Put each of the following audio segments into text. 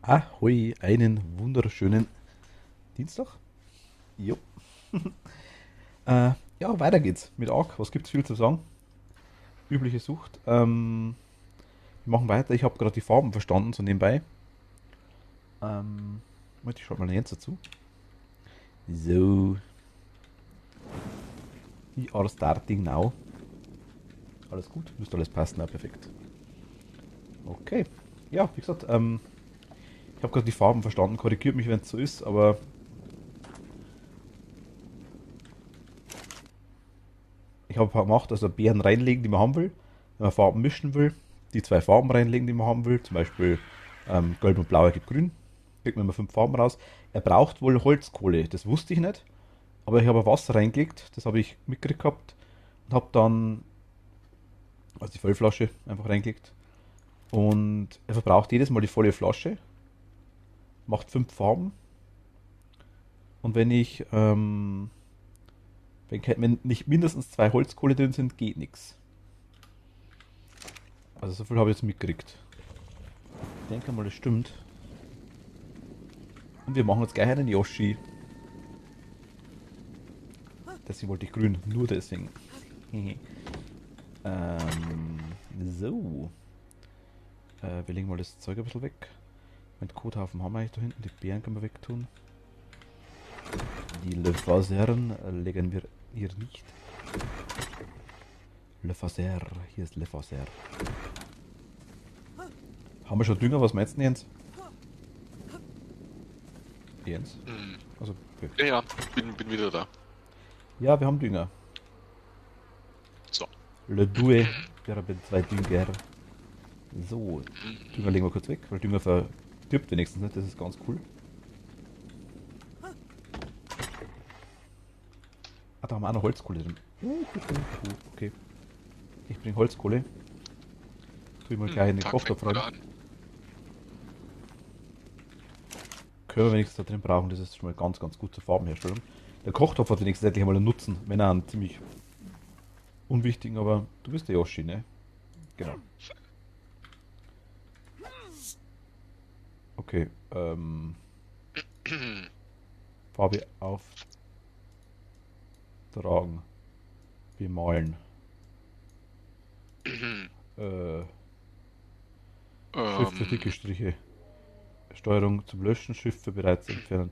Ahoi, einen wunderschönen Dienstag. Jo. Ja, weiter geht's mit Ark. Was gibt's viel zu sagen? Übliche Sucht. Wir machen weiter. Ich habe gerade die Farben verstanden, so nebenbei. Warte, ich schalte mal jetzt dazu. So, die are starting now. Alles gut, müsste alles passen, na perfekt. Okay. Ja, wie gesagt, ich habe gerade die Farben verstanden. Korrigiert mich, wenn es so ist, aber ich habe gemacht, also Beeren reinlegen, die man haben will. Wenn man Farben mischen will, die zwei Farben reinlegen, die man haben will. Zum Beispiel Gelb und Blau ergibt Grün. Kriegt man immer fünf Farben raus. Er braucht wohl Holzkohle. Das wusste ich nicht. Aber ich habe Wasser reingelegt. Das habe ich mitgekriegt gehabt. Und habe dann also die Vollflasche einfach reingelegt. Und er verbraucht jedes Mal die volle Flasche. Macht fünf Farben. Und wenn nicht mindestens zwei Holzkohle drin sind, geht nichts. Also so viel habe ich jetzt mitgekriegt. Ich denke mal, das stimmt. Und wir machen jetzt gleich einen Yoshi. Deswegen wollte ich grün, nur deswegen. So. Wir legen mal das Zeug ein bisschen weg. Mit Kothaufen haben wir eigentlich da hinten. Die Beeren können wir wegtun. Die Le Fasern legen wir hier nicht. Le Faser, hier ist Le Faser. Haben wir schon Dünger? Was meinst du, Jens? Jens? Hm. Also, okay. Ja, ja, bin wieder da. Ja, wir haben Dünger. So. Le Due. Wir haben zwei Dünger. So, Dünger legen wir kurz weg, weil Dünger verdirbt wenigstens nicht. Das ist ganz cool. Ah, da haben wir auch noch Holzkohle drin. Okay, ich bringe Holzkohle. Tue ich mal gleich in den Tag fängt Kochtopf rein. gerade an. Können wir wenigstens da drin brauchen. Das ist schon mal ganz, ganz gut zur Farbenherstellung. Der Kochtopf hat wenigstens endlich einmal einen Nutzen. Wenn auch einen ziemlich unwichtigen, aber du bist der Yoshi, ne? Genau. Okay, Farbe auftragen. Bemalen. Äh, Shift für dicke ähm, Striche. Steuerung zum Löschen, Shift für bereits entfernen.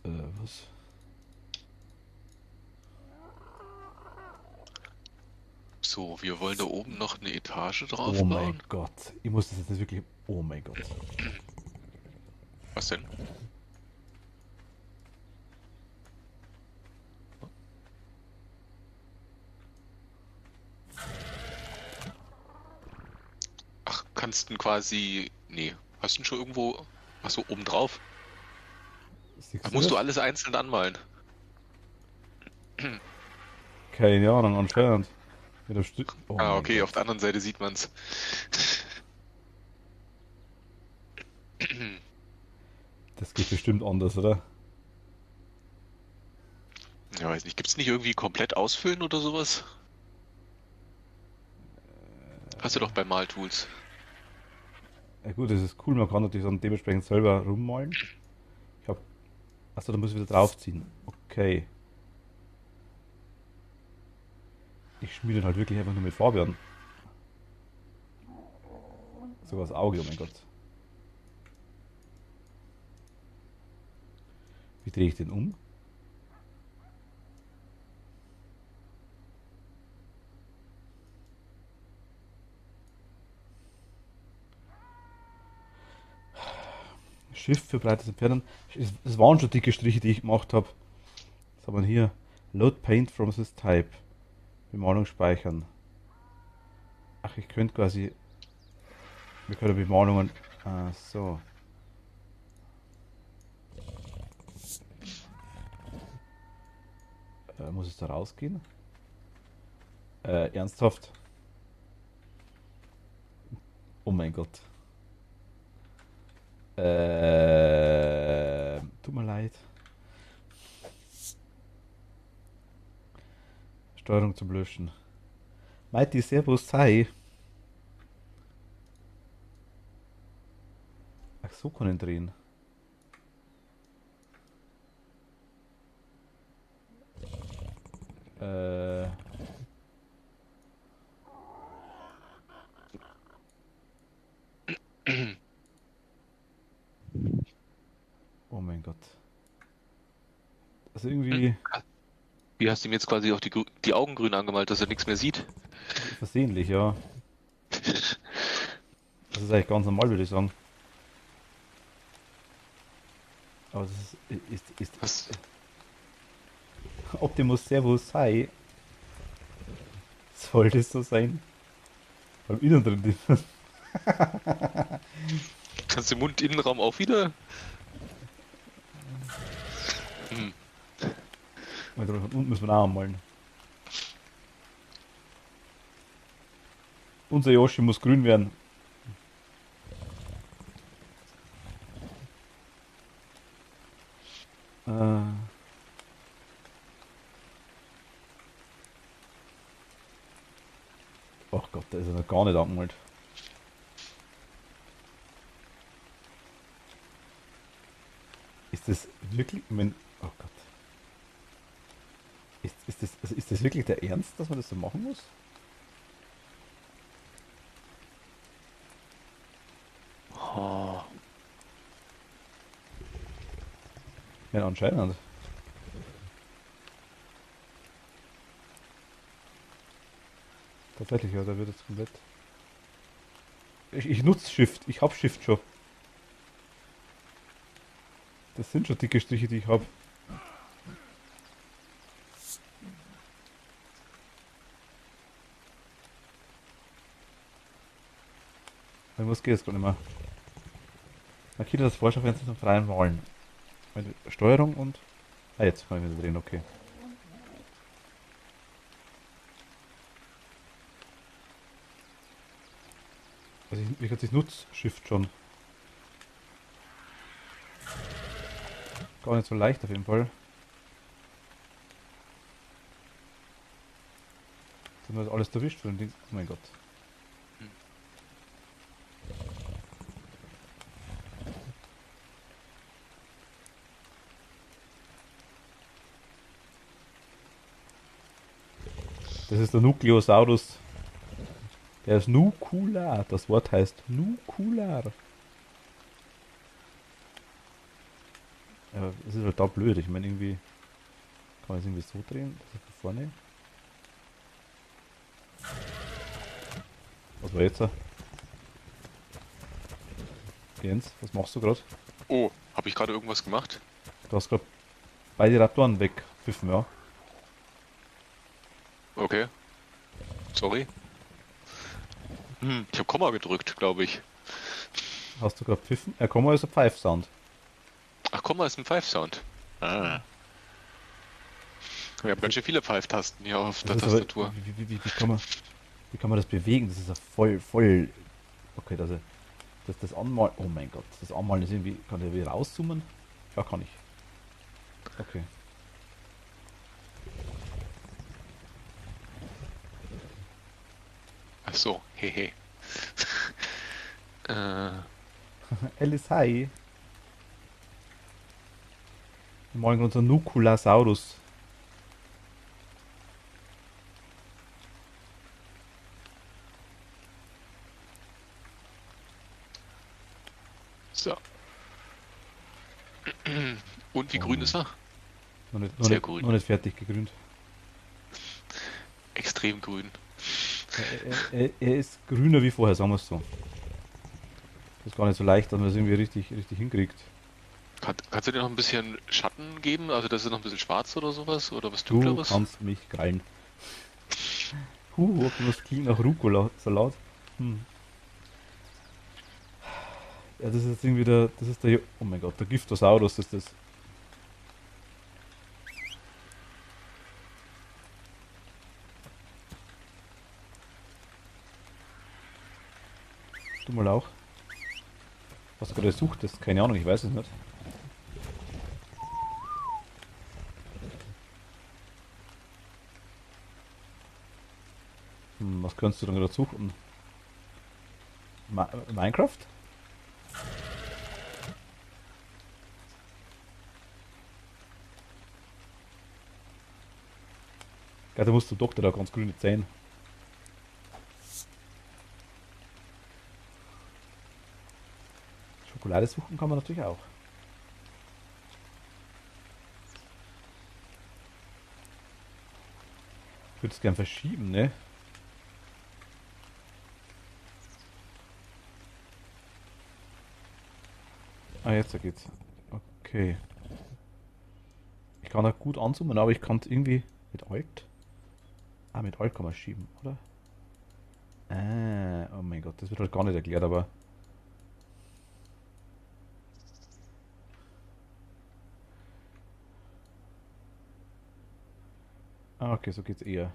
Was? so, wir wollen da oben noch eine Etage Oh drauf mein bauen. Gott. Ich muss das jetzt wirklich. Oh mein Gott. Was denn? Ach, kannst du quasi. Nee, hast du ihn schon irgendwo. Achso, oben drauf. Siehst Ach, du musst du das? alles einzeln anmalen. Keine Ahnung, anscheinend. Mit dem Oh Ah, mein okay, Gott. auf der anderen Seite sieht man's. Das geht bestimmt anders, oder? Ja, weiß nicht. Gibt's nicht irgendwie komplett ausfüllen oder sowas? Hast du doch bei Maltools. Ja gut, das ist cool, man kann natürlich dann dementsprechend selber rummalen. Ich hab. Achso, da muss ich wieder draufziehen. Okay. Ich schmiere den halt wirklich einfach nur mit Farbe an. Sogar das Auge, oh mein Gott. Wie drehe ich den um? Shift für breites Entfernen. Es waren schon dicke Striche, die ich gemacht habe. Was haben wir hier? Load Paint from this type. Bemalung speichern. Ach, ich könnte quasi. Wir können Bemalungen. Ah, so. Muss es da rausgehen? Ernsthaft? Oh mein Gott. Tut mir leid. Steuerung zum Löschen. Mighty Servus, hi. Ach, so kann ich drehen. Äh. Oh mein Gott. Also irgendwie Wie hast du ihm jetzt quasi auch die Augen grün angemalt, dass er nichts mehr sieht? versehentlich, ja. Das ist eigentlich ganz normal, würde ich sagen. Aber das ist Was? Optimus Servus, hi. Soll das so sein? Beim Innen drin. Kannst du den Mundinnenraum auch wieder? Hm. Von unten müssen wir auch anmalen. Unser Yoshi muss grün werden. Äh, oh Gott, da ist er noch gar nicht angemalt. Ist das wirklich. Ich mein, oh Gott. Ist das wirklich der Ernst, dass man das so machen muss? Oh. Ja, anscheinend. Tatsächlich, ja, da wird jetzt komplett. Ich nutze Shift, ich hab Shift schon. Das sind schon dicke Striche, die ich habe. Was geht jetzt gerade nicht mehr? Markiere das Vorschaufenster zum freien Wahlen. Meine Steuerung und. Ah, jetzt kann ich wieder drehen, okay. Also ich nutze Shift schon. Gar nicht so leicht auf jeden Fall. Jetzt haben wir das alles erwischt von den Ding. Oh mein Gott. Das ist der Nukleosaurus. Der ist nukular. Das Wort heißt nukular. Aber es ist halt da blöd. Ich meine, irgendwie kann man es irgendwie so drehen, dass er von vorne. Was war jetzt? Jens, was machst du gerade? Oh, habe ich gerade irgendwas gemacht? Du hast gerade beide Raptoren wegpfiffen, ja. Okay, sorry. Ich habe Komma gedrückt, glaube ich. Hast du gerade pfiffen? Komm mal, ist ein Pfeif-Sound. Ach, Komma ist ein Pfeif-Sound. Ah. Wir haben ganz schön viele Pfeiftasten hier auf der Das ist aber, Tastatur. wie kann man das bewegen? Das ist ja voll. Okay, das Anmalen. Oh mein Gott, das Anmalen ist irgendwie. Kann der wieder rauszoomen? Ja, kann ich. Okay. Ach so, hehe. äh, Alice, hi. Wir malen unser Nukulasaurus. so. Und wie Oh grün Mann. ist er? Noch Sehr nicht, grün. noch nicht fertig gegrünt. Extrem grün. Er ist grüner wie vorher, sagen wir es so. Das ist gar nicht so leicht, dass man das irgendwie richtig hinkriegt. Kannst du dir noch ein bisschen Schatten geben? Also, das ist noch ein bisschen schwarz oder sowas? Oder was Du Dunkleres? kannst mich krallen. Das klingt nach Rucola-Salat. Hm. Ja, das ist jetzt irgendwie das ist der, oh mein Gott, der Giftosaurus ist das. Du mal auch. Was du gerade suchtest, keine Ahnung, ich weiß es nicht. Was kannst du dann gerade suchen? Minecraft? Ja, da musst du Doktor da ganz grüne Zähne. Schokolade suchen kann man natürlich auch. Ich würde es gern verschieben, ne? Ah, jetzt geht's. Okay. Ich kann auch gut anzoomen, aber ich kann es irgendwie mit Alt. Ah, mit Alt kann man schieben, oder? Ah, oh mein Gott, das wird halt gar nicht erklärt, aber. Ah, okay, so geht's eher.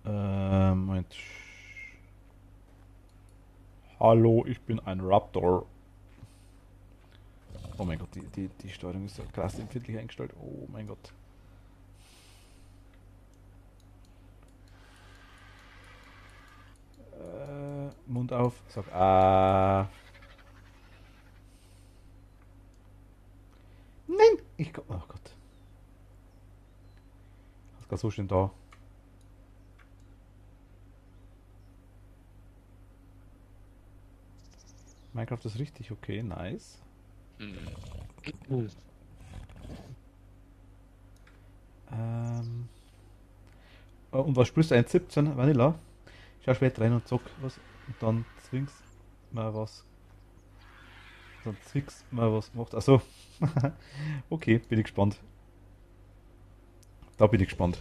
Moment. Hallo, ich bin ein Raptor. Oh mein Gott, die Steuerung ist so krass empfindlich eingestellt. Oh mein Gott. Mund auf, sag Nein! Oh Gott. Das ist gerade so schön da. Minecraft ist richtig okay, nice. Hm. Ähm, und was sprühst du? 1,17 Vanilla? Ich schau später rein und zock was. Und dann zwingst mal was. Dann zwingst mal was macht. Achso. Okay, bin ich gespannt. Da bin ich gespannt.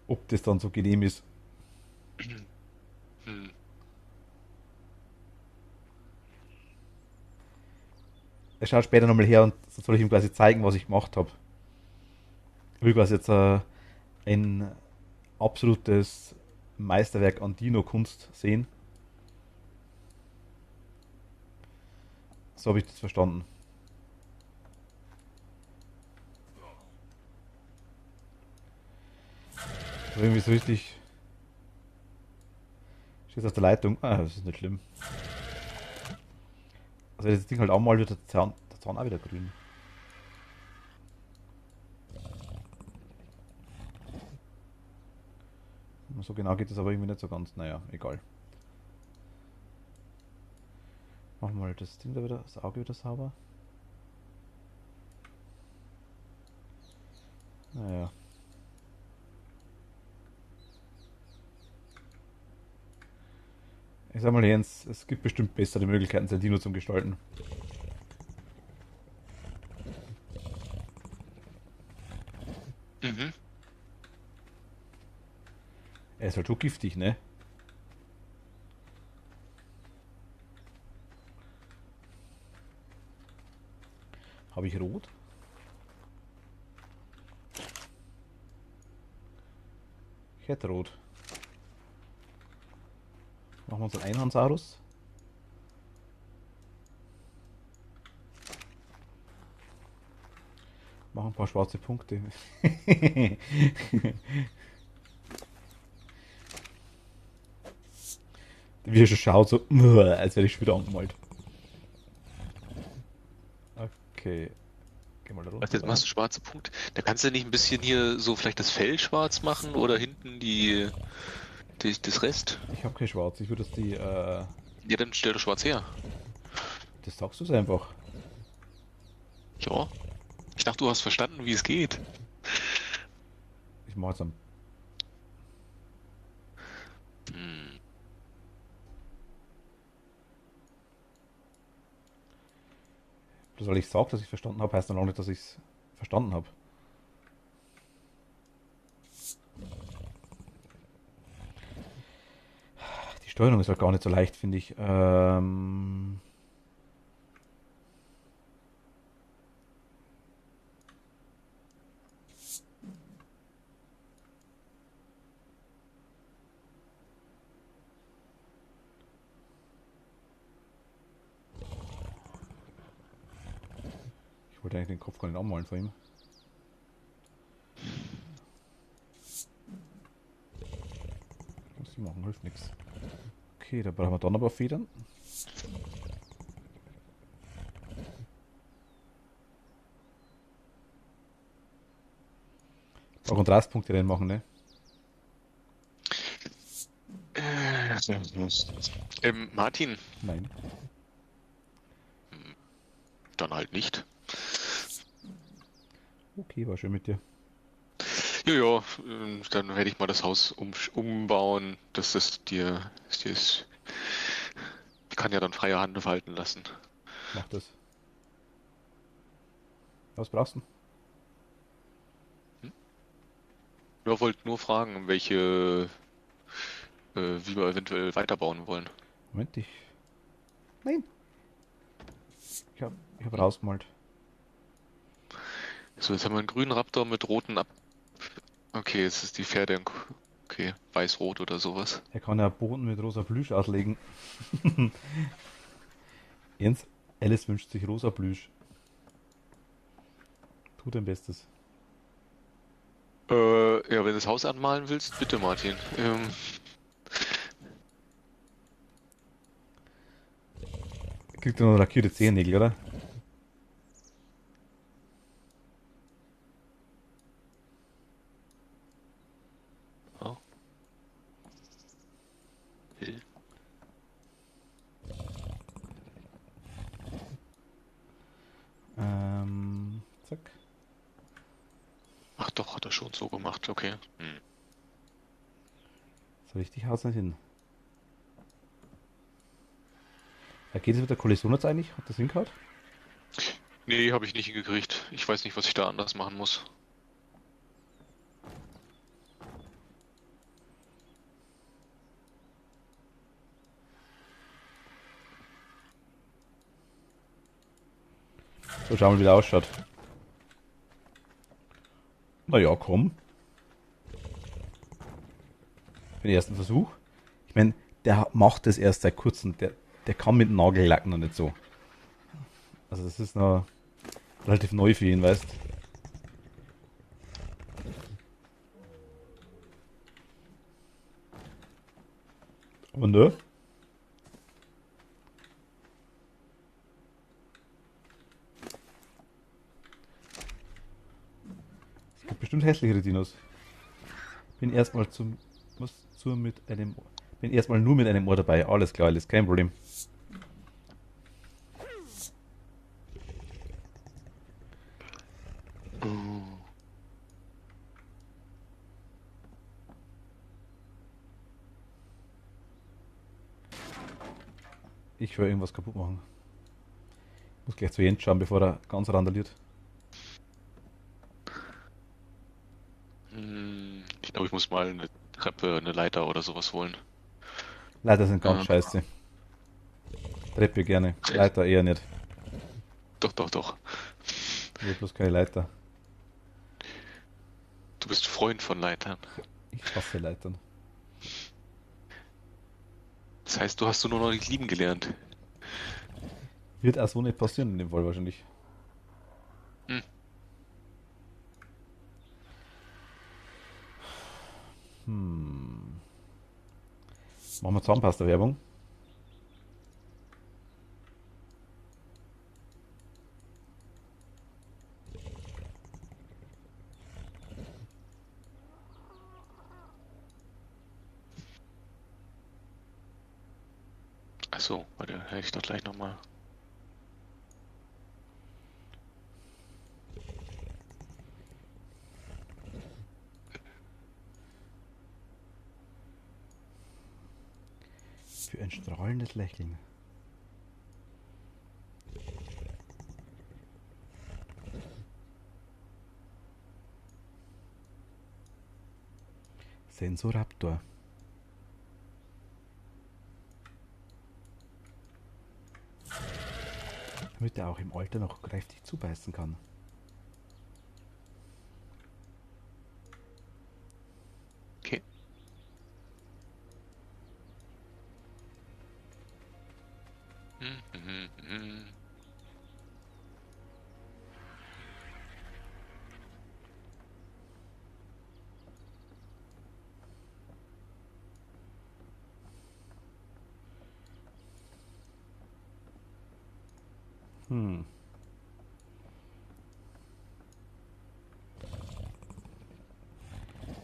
Ob das dann so genehm ist. Hm. Er schaut später nochmal her und soll ich ihm quasi zeigen, was ich gemacht habe. Ich will quasi jetzt ein absolutes Meisterwerk an Dino-Kunst sehen. So habe ich das verstanden. Aber irgendwie so richtig. Steht auf der Leitung. Ah, das ist nicht schlimm. Also wenn ich das Ding halt anmal wird der Zaun auch wieder grün. So genau geht das aber irgendwie nicht so ganz. Naja, egal. Machen wir mal das Ding da wieder, das Auge wieder sauber. Naja. Ich sag mal Jens, es gibt bestimmt bessere Möglichkeiten, sein Dino zu gestalten. Mhm. Er ist halt so giftig, ne? Habe ich rot? Ich hätte rot. Machen wir unseren Einhandsaurus. Machen ein paar schwarze Punkte. Wie er schon schaut, so, als wäre ich schon wieder angemalt. Okay, geh mal da Was, runter jetzt machst da. du schwarze Punkte. Da kannst du nicht ein bisschen hier so vielleicht das Fell schwarz machen oder hinten das Rest. Ich habe kein Schwarz, ich würde das Ja, dann stell doch schwarz her. das sagst du einfach. Ja. Ich dachte, du hast verstanden, wie es geht. Ich mache jetzt am. Hm. Bloß weil ich sage, dass ich verstanden habe, heißt noch lange nicht, dass ich es verstanden habe. Die Steuerung ist halt gar nicht so leicht, finde ich. Ich wollte eigentlich den Kopf gar nicht anmalen von ihm. Nix. Okay, da brauchen wir dann aber Federn. Auch Kontrastpunkte reinmachen, ne? Martin, Nein. dann halt nicht. Okay, war schön mit dir. Ja, dann werde ich mal das Haus umbauen, dass ich kann ja dann freie Hand walten lassen. Mach das. Was brauchst du? Ja, wollte nur fragen, wie wir eventuell weiterbauen wollen. Moment, ich. Nein! Ich hab Hm? rausgemalt. So, jetzt haben wir einen grünen Raptor mit roten Ab. Okay, jetzt ist die Pferde. Okay, weiß-rot oder sowas. Er kann ja Boden mit rosa Plüsch auslegen. Jens, Alice wünscht sich rosa Plüsch. Tu dein Bestes. Ja, wenn du das Haus anmalen willst, bitte, Martin. Kriegt er noch lackierte Zehennägel, oder? Oh, okay. Zack. Ach doch, hat er schon so gemacht, okay. Hm. So richtig haut's nicht hin. Geht es mit der Kollision jetzt eigentlich? Hat das hingehauen? Nee, habe ich nicht hingekriegt. Ich weiß nicht, was ich da anders machen muss. So, schauen wir mal, wie der ausschaut. Naja, komm. Für den ersten Versuch. Ich meine, der macht das erst seit kurzem. Der kann mit Nagellack noch nicht so. Also das ist noch relativ neu für ihn, weißt. Aber ne? Es gibt bestimmt hässlichere Dinos. Bin erstmal zum. Was zu mit einem. Bin erstmal nur mit einem Ohr dabei. Alles klar, alles kein Problem. Oh. Ich will irgendwas kaputt machen. Muss gleich zu Jens schauen, bevor er ganz randaliert. Ich glaube, ich muss mal eine Treppe, eine Leiter oder sowas holen. Leiter sind ganz Ähm, scheiße. Treppe gerne. Leiter eher nicht. doch, doch, doch. Ich will bloß keine Leiter. Du bist Freund von Leitern. Ich hasse Leitern. Das heißt, du hast du nur noch nicht lieben gelernt. Wird auch so nicht passieren in dem Fall wahrscheinlich. Hm. Hm. Machen wir Zahnpasta-Werbung. Achso, warte, hätte ich doch gleich nochmal. Für ein strahlendes Lächeln. Sensoraptor. Damit er auch im Alter noch kräftig zubeißen kann. Okay. Mhm. Hm.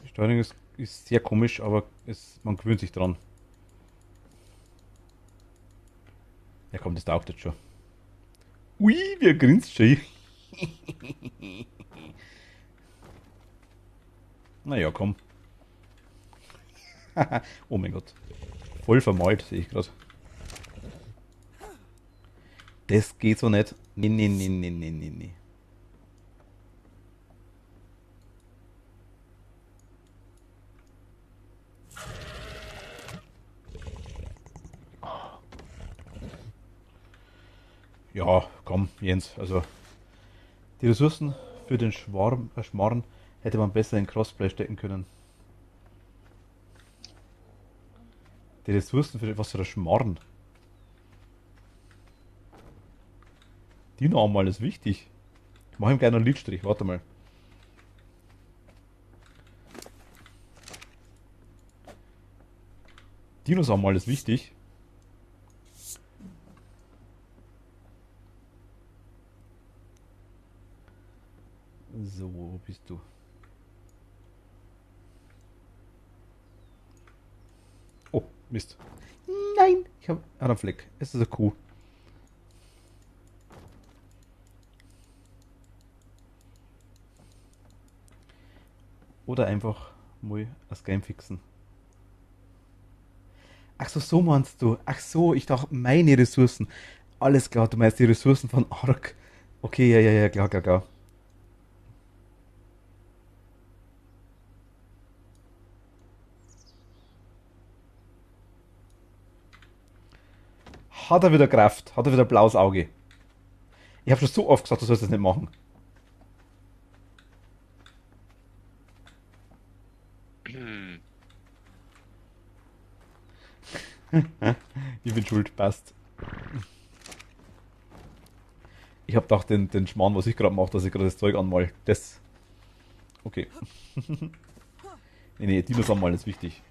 Die Steuerung ist sehr komisch, aber man gewöhnt sich dran. Ja komm, das taugt jetzt schon. Ui, wie er grinst schon. Naja, komm. Oh mein Gott. Voll vermalt, sehe ich gerade. Das geht so nicht. Nee, nee, nee, nee, nee, nee, nee. Ja, komm, Jens. Also, die Ressourcen für den Schmarrn hätte man besser in Crossplay stecken können. Die Ressourcen für was für ein Schmarrn. Die noch einmal ist wichtig. Ich mache ihm gleich noch einen Lidstrich, warte mal. Dinos haben alles wichtig. So, wo bist du? Oh, Mist. Nein, ich habe einen Fleck. Es ist eine Kuh. Oder einfach mal das Game fixen. Ach so, so meinst du. Ach so, ich dachte meine Ressourcen. Alles klar, du meinst die Ressourcen von Ark. Okay, ja, ja, ja, klar, klar, klar. Hat er wieder Kraft? Hat er wieder blaues Auge? Ich habe schon so oft gesagt, du sollst das nicht machen. Hm. Ich bin schuld, passt. Ich habe gedacht, den Schmarrn, was ich gerade mache, dass ich gerade das Zeug anmal. Das. Okay. Nee, nee, Dinos anmalen ist wichtig.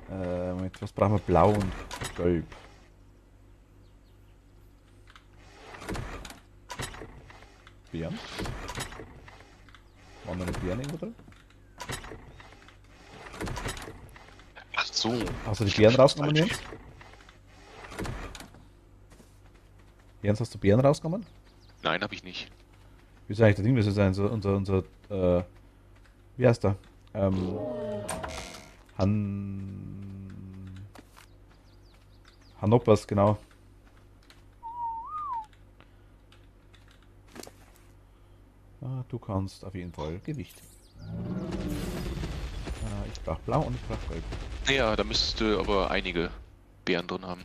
Moment, was brauchen wir? Blau und Gelb. Beeren? Waren da noch Beeren irgendwo drin? Ach so. Hast du die Ich Beeren glaub, rausgenommen, falsch. Jens? Jens, hast du Beeren rausgenommen? Nein, habe ich nicht. Wie ist eigentlich der Ding? Das ist unser wie heißt der? Han... Hanopas, genau. Ah, du kannst auf jeden Fall Gewicht. Ich brauch blau und ich brauch gelb. Naja, da müsstest du aber einige Beeren drin haben.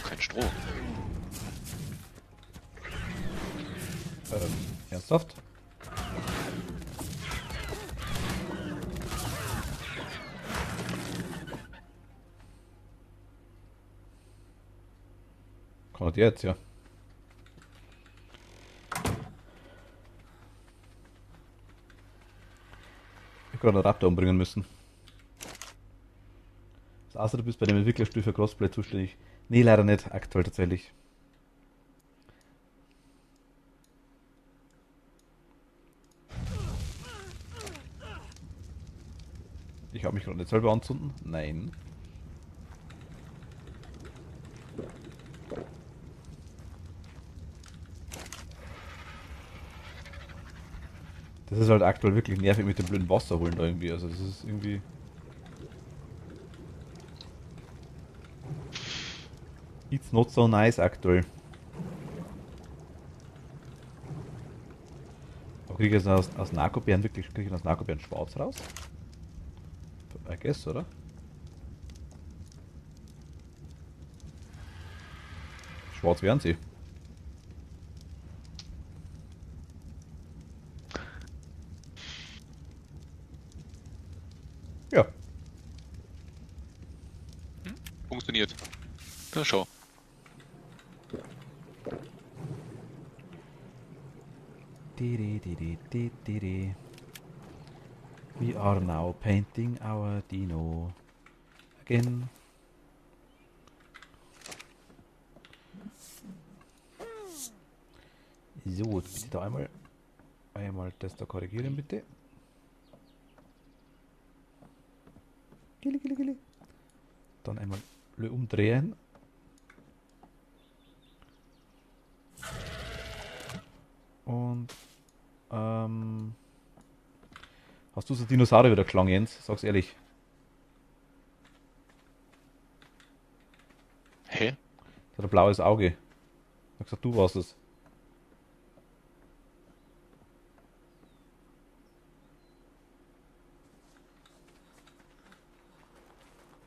Kein Stroh. Ernsthaft? Kann er jetzt, ja. Ich hätte gerade einen Raptor umbringen müssen. Außer du bist bei dem Entwicklerstuhl für Crossplay zuständig. Nee, leider nicht. Aktuell tatsächlich. Ich habe mich gerade nicht selber anzünden. Nein. Das ist halt aktuell wirklich nervig mit dem blöden Wasser holen da irgendwie. Also das ist irgendwie... It's not so nice aktuell. Aber kriege ich jetzt aus Narkobären wirklich, kriege ich aus Narkobären schwarz raus? I guess, oder? Schwarz wären sie. Ja. Funktioniert. Na schau. We are now painting our dino again. So, jetzt bitte da einmal das da korrigieren, bitte. Gilli, gilli, gilli. Dann einmal umdrehen. Und hast du so Dinosaurier wieder geschlagen, Jens? Sag's ehrlich. Hä? Das hat ein blaues Auge. Ich hab gesagt, du warst es.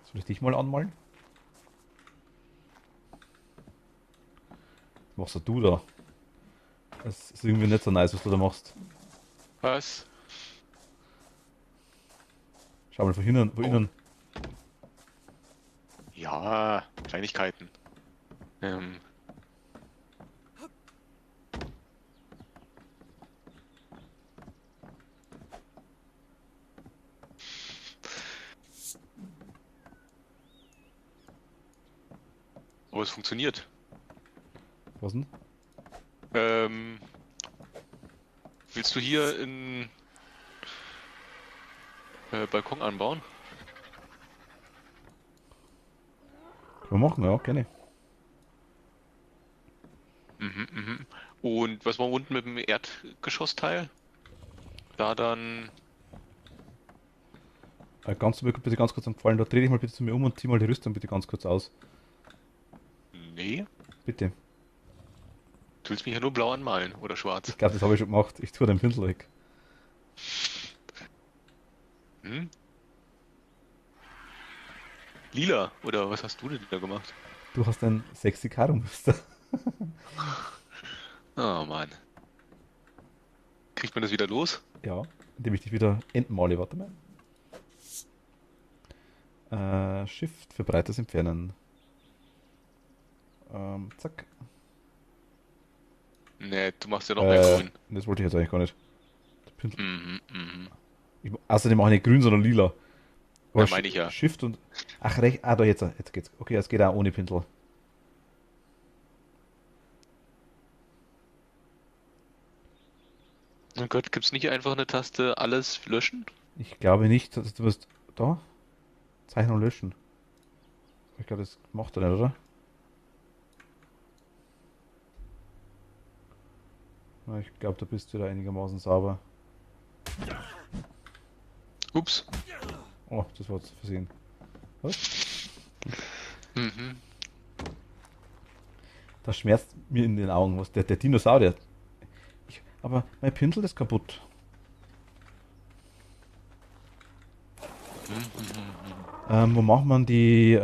Soll ich dich mal anmalen? Was machst du da? Das ist irgendwie nicht so nice, was du da machst. Was? Schau mal von hinten, von Oh. innen. Ja, Kleinigkeiten. Ähm, aber es funktioniert. Was denn? Ähm, willst du hier einen Balkon anbauen? Können wir machen, ja, gerne. Mhm, mhm. Und was war unten mit dem Erdgeschossteil? Da dann. Kannst du mir bitte ganz kurz einen Gefallen? Da dreh dich mal bitte zu mir um und zieh mal die Rüstung bitte ganz kurz aus. Nee, Bitte. du willst mich ja nur blau anmalen oder schwarz. Ich glaube, das habe ich schon gemacht. Ich tue den Pinsel weg. Hm? Lila, oder was hast du denn da gemacht? Du hast ein sexy Karo-Muster. Oh Mann. Kriegt man das wieder los? Ja, indem ich dich wieder entmale. Warte mal. Shift für breites Entfernen. Zack. Nee, du machst ja noch mehr grün. Das wollte ich jetzt eigentlich gar nicht. Der Pinsel. Mhm, mhm. Außerdem auch nicht grün, sondern lila. Aber Ja, meine ich ja. Shift und. Ach, recht. Ah, da jetzt geht's. Okay, es geht auch ohne Pinsel. Oh Gott, gibt's nicht einfach eine Taste alles löschen? Ich glaube nicht, dass du wirst. Da? Zeichnung löschen. Ich glaube, das macht er nicht, oder? Na, ich glaube, da bist du da einigermaßen sauber. Ups. Oh, das war zu versehen. Was? Mhm. Das schmerzt mir in den Augen. Was? Der Dinosaurier. Aber mein Pinsel ist kaputt. Wo macht man die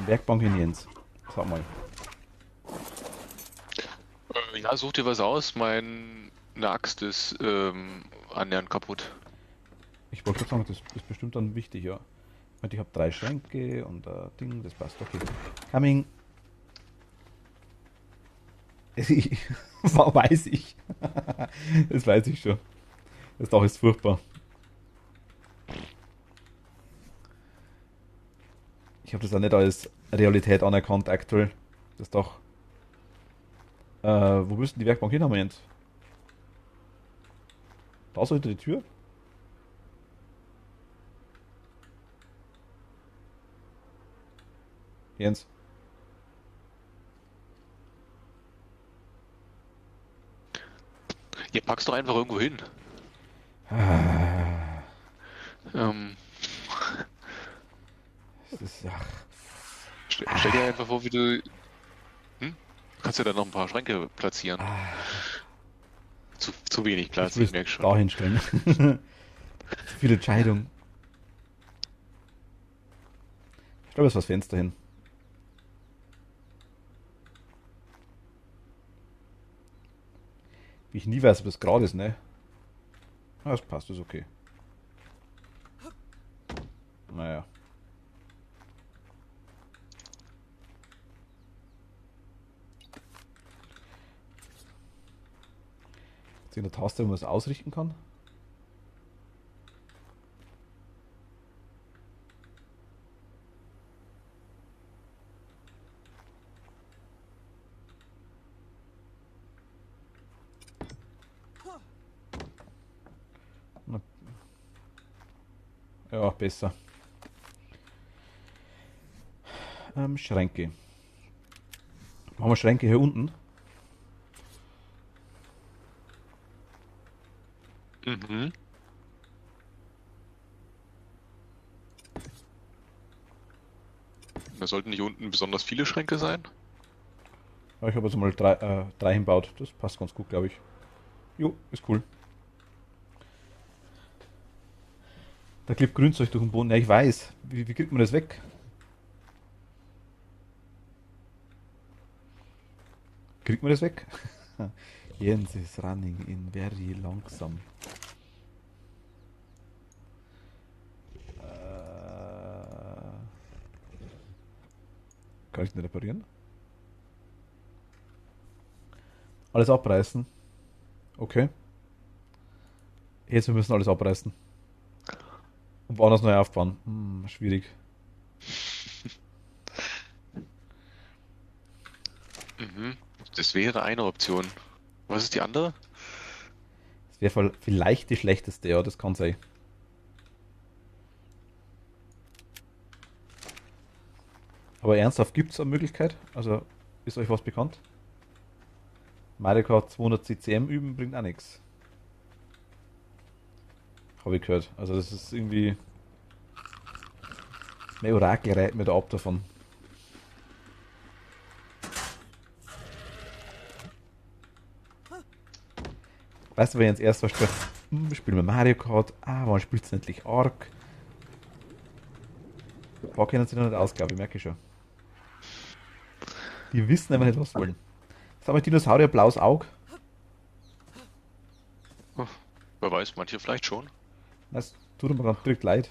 Werkbank in Jens? Sag mal. Ja, such dir was aus. Meine Axt ist annähernd kaputt. Ich wollte gerade sagen, das ist bestimmt dann wichtig, ja. Und ich habe 3 Schränke und Ding, das passt. Okay. Coming. Weiß ich. Das weiß ich schon. Das Dach ist furchtbar. Ich habe das auch nicht als Realität anerkannt aktuell. Das Dach. Wo müssten die Werkbank hin haben wir jetzt? Da so hinter die Tür? Jens. Ja, pack's doch einfach irgendwo hin. Ah, Ähm, das ist, ach, stell dir einfach vor, wie du. Hm? Du kannst ja da noch ein paar Schränke platzieren. Zu wenig ich Platz, will ich es merke schon. da hinstellen. Zu viele Entscheidungen. Ich glaube, es war das Fenster hin. Wie ich nie weiß, ob das gerade ist, ne? Ah, das passt, ist okay. Naja. Jetzt in der Taste, wo man es ausrichten kann. Ja, besser. Schränke. Machen wir Schränke hier unten. Mhm. Da sollten nicht unten besonders viele Schränke sein. Ja, ich habe jetzt mal drei hinbaut. Das passt ganz gut, glaube ich. Jo, ist cool. Da klebt Grünzeug durch den Boden. Ja, ich weiß. Wie kriegt man das weg? Kriegt man das weg? Jens is running in very langsam. Kann ich nicht reparieren? Alles abreißen. Okay. Jetzt wir müssen alles abreißen. Und woanders neu aufbauen. Schwierig. Mhm. Das wäre eine Option. Was ist die andere? Das wäre vielleicht die schlechteste, ja, das kann sein. Aber ernsthaft, gibt es eine Möglichkeit? Also, ist euch was bekannt? Mario Kart 200 CCM üben bringt auch nichts. Habe ich gehört. Also, das ist irgendwie. Mein Orakel reitet mir da ab davon. Weißt du, wenn ich jetzt erst verstehe, spielen wir Mario Kart, wann spielt es endlich Ark? Ein paar kennen sich noch nicht aus, glaube ich, merke ich schon. Die wissen einfach nicht, was sie wollen. Sag mal, Dinosaurier, blaues Auge. Hm, wer weiß, manche vielleicht schon. Das tut mir ganz direkt leid.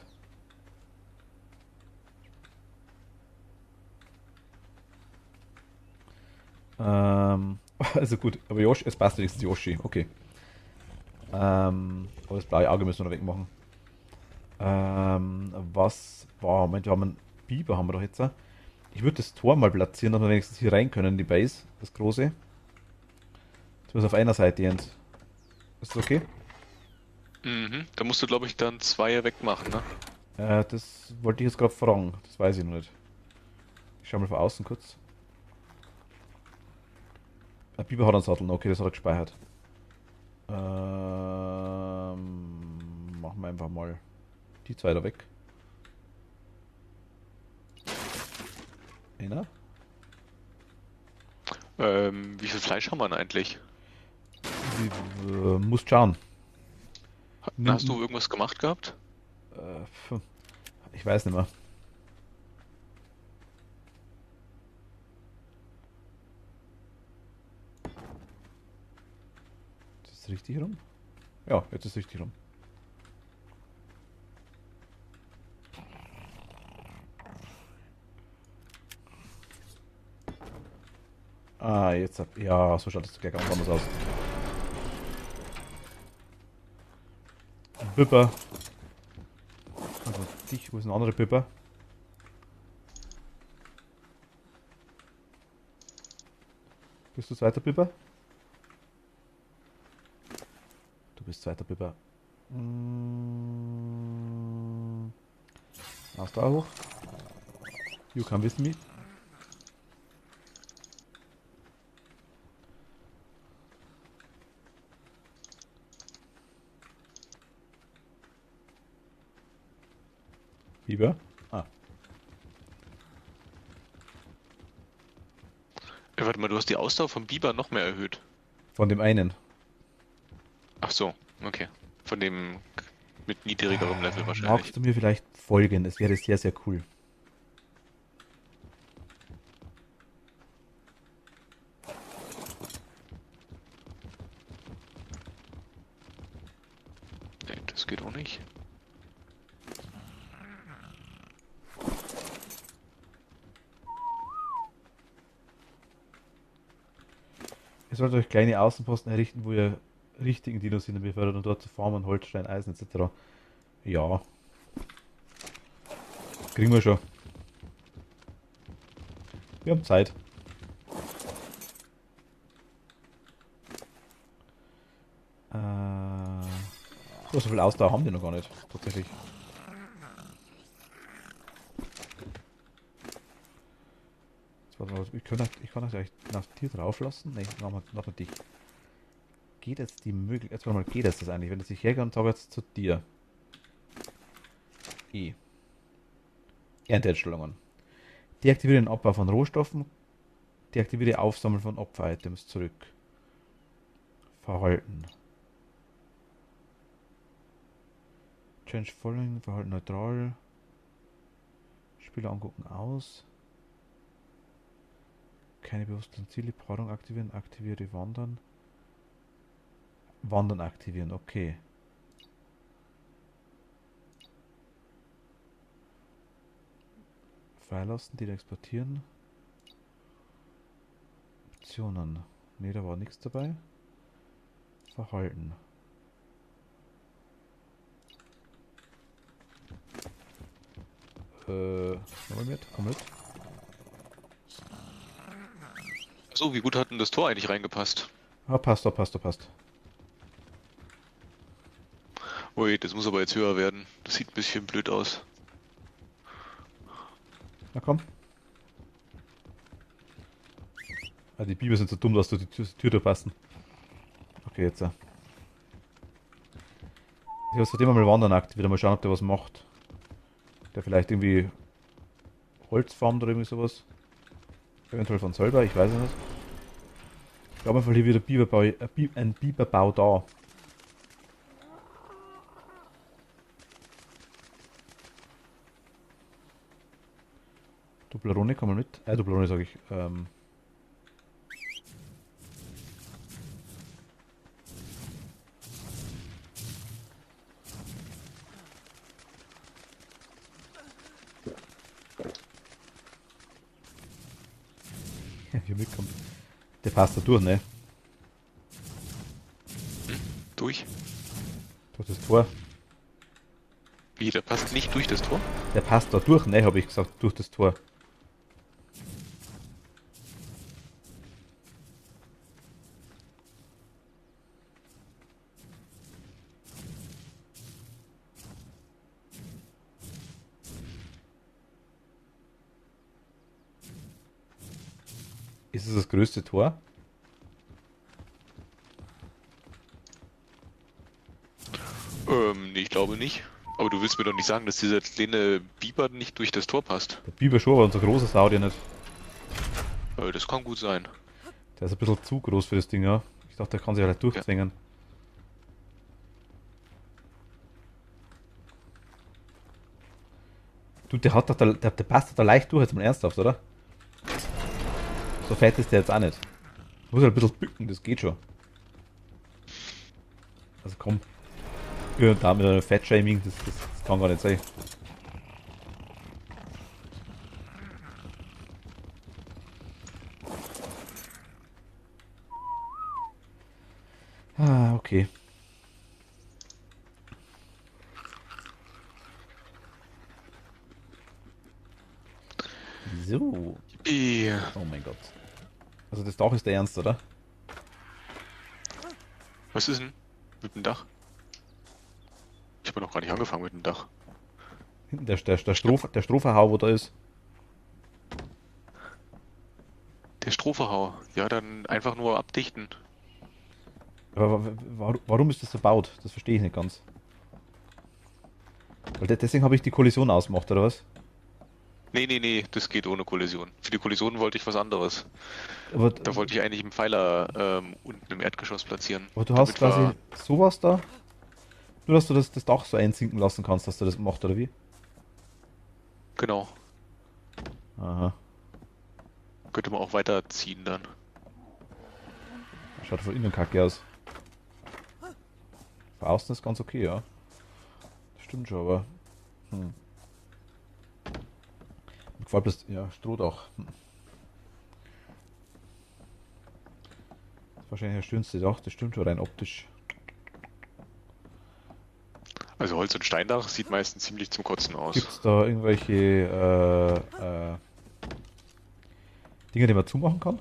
Also gut, aber Yoshi, es passt wenigstens Yoshi, okay. Aber das blaue Auge müssen wir noch wegmachen. Was war, Moment, wir haben einen Biber, haben wir doch jetzt. Ich würde das Tor mal platzieren, dass wir wenigstens hier rein können, in die Base, das große. Zumindest auf einer Seite, Jens. Ist das okay? Mhm. Da musst du, glaube ich, dann zwei wegmachen, ne? Das wollte ich jetzt gerade fragen, das weiß ich noch nicht. Ich schau mal von außen kurz. Ein Biber hat einen Sattel, okay, das hat er gespeichert. Machen wir einfach mal die zwei da weg. Einer? Wie viel Fleisch haben wir denn eigentlich? Muss schauen. Hast Nimm, du irgendwas gemacht gehabt? ich weiß nicht mehr. Ist das richtig rum? Ja, jetzt ist es richtig rum. Jetzt hab. Ja, so schaut es gleich ganz anders aus. Bipper. Also dich, wo ist ein anderer Bipper? Bist du zweiter Bipper? Du bist zweiter Bipper. Machst du auch hoch? You come with me. Biber? Ah, Warte mal, du hast die Ausdauer vom Biber noch mehr erhöht. von dem einen. Ach so, okay. Von dem mit niedrigerem Level wahrscheinlich. Magst du mir vielleicht folgen? Es wäre sehr, sehr cool. Nee, das geht auch nicht. Ihr sollt euch kleine Außenposten errichten, wo ihr richtigen Dinos hin befördert und dort zu Farmen, Holzstein, Eisen etc. Ja, kriegen wir schon. Wir haben Zeit. So viel Ausdauer haben die noch gar nicht, tatsächlich. Warte mal, ich kann das gleich nach dir drauf lassen. Ne, mach mal dich. Geht jetzt die Möglichkeit. Jetzt warte mal, geht das eigentlich? Wenn ich hergehe und sage jetzt zu dir. E. Ernteeinstellungen. Deaktiviere den Abbau von Rohstoffen. Deaktiviere Aufsammeln von Opfer-Items zurück. Verhalten. Change Following, Verhalten neutral. Spieler angucken aus. Keine bewussten Ziele. Paarung aktivieren. Aktiviere Wandern. Wandern aktivieren, okay. Freilassen, die exportieren. Optionen. Ne, da war nichts dabei. Verhalten. Nochmal mit, komm mit. So, wie gut hat denn das Tor eigentlich reingepasst? Ah, passt doch, passt doch, passt. Ui, das muss aber jetzt höher werden. Das sieht ein bisschen blöd aus. Na komm. Ah, die Biber sind so dumm, dass du die Tür durchpassen. Okay, jetzt. Ich habe seitdem mal Wandern aktiviert, mal schauen, ob der was macht. Der vielleicht irgendwie Holz farmt oder irgendwie sowas. Eventuell von selber, ich weiß es nicht. Ich glaube einfach hier wieder ein Biberbau da. Dublerone, komm mal mit. Dublerone sage ich. Hier mitkommt. Der passt da durch, ne? Durch? Durch das Tor. Wie, der passt nicht durch das Tor? Der passt da durch, ne? Habe ich gesagt, durch das Tor. Ist es das größte Tor? Nee, ich glaube nicht. Aber du willst mir doch nicht sagen, dass dieser kleine Biber nicht durch das Tor passt. Der Biber schon, aber unser großer Saurier nicht. Das kann gut sein. Der ist ein bisschen zu groß für das Ding, ja. Ich dachte, der kann sich halt durchzwängen. Du, der passt doch da leicht durch, jetzt mal ernsthaft, oder? So fett ist der jetzt auch nicht. Muss halt ein bisschen bücken, das geht schon. Also komm. Ja, da mit einem Fettshaming, das kann gar nicht sein. Ah, okay. So. Ja. Oh mein Gott. Also das Dach ist der Ernst, oder? Was ist denn mit dem Dach? Ich habe noch gar nicht angefangen mit dem Dach. Hinten der Strohverhau, wo da ist. Der Strohverhau. Ja, dann einfach nur abdichten. Aber warum ist das so baut? Das verstehe ich nicht ganz. Weil deswegen habe ich die Kollision ausgemacht, oder was? Nee, das geht ohne Kollision. Für die Kollision wollte ich was anderes. Aber, Da wollte ich eigentlich einen Pfeiler unten im Erdgeschoss platzieren. aber du hast quasi sowas da. Nur, dass du das Dach so einsinken lassen kannst, dass du das machst, oder wie? Genau. Aha. Könnte man auch weiterziehen dann. Schaut von innen kacke aus. Von außen ist ganz okay, ja. Das stimmt schon, aber. Mir gefällt das. Ja, Strohdach. Das ist wahrscheinlich das schönste Dach, das stimmt schon rein optisch. Also Holz- und Steindach sieht meistens ziemlich zum Kotzen aus. Gibt es da irgendwelche Dinge, die man zumachen kann?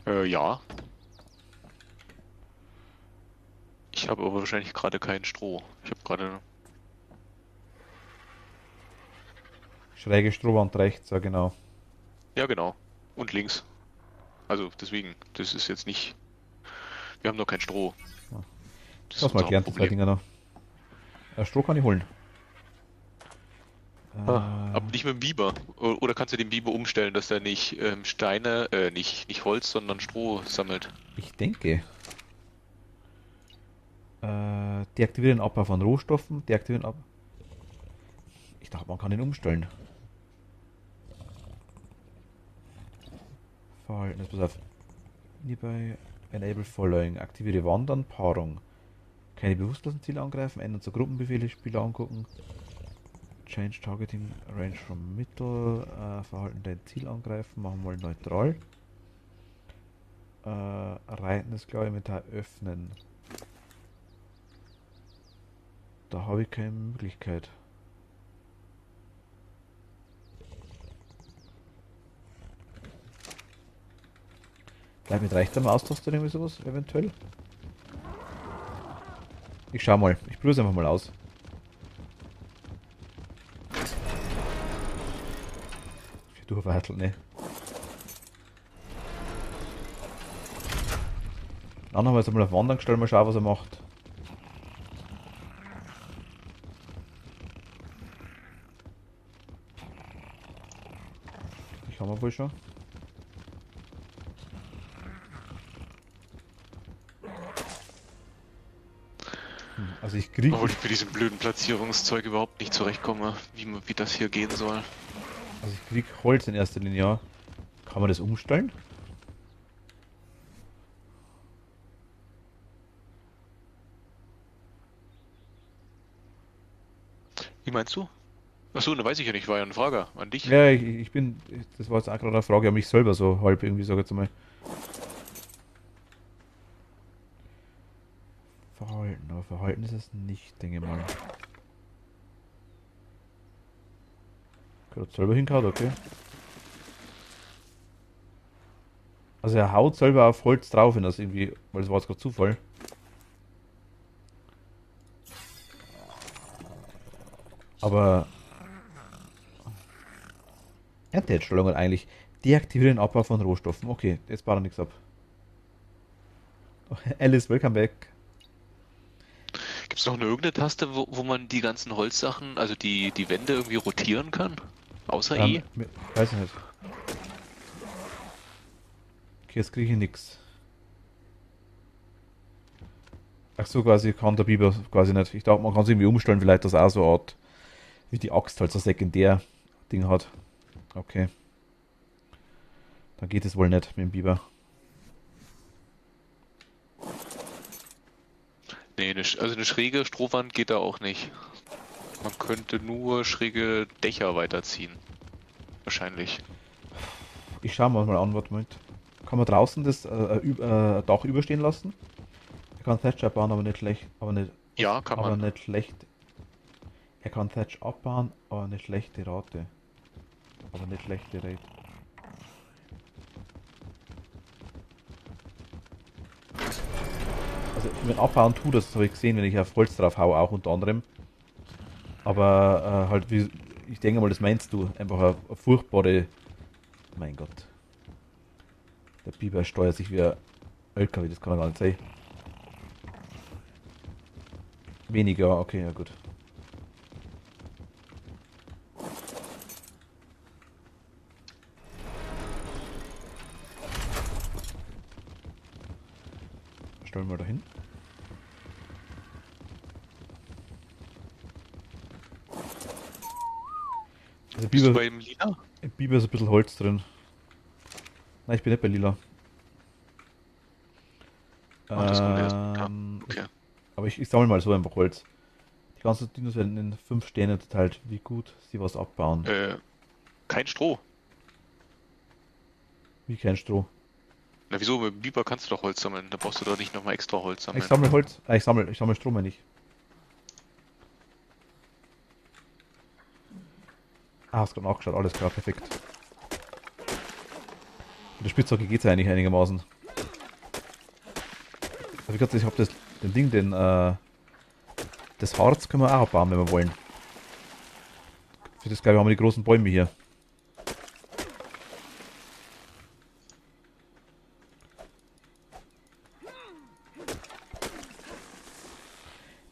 Ja. Ich habe aber wahrscheinlich gerade kein Stroh. Ich habe gerade... Schräge Strohwand rechts, ja genau. Ja, genau. Und links. Also deswegen, das ist jetzt nicht. Wir haben noch kein Stroh. Ja. Das Ich ist hab's mal unser gelernt, die zwei Hauptproblem. Dinger noch. Stroh kann ich holen. Aber nicht mit dem Biber. Oder kannst du den Biber umstellen, dass er nicht Steine, nicht Holz, sondern Stroh sammelt? Ich denke. Deaktivieren Abbau von Rohstoffen. Deaktivieren Ab. Ich dachte, man kann ihn umstellen. Verhalten, pass auf. Hierbei Enable Following. Aktiviere Wandern, Paarung. Keine bewusstlosen Ziele angreifen, ändern zu Gruppenbefehle, Spieler angucken. Change Targeting Range from Mittel. Verhalten dein Ziel angreifen, machen wir mal neutral. Reiten ist klar, Inventar öffnen. Da habe ich keine Möglichkeit. Gleich mit rechter Maustaste oder irgendwie sowas, eventuell. Ich schau mal, ich probiere es einfach mal aus. Ich durchweitel, ne. Dann haben wir jetzt einmal auf Wandern gestellt, mal schauen, was er macht. Ich habe wohl schon. Also ich kriege. Obwohl ich mit diesem blöden Platzierungszeug überhaupt nicht zurechtkomme, wie das hier gehen soll. Also ich krieg Holz in erster Linie, ja. Kann man das umstellen? Wie meinst du? Achso, ne, weiß ich ja nicht, war ja eine Frage an dich. Ja, ich bin. Das war jetzt auch gerade eine Frage an mich selber, so halb irgendwie, sag ich jetzt mal. Verhalten, aber Verhalten ist es nicht, denke ich mal. Gerade selber hingehauen, okay. Also er haut selber auf Holz drauf, wenn das irgendwie, weil das war jetzt gerade Zufall. Aber Ernteherstellungen eigentlich. Deaktivieren Abbau von Rohstoffen. Okay, jetzt baut er nichts ab. Alice, welcome back. Gibt es noch eine irgendeine Taste, wo man die ganzen Holzsachen, also die Wände irgendwie rotieren kann? Außer E? Weiß ich nicht. Okay, jetzt kriege ich nichts. Ach so, quasi kann der Biber quasi nicht. Ich dachte, man kann es irgendwie umstellen, vielleicht das auch so eine Art, wie die Axt halt so Sekundär-Ding hat. Okay. Dann geht es wohl nicht mit dem Biber. Nee, also eine schräge Strohwand geht da auch nicht. Man könnte nur schräge Dächer weiterziehen. Wahrscheinlich. Ich schaue mal an, warte mal. Kann man draußen das Dach überstehen lassen? Er kann Thatch abbauen, aber nicht schlecht. Ja, kann Aber man. nicht schlecht. Er kann Thatch abbauen, aber eine schlechte Rate. Aber nicht schlechte Rate. Also mit Abbauen tut das habe ich gesehen, wenn ich auf Holz drauf hau, auch unter anderem. Aber halt, wie, ich denke mal, das meinst du. Einfach eine furchtbare. Mein Gott. Der Biber steuert sich wie ein LKW, das kann er gar nicht sein. Weniger, okay, ja gut. Stellen wir da hin. Also Bist du beim Lila? Biber ist ein bisschen Holz drin. Nein, ich bin nicht bei Lila. Ach, das kommt erst. Ja, Ich, okay. aber ich sammle mal so einfach Holz. Die ganzen Dinos werden in 5 Sterne unterteilt, wie gut sie was abbauen. Kein Stroh. Wie kein Stroh. Na wieso? Mit dem Biber kannst du doch Holz sammeln. Da brauchst du doch nicht nochmal extra Holz Ich sammeln. sammle Holz. Ich sammle Stroh, meine ich. Ah, hast gerade nachgeschaut, alles klar, perfekt. Mit der Spitzhacke geht es eigentlich einigermaßen. Also wie gesagt, ich habe den Ding, das Harz können wir auch abbauen, wenn wir wollen. Für das glaube ich haben wir die großen Bäume hier.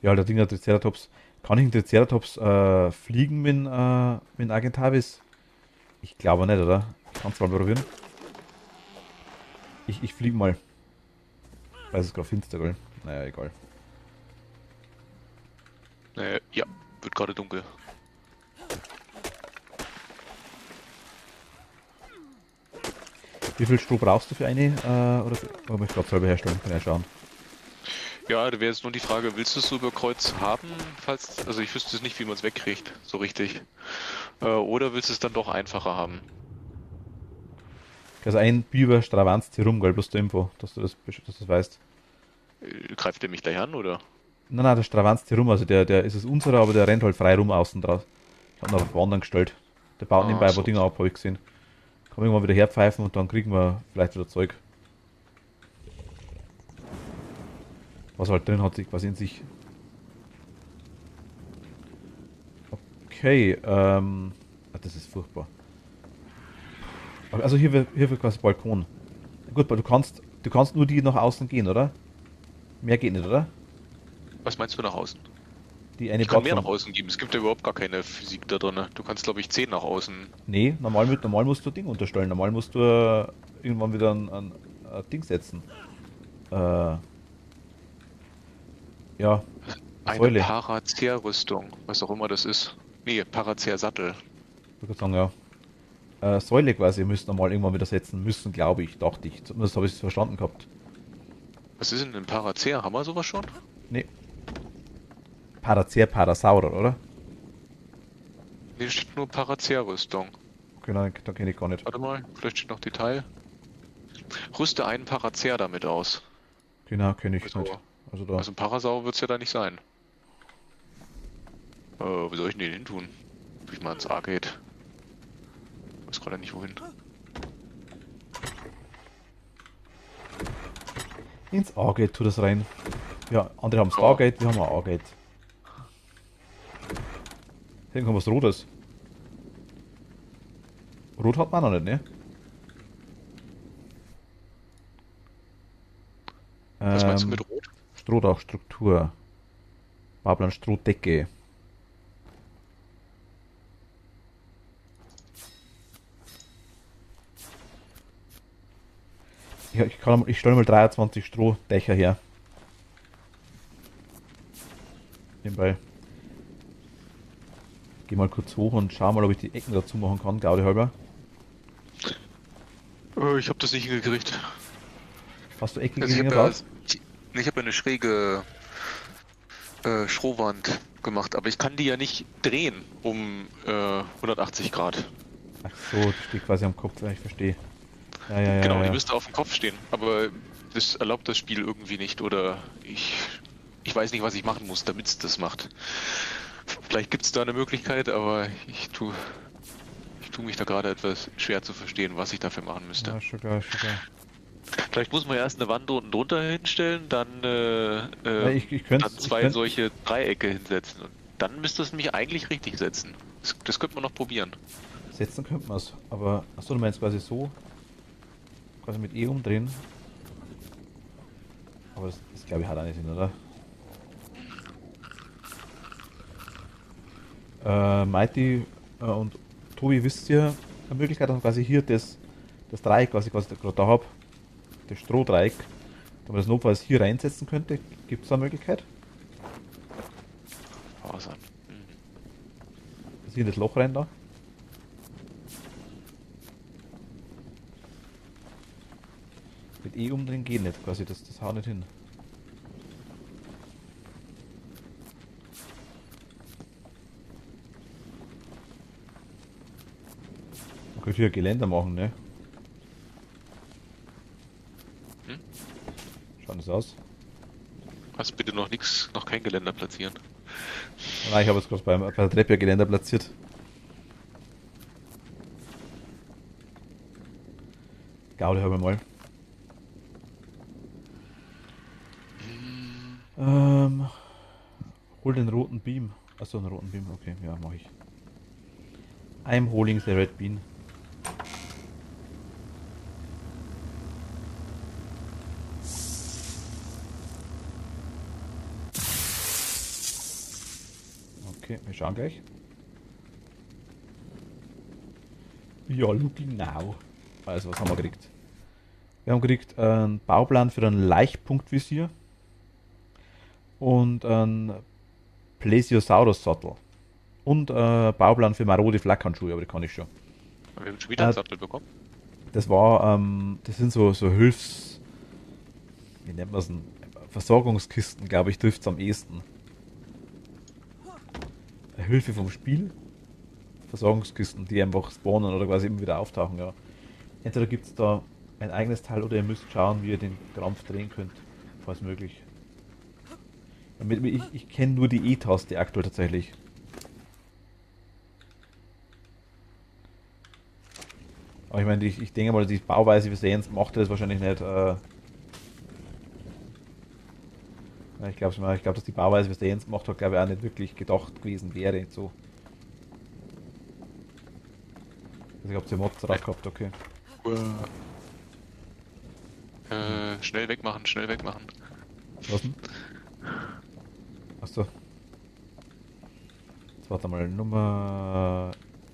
Ja, der Ding, der Triceratops. Kann ich einen Triceratops fliegen mit Argentavis? Ich glaube nicht, oder? Ich kann es mal probieren. Ich fliege mal. Weil es ist gerade finster, gell? Naja, egal. Ja, wird gerade dunkel. Wie viel Stroh brauchst du für eine? Oder für, oh, ich glaube selber herstellen, kann ja schauen. Ja, da wäre jetzt nur die Frage, willst du es so über Kreuz haben? Also ich wüsste es nicht, wie man es wegkriegt, so richtig. Oder willst du es dann doch einfacher haben? Also ein Biber stravanzt hier rum, gell? Bloß zur Info, dass du das weißt. Greift er mich gleich an, oder? Nein, der stravanzt hier rum, also der ist es unserer, aber der rennt halt frei rum außen draus. Ich habe ihn auf Wandern gestellt. Der baut nebenbei ein paar So. Dinger ab, habe ich gesehen. Kann man irgendwann wieder herpfeifen und dann kriegen wir vielleicht wieder Zeug. Was er halt drin hat, quasi in sich. Okay, das ist furchtbar. Also hier wird quasi Balkon. Gut, aber du kannst nur die nach außen gehen, oder? Mehr geht nicht, oder? Was meinst du nach außen? Die eine Ich kann mehr nach Plattform. außen geben. Es gibt ja überhaupt gar keine Physik da drin. Du kannst, glaube ich, 10 nach außen. Nee, normal musst du Ding unterstellen. Normal musst du irgendwann wieder ein Ding setzen. Äh, ja, eine Eine Säule. Paracer-Rüstung, was auch immer das ist. Nee, Paracer-Sattel. Ich würde sagen, ja. Säule quasi müsst normal irgendwann wieder setzen müssen, glaube ich, dachte ich. Zumindest habe ich es verstanden gehabt. Was ist denn ein Paracer? Haben wir sowas schon? Nee, Parasaurus, oder? Nee, steht nur Paracer-Rüstung. Genau, da kenne ich gar nicht. Warte mal, vielleicht steht noch Detail. Rüste einen Paracer damit aus. Genau, kenne ich Also, nicht. Also da. also ein Parasaur wird es ja da nicht sein. Wo soll ich denn den hin tun? Tue ich mal ins Arcade. Ich weiß gerade nicht wohin. Ins Stargate tu das rein. Ja, andere haben Ja. Stargate, wir haben ein Stargate. Irgendwann was Rotes. Rot hat man noch nicht, ne? Was meinst du mit Rot? Strohdachstruktur. Bablan Strohdecke. Ich stelle mal 23 Strohdächer her. Nebenbei. Geh mal kurz hoch und schau mal, ob ich die Ecken dazu machen kann, Gaudi halber. Ich habe das nicht hingekriegt. Hast du eckige Also ich Dinge habe ja, drauf? ich hab ja eine schräge Strohwand gemacht, aber ich kann die ja nicht drehen um 180 Grad. Ach so, die steht quasi am Kopf, ja, ich verstehe. Ja, ja, Genau, ja, die ja. müsste auf dem Kopf stehen, aber das erlaubt das Spiel irgendwie nicht oder ich weiß nicht, was ich machen muss, damit es das macht. Vielleicht gibt es da eine Möglichkeit, aber ich tu mich da gerade etwas schwer zu verstehen, was ich dafür machen müsste. Ja, schon klar, schon klar. Vielleicht muss man erst eine Wand unten drunter hinstellen, dann, Ja, ich könnte dann zwei solche Dreiecke hinsetzen und dann müsste es nämlich eigentlich richtig setzen. Das könnte man noch probieren. setzen könnte man es, aber achso, du meinst quasi so, quasi mit E umdrehen. Aber das glaube ich hat auch nicht Sinn, oder? Mighty und Tobi, wisst ihr eine Möglichkeit, dass man quasi hier das Dreieck, was ich gerade da habe, das Strohdreieck, dass man das notfalls hier reinsetzen könnte? Gibt es da eine Möglichkeit? Fasern. Dass hier in das Loch rein da? Mit E umdrehen geht nicht, quasi, das haut nicht hin. Man könnte hier ein Geländer machen, ne? Hm? Schaut das aus? Hast bitte noch nichts, noch kein Geländer platzieren. Nein, ich habe jetzt gerade bei der Treppe ein Geländer platziert. Gaudi habe ich mal. Hol den roten Beam. Achso, einen roten Beam, okay, ja, mach ich. I'm holding the red bean. wir schauen gleich. Ja, looking now. Also, was haben wir gekriegt? Wir haben gekriegt einen Bauplan für ein Leichtpunktvisier und einen Plesiosaurus-Sattel. Und Bauplan für marode Flakhandschuhe, aber die kann ich schon. Wir haben schon wieder einen Sattel bekommen. Das war, das sind so Hilfs... Wie nennt man es denn? Versorgungskisten, glaube ich, trifft es am ehesten. Eine Hilfe vom Spiel. Versorgungskisten, die einfach spawnen oder quasi immer wieder auftauchen, ja. Entweder gibt es da ein eigenes Teil oder ihr müsst schauen, wie ihr den Krampf drehen könnt, falls möglich. Ich kenne nur die E-Taste aktuell tatsächlich. Aber ich meine, ich denke mal, die Bauweise, wie wir sehen, macht das wahrscheinlich nicht. Ich glaube, dass die Bauweise, wie sie jetzt gemacht hat, glaube ich, auch nicht wirklich gedacht gewesen wäre. So. Also ich habe sie Mods drauf gehabt, okay. Schnell wegmachen, schnell wegmachen. Was denn? Achso. Jetzt warte mal, Nummer...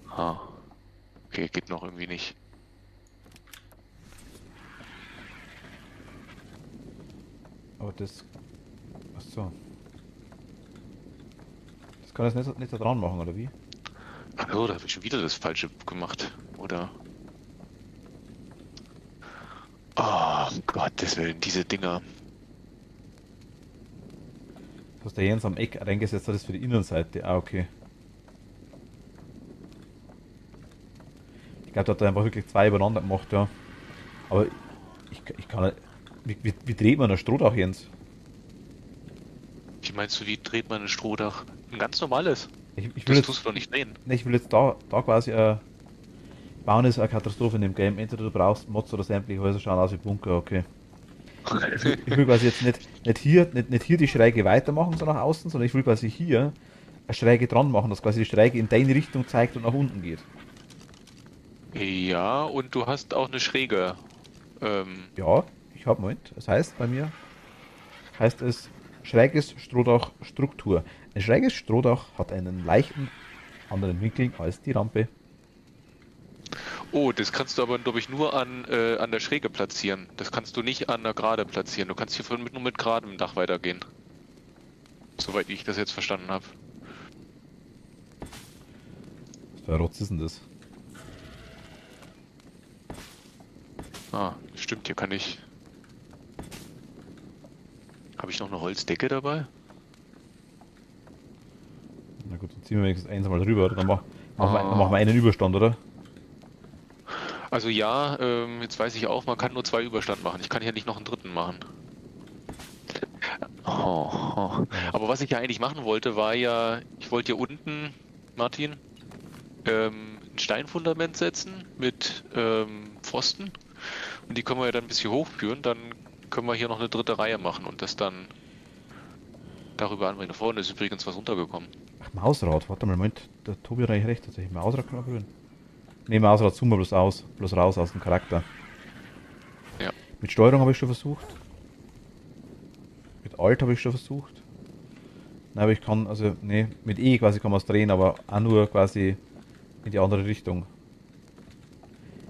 Ah. Okay, geht noch irgendwie nicht. Aber das... Achso. Das kann das nicht da dran machen, oder wie? Ach so, da habe ich schon wieder das Falsche gemacht, oder? Oh, Gottes Willen, diese Dinger. Was der Jens am Eck reingesetzt hat, ist für die Innenseite. Ah, okay. Ich glaube, da hat er einfach wirklich zwei übereinander gemacht, ja. Aber ich kann nicht... Wie dreht man ein Strohdach, Jens? Wie meinst du, wie dreht man ein Strohdach? Ein ganz normales. Ich will Das jetzt, tust du doch nicht drehen. ne, ich will jetzt da quasi... Bauen ist eine Katastrophe in dem Game. Entweder du brauchst Mods oder sämtliche Häuser schauen aus wie Bunker, okay. Ich will quasi jetzt nicht hier die Schräge weitermachen, so nach außen, sondern ich will quasi hier eine Schräge dran machen, dass quasi die Schräge in deine Richtung zeigt und nach unten geht. Ja, und du hast auch eine Schräge. Ja, ich habe Moment. Das heißt bei mir, heißt es schräges Strohdach Struktur. Ein schräges Strohdach hat einen leichten anderen Winkel als die Rampe. Oh, das kannst du aber, glaube ich, nur an der Schräge platzieren. Das kannst du nicht an der Gerade platzieren. Du kannst hier nur mit geradem Dach weitergehen. Soweit ich das jetzt verstanden habe. Was für ein Rotz ist denn das? Ah, stimmt, hier kann ich... Habe ich noch eine Holzdecke dabei? Na gut, dann ziehen wir wenigstens eins mal rüber. Dann machen wir einen Überstand, oder? Also ja, jetzt weiß ich auch, man kann nur 2 Überstand machen. Ich kann hier nicht noch einen dritten machen. Oh. Aber was ich ja eigentlich machen wollte, war ja, ich wollte hier unten, Martin, ein Steinfundament setzen mit Pfosten. Und die können wir ja dann bis hier hochführen. Dann können wir hier noch eine dritte Reihe machen und das dann darüber anbringen. Da vorne ist übrigens was untergekommen. Ach, Mausrad, warte mal, Moment. Der Tobi hat eigentlich recht, tatsächlich. Mausrad können wir berühren. Ne, Mausrad zoomen wir bloß raus aus dem Charakter. Ja. Mit Steuerung habe ich schon versucht. Mit Alt habe ich schon versucht. Nein, aber ich kann, also, ne, mit E quasi kann man es drehen, aber auch nur quasi in die andere Richtung.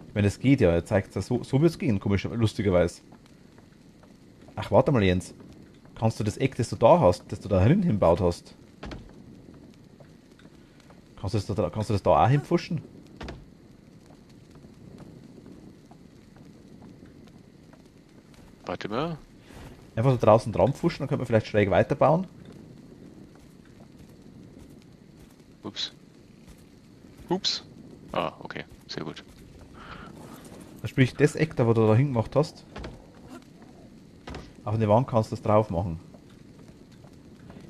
Ich meine, es geht ja, er zeigt es, so wird es gehen, lustigerweise. Ach, warte mal, Jens. Kannst du das Eck, das du da hast, das du da hinbaut hast, kannst du das da auch hinpfuschen? Warte mal. Einfach so draußen dran pfuschen, dann könnte man vielleicht schräg weiterbauen. Ups. Ups. Ah, okay. Sehr gut. Sprich, das Eck, da wo du da hingemacht hast, auf eine Wand kannst du das drauf machen.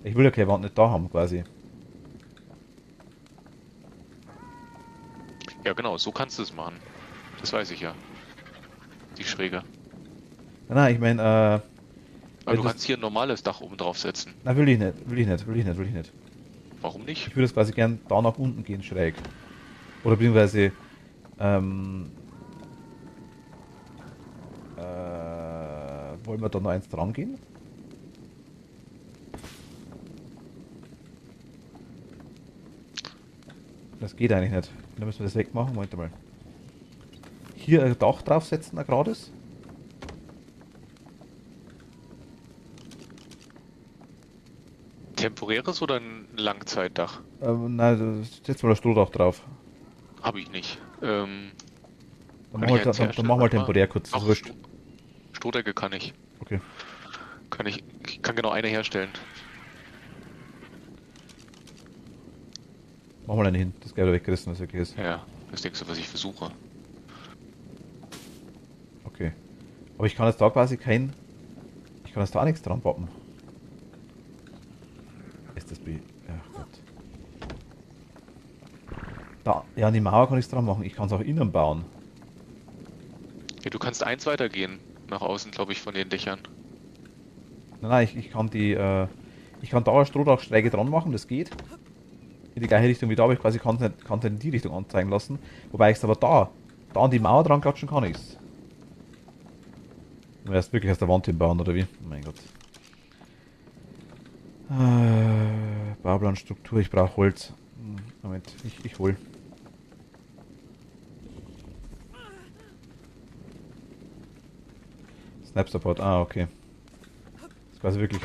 Ich will ja keine Wand nicht da haben, quasi. Ja, genau, so kannst du es machen. Das weiß ich ja. Die Schräge. Nein, ich meine, Aber du kannst hier ein normales Dach oben drauf setzen. nein, will ich nicht. Warum nicht? Ich würde es quasi gern da nach unten gehen, schräg. Oder beziehungsweise, wollen wir da noch eins dran gehen? Das geht eigentlich nicht. Dann müssen wir das wegmachen. Moment mal. Hier ein Dach draufsetzen, ein gerades. Temporäres oder ein Langzeitdach? Nein, setz mal ein Strohdach drauf. Habe ich nicht. Dann Kann machen ich wir, eins dann herstellen? machen wir Warte mal. temporär kurz. Das ist Ach, wurscht. Strohdecke kann ich. Okay. Ich kann genau eine herstellen. Mach mal eine hin. Das Geld weggerissen, was okay ist. Ja, das denkst du, was ich versuche. Okay. Aber ich kann jetzt da quasi kein. Ich kann jetzt da auch nichts dran pappen. Ist das B. Ach Gott. Da, ja, an die Mauer kann ich es dran machen. Ich kann es auch innen bauen. Ja, du kannst eins weitergehen. Nach außen, glaube ich, von den Dächern. Nein, nein, ich kann die. Ich kann da eine Strohdachsträge dran machen, das geht. In die gleiche Richtung wie da, aber ich quasi kann es in die Richtung anzeigen lassen. Wobei ich es aber da an die Mauer dran klatschen kann ich's. Du erst wirklich aus der Wand hinbauen, oder wie? Oh mein Gott. Bauplanstruktur, ich brauche Holz. Moment, ich hol. Snap Support, okay. Das ist quasi wirklich.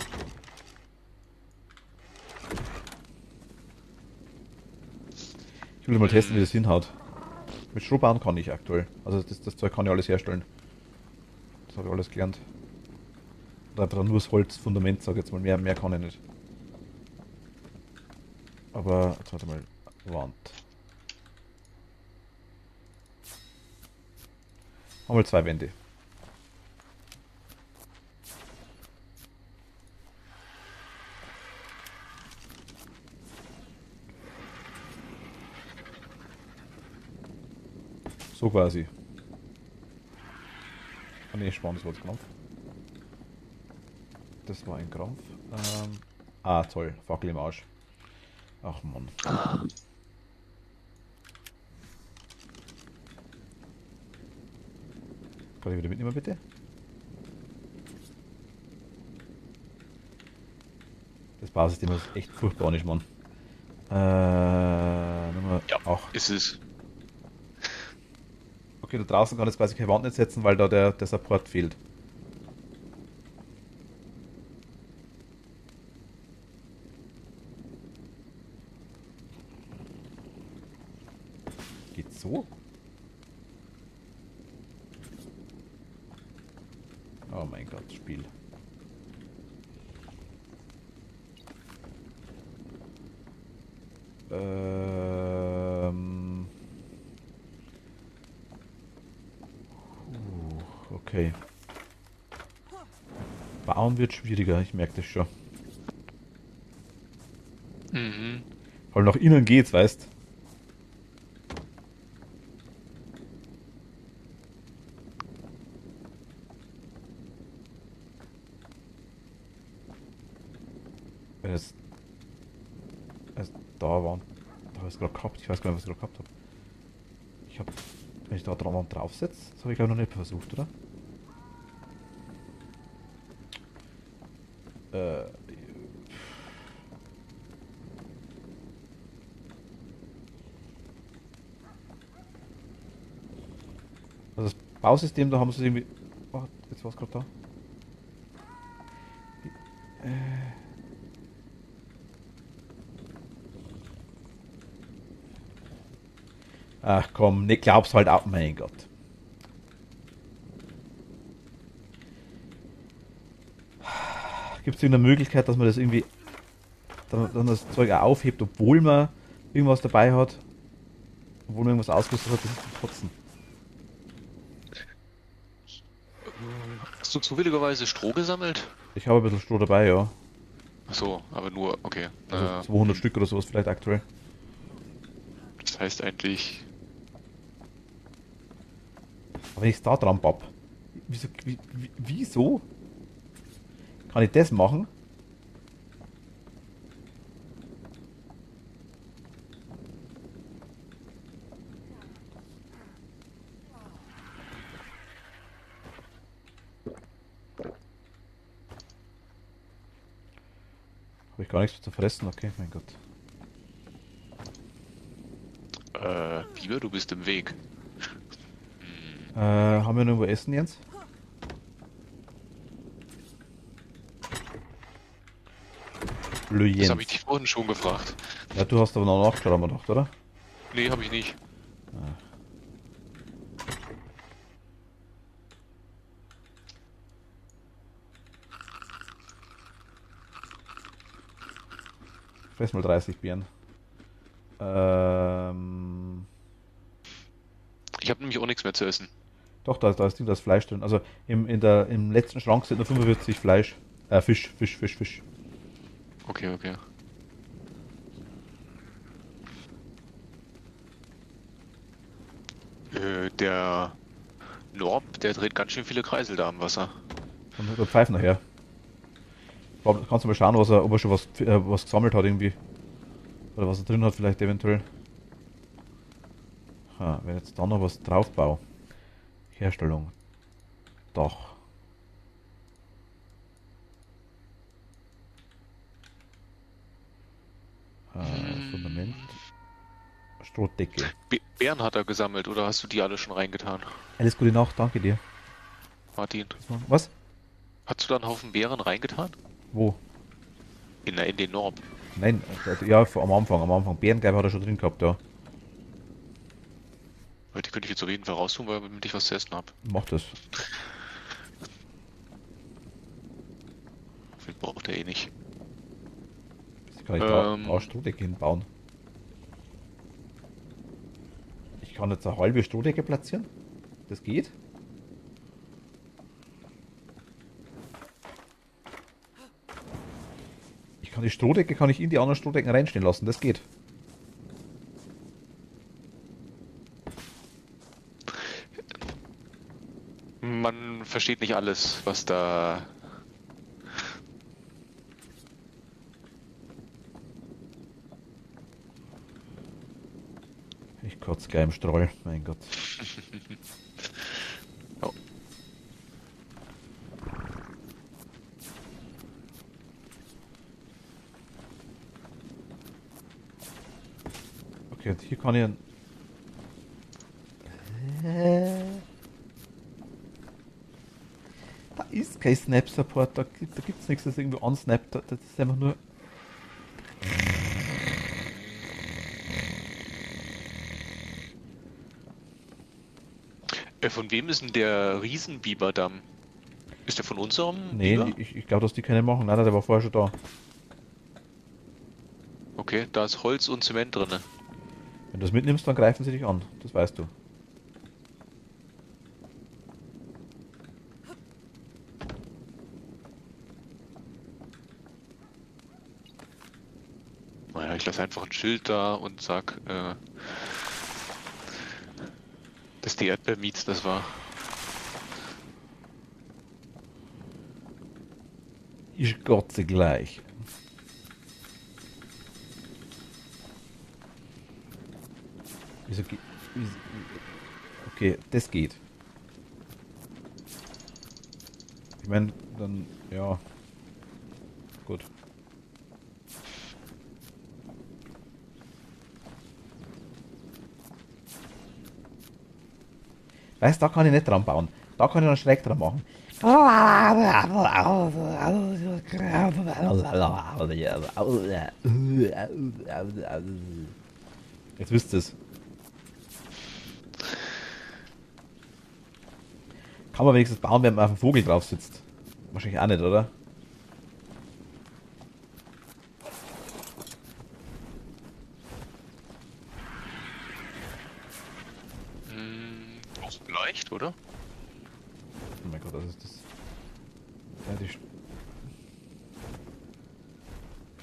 Ich will mal testen, wie das hinhaut. Mit Stroh bauen kann ich aktuell. Also das Zeug kann ich alles herstellen. Das habe ich alles gelernt. Oder einfach nur das Holzfundament, sag ich jetzt mal. Mehr kann ich nicht. Aber, jetzt warte mal. Wand. Haben wir 2 Wände. So quasi. Ah ne, spannend, das war jetzt Krampf. Das war ein Krampf. Toll. Fackel im Arsch. Ach Mann. Kann ich wieder mitnehmen, bitte? Das Bausystem ist echt furchtbar nicht, Mann. Nummer Ja, 8. ist es. Okay, da draußen kann ich quasi keine Wand nicht setzen, weil da der Support fehlt. Geht so? Oh mein Gott, Spiel. Okay. Bauen wird schwieriger, ich merke das schon. Mhm. Weil nach innen geht's, weißt. Wenn es da war, da habe ich es gerade gehabt, ich weiß gar nicht, was ich gerade gehabt habe. Ich habe, wenn ich da dran draufsetze, das habe ich glaube ich noch nicht versucht, oder? Äh, Also das Bausystem, da haben sie irgendwie. Oh, jetzt war es gerade da. Ach komm, ne, glaub's halt auch, mein Gott. Gibt es irgendeine Möglichkeit, dass man das irgendwie. Dass man das Zeug auch aufhebt, obwohl man irgendwas dabei hat? Obwohl man irgendwas ausgerüstet hat, das ist zum Kotzen. Hast du zufälligerweise Stroh gesammelt? Ich habe ein bisschen Stroh dabei, ja. Ach so, aber nur, okay. Also 200 Stück oder sowas vielleicht aktuell. Das heißt eigentlich, Aber wenn ich es da dran papp, wieso kann ich das machen? Habe ich gar nichts zu fressen? Okay, mein Gott. Biber, du bist im Weg. Haben wir noch irgendwo Essen, Jens? Le Das Jens. habe ich dich vorhin schon gefragt. Ja, du hast aber noch nachgeschaut, haben wir gedacht, oder? Nee, habe ich nicht. Fress mal 30 Beeren. Ich habe nämlich auch nichts mehr zu essen. Doch, da ist das Fleisch drin. Also im letzten Schrank sind nur 45 Fleisch. Fisch. Okay, okay. Der Norb, der dreht ganz schön viele Kreisel da am Wasser. Dann hat er Pfeifen nachher. Kannst du mal schauen, ob er schon was gesammelt hat irgendwie. Oder was er drin hat vielleicht eventuell. Wenn jetzt da noch was drauf baue. Herstellung. Dach. Fundament. Strohdecke. Beeren hat er gesammelt, oder hast du die alle schon reingetan? Alles gute Nacht, danke dir. Martin, Was? hast du da einen Haufen Beeren reingetan? Wo? In den Norb. Nein, ja, am Anfang. Bärengelb hat er schon drin gehabt, ja. Weil die könnte ich jetzt auf jeden Fall raustun, weil damit ich was zu essen habe. Mach das. Viel braucht er eh nicht. Jetzt kann ich da Strohdecke hinbauen. Ich kann jetzt eine halbe Strohdecke platzieren. Das geht. Die Strohdecke kann ich in die anderen Strohdecken reinstehen lassen. Das geht. Man versteht nicht alles, was da... Ich kotze gleich im Strahl. Mein Gott. Oh. Okay, und hier kann ich... Da ist kein Snap-Support, da gibt's nichts, das irgendwie unsnappt. Das ist einfach nur... Von wem ist denn der Riesenbiberdamm? Ist der von unserem Nee, Biber? ich glaube, dass die keine machen. Nein, der war vorher schon da. Okay, da ist Holz und Zement drin. Wenn du das mitnimmst, dann greifen sie dich an. Das weißt du. Naja, ich lasse einfach ein Schild da und sag, dass die Erdbeermeats das war. Ich kotze gleich. Okay, das geht. Ich meine, dann, ja. Gut. Weißt du, da kann ich nicht dran bauen. Da kann ich noch schräg dran machen. Jetzt wisst ihr es. Kann man wenigstens bauen, wenn man auf dem Vogel drauf sitzt? Wahrscheinlich auch nicht, oder? Auch leicht, oder? Oh mein Gott, das ist das. Ja, die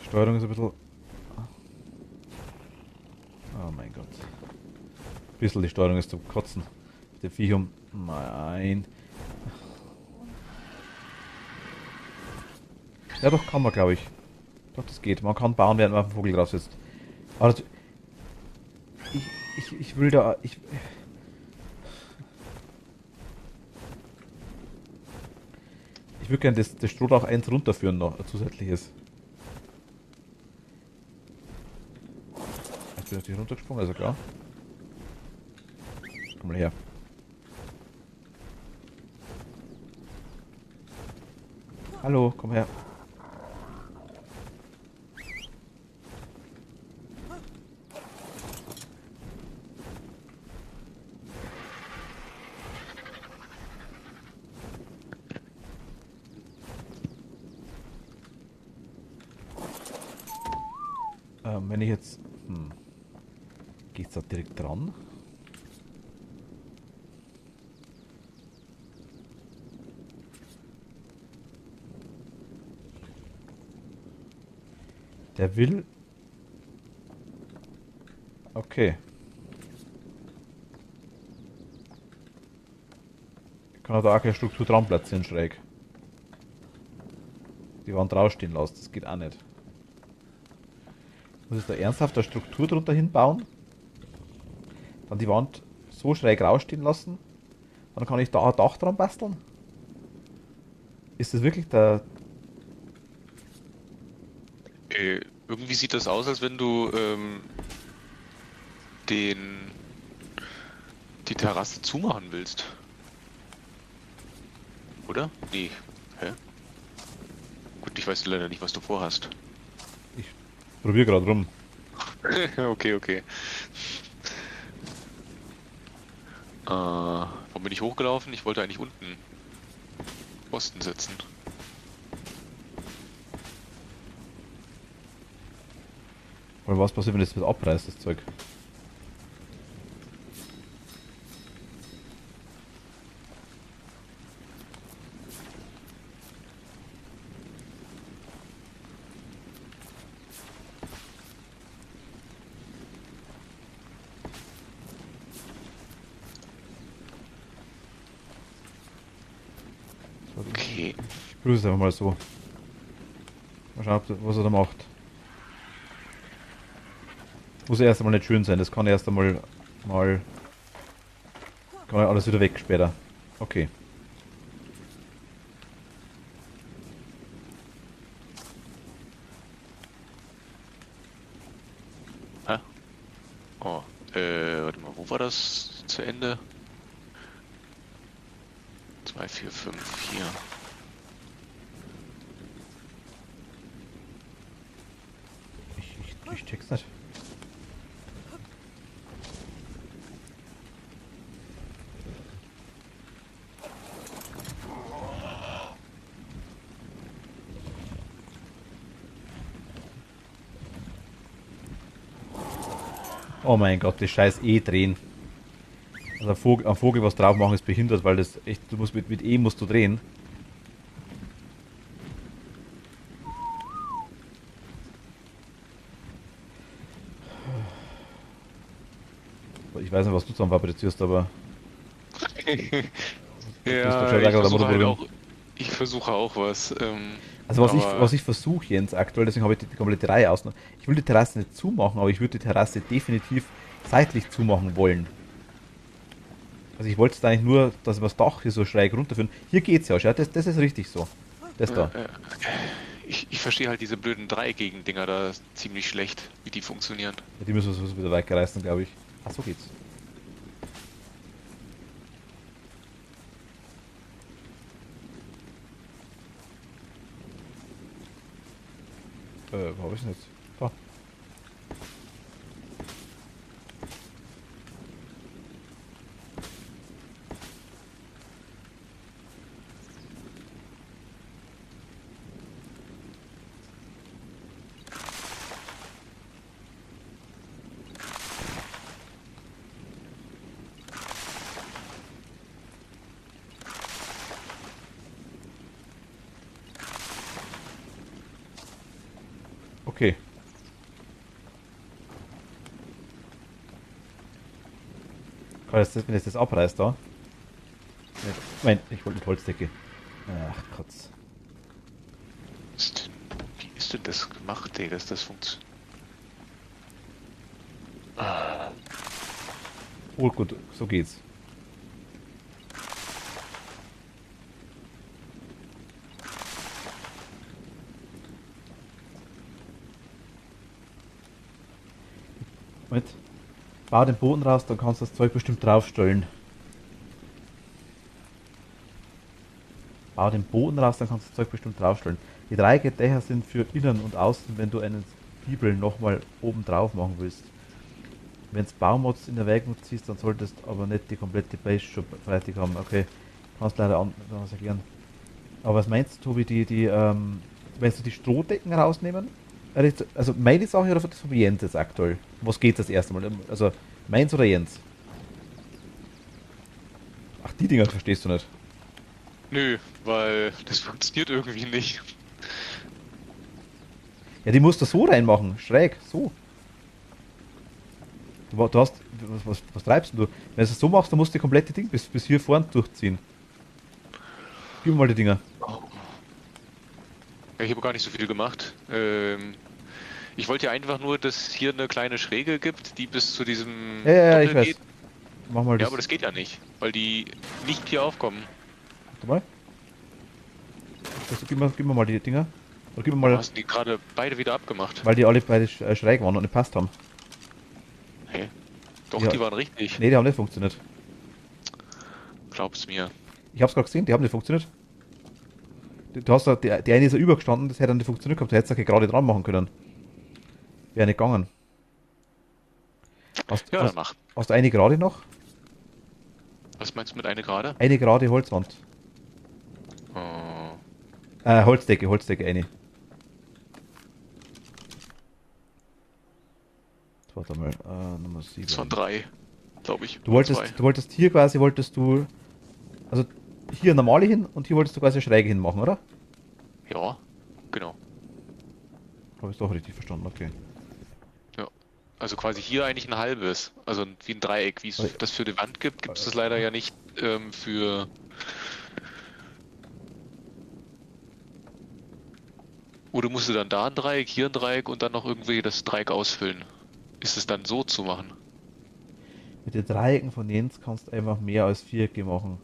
Steuerung ist ein bisschen. Oh mein Gott. Ein bisschen die Steuerung ist zum Kotzen. Der Viech um. Nein. Ja, doch, kann man, glaube ich. Doch, das geht. Man kann bauen, während man auf dem Vogel drauf sitzt. Aber das, ich will da. Ich würde gerne das Strohdach eins runterführen noch, ein zusätzliches. Ich bin natürlich runtergesprungen, also klar. Komm mal her. Hallo, komm her. Wenn ich jetzt... Geht's da direkt dran? Der will... Okay. Ich kann da auch keine Struktur dran platzieren, schräg. Die Wand rausstehen lassen, das geht auch nicht. Muss ich da ernsthaft eine Struktur drunter hinbauen? Dann die Wand so schräg rausstehen lassen? Dann kann ich da ein Dach dran basteln? Ist das wirklich der... Irgendwie sieht das aus, als wenn du den die Terrasse zumachen willst. Oder? Nee. Hä? Gut, ich weiß leider nicht, was du vorhast. Ich probiere gerade rum. Okay, okay. Wo bin ich hochgelaufen? Ich wollte eigentlich unten Posten setzen. Oder was passiert, wenn das mit abreißt, das Zeug? Okay. Ich prüfe es einfach mal so. Mal schauen, was er da macht. Muss erst einmal nicht schön sein, das kann erst einmal kann alles wieder weg später. Okay. Hä? Oh, warte mal, wo war das zu Ende? 2, 4, 5, 4. Ich check's nicht. Oh mein Gott, das scheiß drehen. Also ein Vogel was drauf machen ist behindert, weil das echt, du musst mit E musst du drehen. Ich weiß nicht, was du zusammen fabrizierst, aber Ja, ich versuche auch was. also Aber was ich versuche jetzt aktuell, deswegen habe ich die komplette Reihe aus. Ich will die Terrasse nicht zumachen, aber ich würde die Terrasse definitiv seitlich zumachen wollen. Also ich wollte es eigentlich nur, dass wir das Dach hier so schräg runterführen. Hier geht's ja, schau, das ist richtig so. Das da. ich verstehe halt diese blöden dreieckigen Dinger da ziemlich schlecht, wie die funktionieren. Ja, die müssen wir so wieder weiterreißen, glaube ich. Ach, so geht's. Wo hab ich's denn jetzt? Da. Okay. Wenn jetzt das abreißt da. Nein, ich wollte mit Holzdecke. Ach Gott. Wie ist denn das gemacht, ey, dass das funktioniert? Oh gut, so geht's. Moment. Bau den Boden raus, dann kannst du das Zeug bestimmt draufstellen. Bau den Boden raus, dann kannst du das Zeug bestimmt draufstellen. Die Dreiecke-Dächer sind für innen und außen, wenn du einen Giebel nochmal oben drauf machen willst. Wenn du Baumods in Erwägung ziehst, dann solltest du aber nicht die komplette Base schon fertig haben. Okay, kannst leider anders erklären. Aber was meinst du, Tobi, willst du die Strohdecken rausnehmen? Also meine Sache oder das von Jens jetzt aktuell? Was geht das erste Mal? Also meins oder Jens? Ach, die Dinger verstehst du nicht. Nö, weil das funktioniert irgendwie nicht. Ja, die musst du so reinmachen, schräg, so. Du hast, was treibst du? Wenn du es so machst, dann musst du die komplette Ding bis hier vorne durchziehen. Gib mir mal die Dinger. Ja, ich habe gar nicht so viel gemacht. Ich wollte ja einfach nur, dass es hier eine kleine Schräge gibt, die bis zu diesem Ja, Doppel ich weiß. geht. Mach mal das. Ja, aber das geht ja nicht, weil die nicht hier aufkommen. Warte mal. Gib mir mal die Dinger. Oder gib mir Du mal, hast die gerade beide wieder abgemacht. weil die alle beide schräg waren und nicht passt haben. Hey. Doch, Ja. die waren richtig. Ne, die haben nicht funktioniert. Glaub's mir. Ich hab's gerade gesehen, die haben nicht funktioniert. Du hast da, die eine ist ja übergestanden, das hätte dann nicht funktioniert gehabt, du hättest ja gerade dran machen können. Wäre nicht gegangen. Ja, dann mach. Hast du eine gerade noch? Was meinst du mit eine gerade? Eine gerade Holzwand. Oh. Holzdecke, eine. Warte mal, Nummer 7. Das waren 3, glaube ich. Du wolltest hier quasi, also hier normale hin und hier wolltest du quasi schräge hin machen, oder? Ja, genau. Habe ich doch richtig verstanden, okay. Ja. Also quasi hier eigentlich ein halbes. Also wie ein Dreieck, wie es das für die Wand gibt, gibt es das leider ja nicht für... Oder musst du dann da ein Dreieck, hier ein Dreieck und dann noch irgendwie das Dreieck ausfüllen? Ist es dann so zu machen? Mit den Dreiecken von Jens kannst du einfach mehr als Vierecke machen.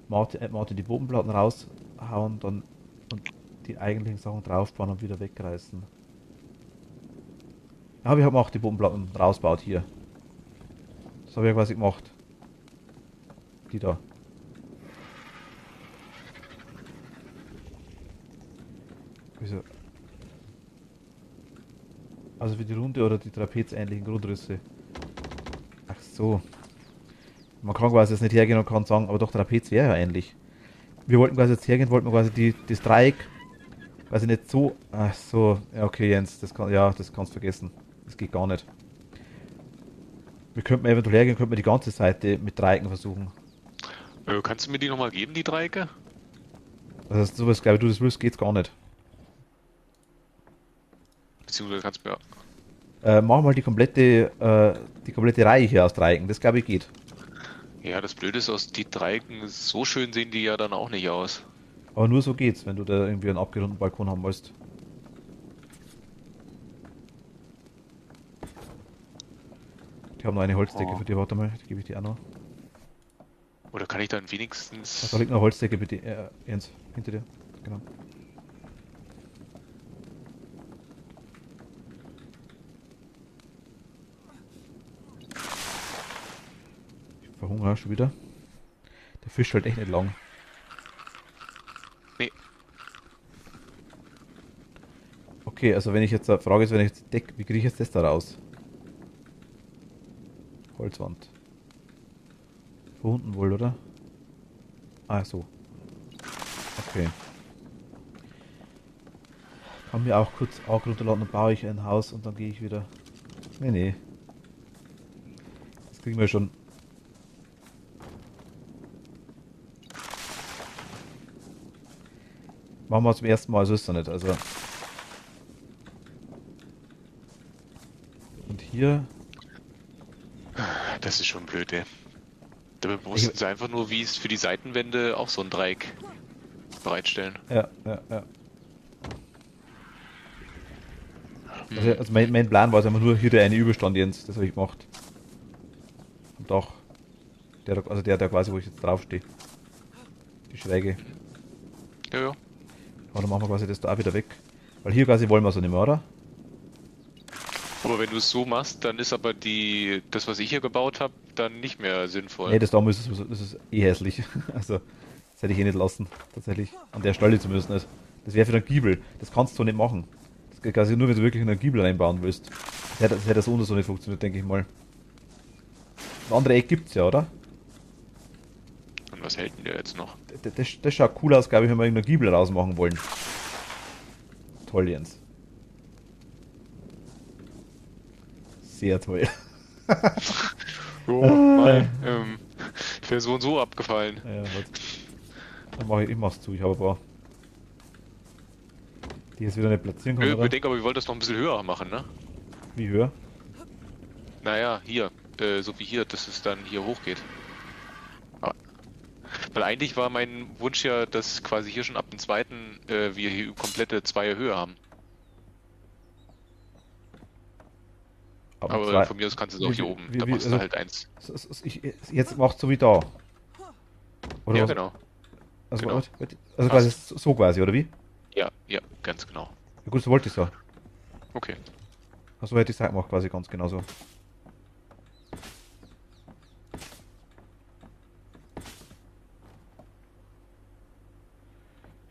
Martin die Bodenplatten raushauen dann und die eigentlichen Sachen draufbauen und wieder wegreißen. Ja, habe ich auch die Bodenplatten rausbaut hier. Das habe ich ja quasi gemacht. Die da. Wieso? Also für die Runde oder die trapezähnlichen Grundrisse. Ach so. Man kann quasi jetzt nicht hergehen und kann sagen, aber doch Trapez wäre ja ähnlich. Wir wollten quasi jetzt hergehen, wollten wir quasi das Dreieck quasi nicht so. Ach so, ja okay Jens, das kannst du vergessen. Das geht gar nicht. Wir könnten eventuell hergehen, könnten wir die ganze Seite mit Dreiecken versuchen. Kannst du mir die nochmal geben, die Dreiecke? Also sowas, glaube ich, du das willst, geht's gar nicht. Beziehungsweise kannst du mir... Mach mal die komplette Reihe hier aus Dreiecken, das glaube ich geht. Ja, das Blöde ist, aus die Dreiecken, so schön sehen die ja dann auch nicht aus. Aber nur so geht's, wenn du da irgendwie einen abgerundeten Balkon haben willst. Die haben noch eine Holzdecke für dich, warte mal, die gebe ich dir auch noch. Oder kann ich dann wenigstens... Da liegt eine Holzdecke bitte, Jens, hinter dir. Genau. Ich verhungere schon wieder. Der Fisch halt echt nicht lang. Nee. Okay, also wenn ich jetzt, Frage ist, wenn ich jetzt wie kriege ich jetzt das da raus? Holzwand. Von unten wohl, oder? Ah, so. Okay. Kann mir auch kurz Auge runterladen und baue ich ein Haus und dann gehe ich wieder. Nee. Das kriegen wir schon. Machen wir zum ersten Mal, so ist es nicht. Also. Und hier. Das ist schon blöd, ey. Dabei mussten sie einfach nur, wie es für die Seitenwände, auch so ein Dreieck bereitstellen. Ja. Also mein Plan war es einfach nur hier der eine Überstand, Jens, das habe ich gemacht. Am Dach. Der quasi, wo ich jetzt draufstehe. Die Schräge. Ja. Aber dann machen wir quasi das da auch wieder weg. Weil hier quasi wollen wir so nicht mehr, oder? Aber wenn du es so machst, dann ist aber das, was ich hier gebaut habe, dann nicht mehr Nee, sinnvoll. das da das ist eh hässlich. Also, das hätte ich eh nicht lassen. Tatsächlich. An der Stelle zumindest nicht. Das wäre für einen Giebel. Das kannst du nicht machen. Das geht quasi nur, wenn du wirklich einen Giebel reinbauen willst. Das hätte so oder so nicht funktioniert, denke ich mal. Ein andere Eck gibt's ja, oder? Und was hält denn der jetzt noch? Das schaut cool aus, glaube ich, wenn wir irgendeinen Giebel rausmachen wollen. Toll, Jens. Sehr toll. Jo, mei, ich wäre so und so abgefallen. Ja, warte. Dann mach ich mach's zu. Ich habe ein paar, die jetzt wieder nicht platzieren kann, Wir oder? bedenken aber, wir wollten das noch ein bisschen höher machen, ne? Wie höher? Naja, hier. So wie hier, dass es dann hier hochgeht. Aber, weil eigentlich war mein Wunsch ja, dass quasi hier schon ab dem zweiten wir hier komplette Zweier Höhe haben. Aber Aber zwei. von mir aus kannst du es auch hier oben. Da machst du Also, halt eins. jetzt macht's so wie da. Oder Ja, was? genau. Also, Genau. also quasi Passt. so quasi, oder wie? Ja, ja, ganz genau. Ja gut, so wollte ich ja. Okay. Also hätte ich es gemacht, quasi ganz genauso.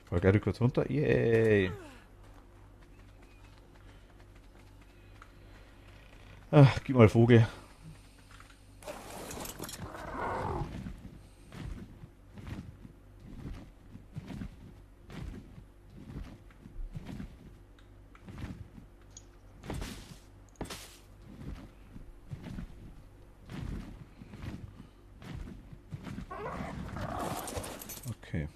Ich fall gleich kurz runter. Yay! Ach, gib mal Vogel. Okay.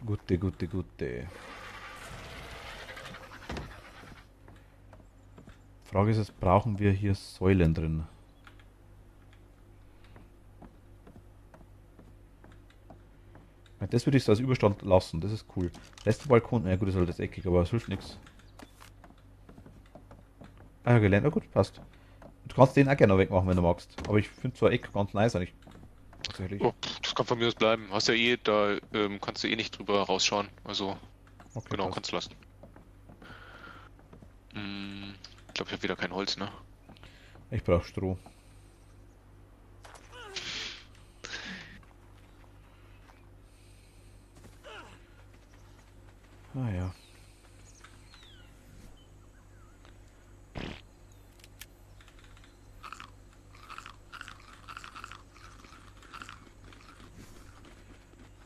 Gute, gute, gute. Frage ist jetzt, brauchen wir hier Säulen drin? Ja, das würde ich so als Überstand lassen, das ist cool. Letzter Balkon, na ja, gut, ist halt jetzt eckig, aber es hilft nichts. Ah ja, Geländer, gut, passt. Du kannst den auch gerne wegmachen, wenn du magst. Aber ich finde so ein Eck ganz nice eigentlich. Tatsächlich. Oh, das kann von mir aus bleiben. Hast ja eh, da kannst du eh nicht drüber rausschauen. Also, Okay, genau, passt. kannst du lassen. Ich glaube, ich habe wieder kein Holz, ne? Ich brauche Stroh. Ah ja.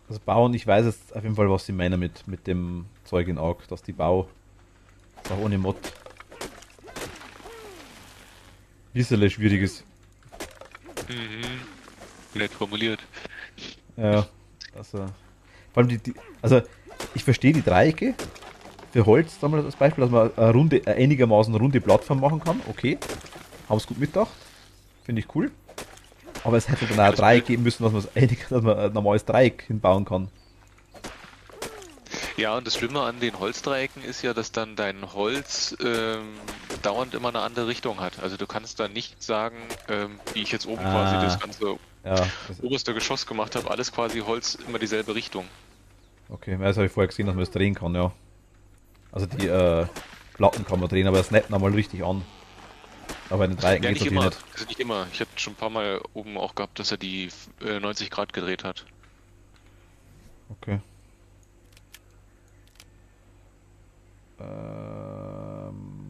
Also Bauen, ich weiß jetzt auf jeden Fall, was sie meinen mit dem Zeug in Arc, dass die Bau auch ohne Mod bisschen schwierig ist. Mhm. Nett formuliert. Ja, also vor allem also ich verstehe die Dreiecke für Holz, sagen wir das Beispiel, dass man eine einigermaßen runde Plattform machen kann. Okay, haben es gut mitgedacht, finde ich cool. Aber es hätte dann auch ein Das Dreieck Bild. geben müssen, dass man ein normales Dreieck hinbauen kann. Ja, und das Schlimme an den Holzdreiecken ist ja, dass dann dein Holz dauernd immer eine andere Richtung hat. Also du kannst da nicht sagen, wie ich jetzt oben quasi das Ah, ganze ja, oberste Geschoss gemacht habe, alles quasi Holz, immer dieselbe Richtung. okay, das habe ich vorher gesehen, dass man das drehen kann, ja. Also die Platten kann man drehen, aber das snappt nochmal richtig an. Aber in den Dreiecken Ja, geht es nicht natürlich immer. nicht. Also nicht immer. Ich hatte schon ein paar Mal oben auch gehabt, dass er die 90 Grad gedreht hat. Okay.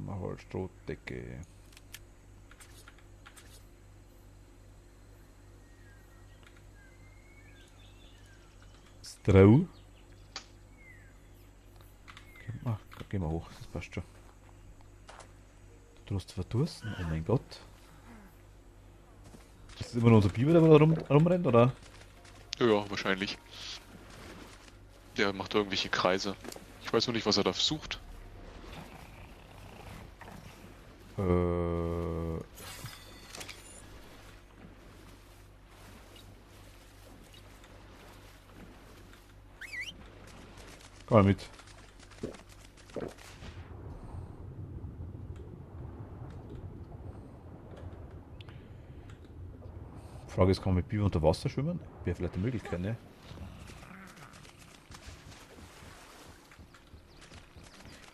Holzstrohdecke. Stroh. Gehen wir hoch, das passt schon. Du hast verdursten, oh mein Gott. Ist das immer nur unser Biber, der da rumrennt, oder? Ja, ja, wahrscheinlich. Der macht irgendwelche Kreise. Ich weiß nur nicht, was er da sucht. Äh, komm mal mit. Frage ist, kann man mit Biber unter Wasser schwimmen? Wäre vielleicht eine Möglichkeit, ne?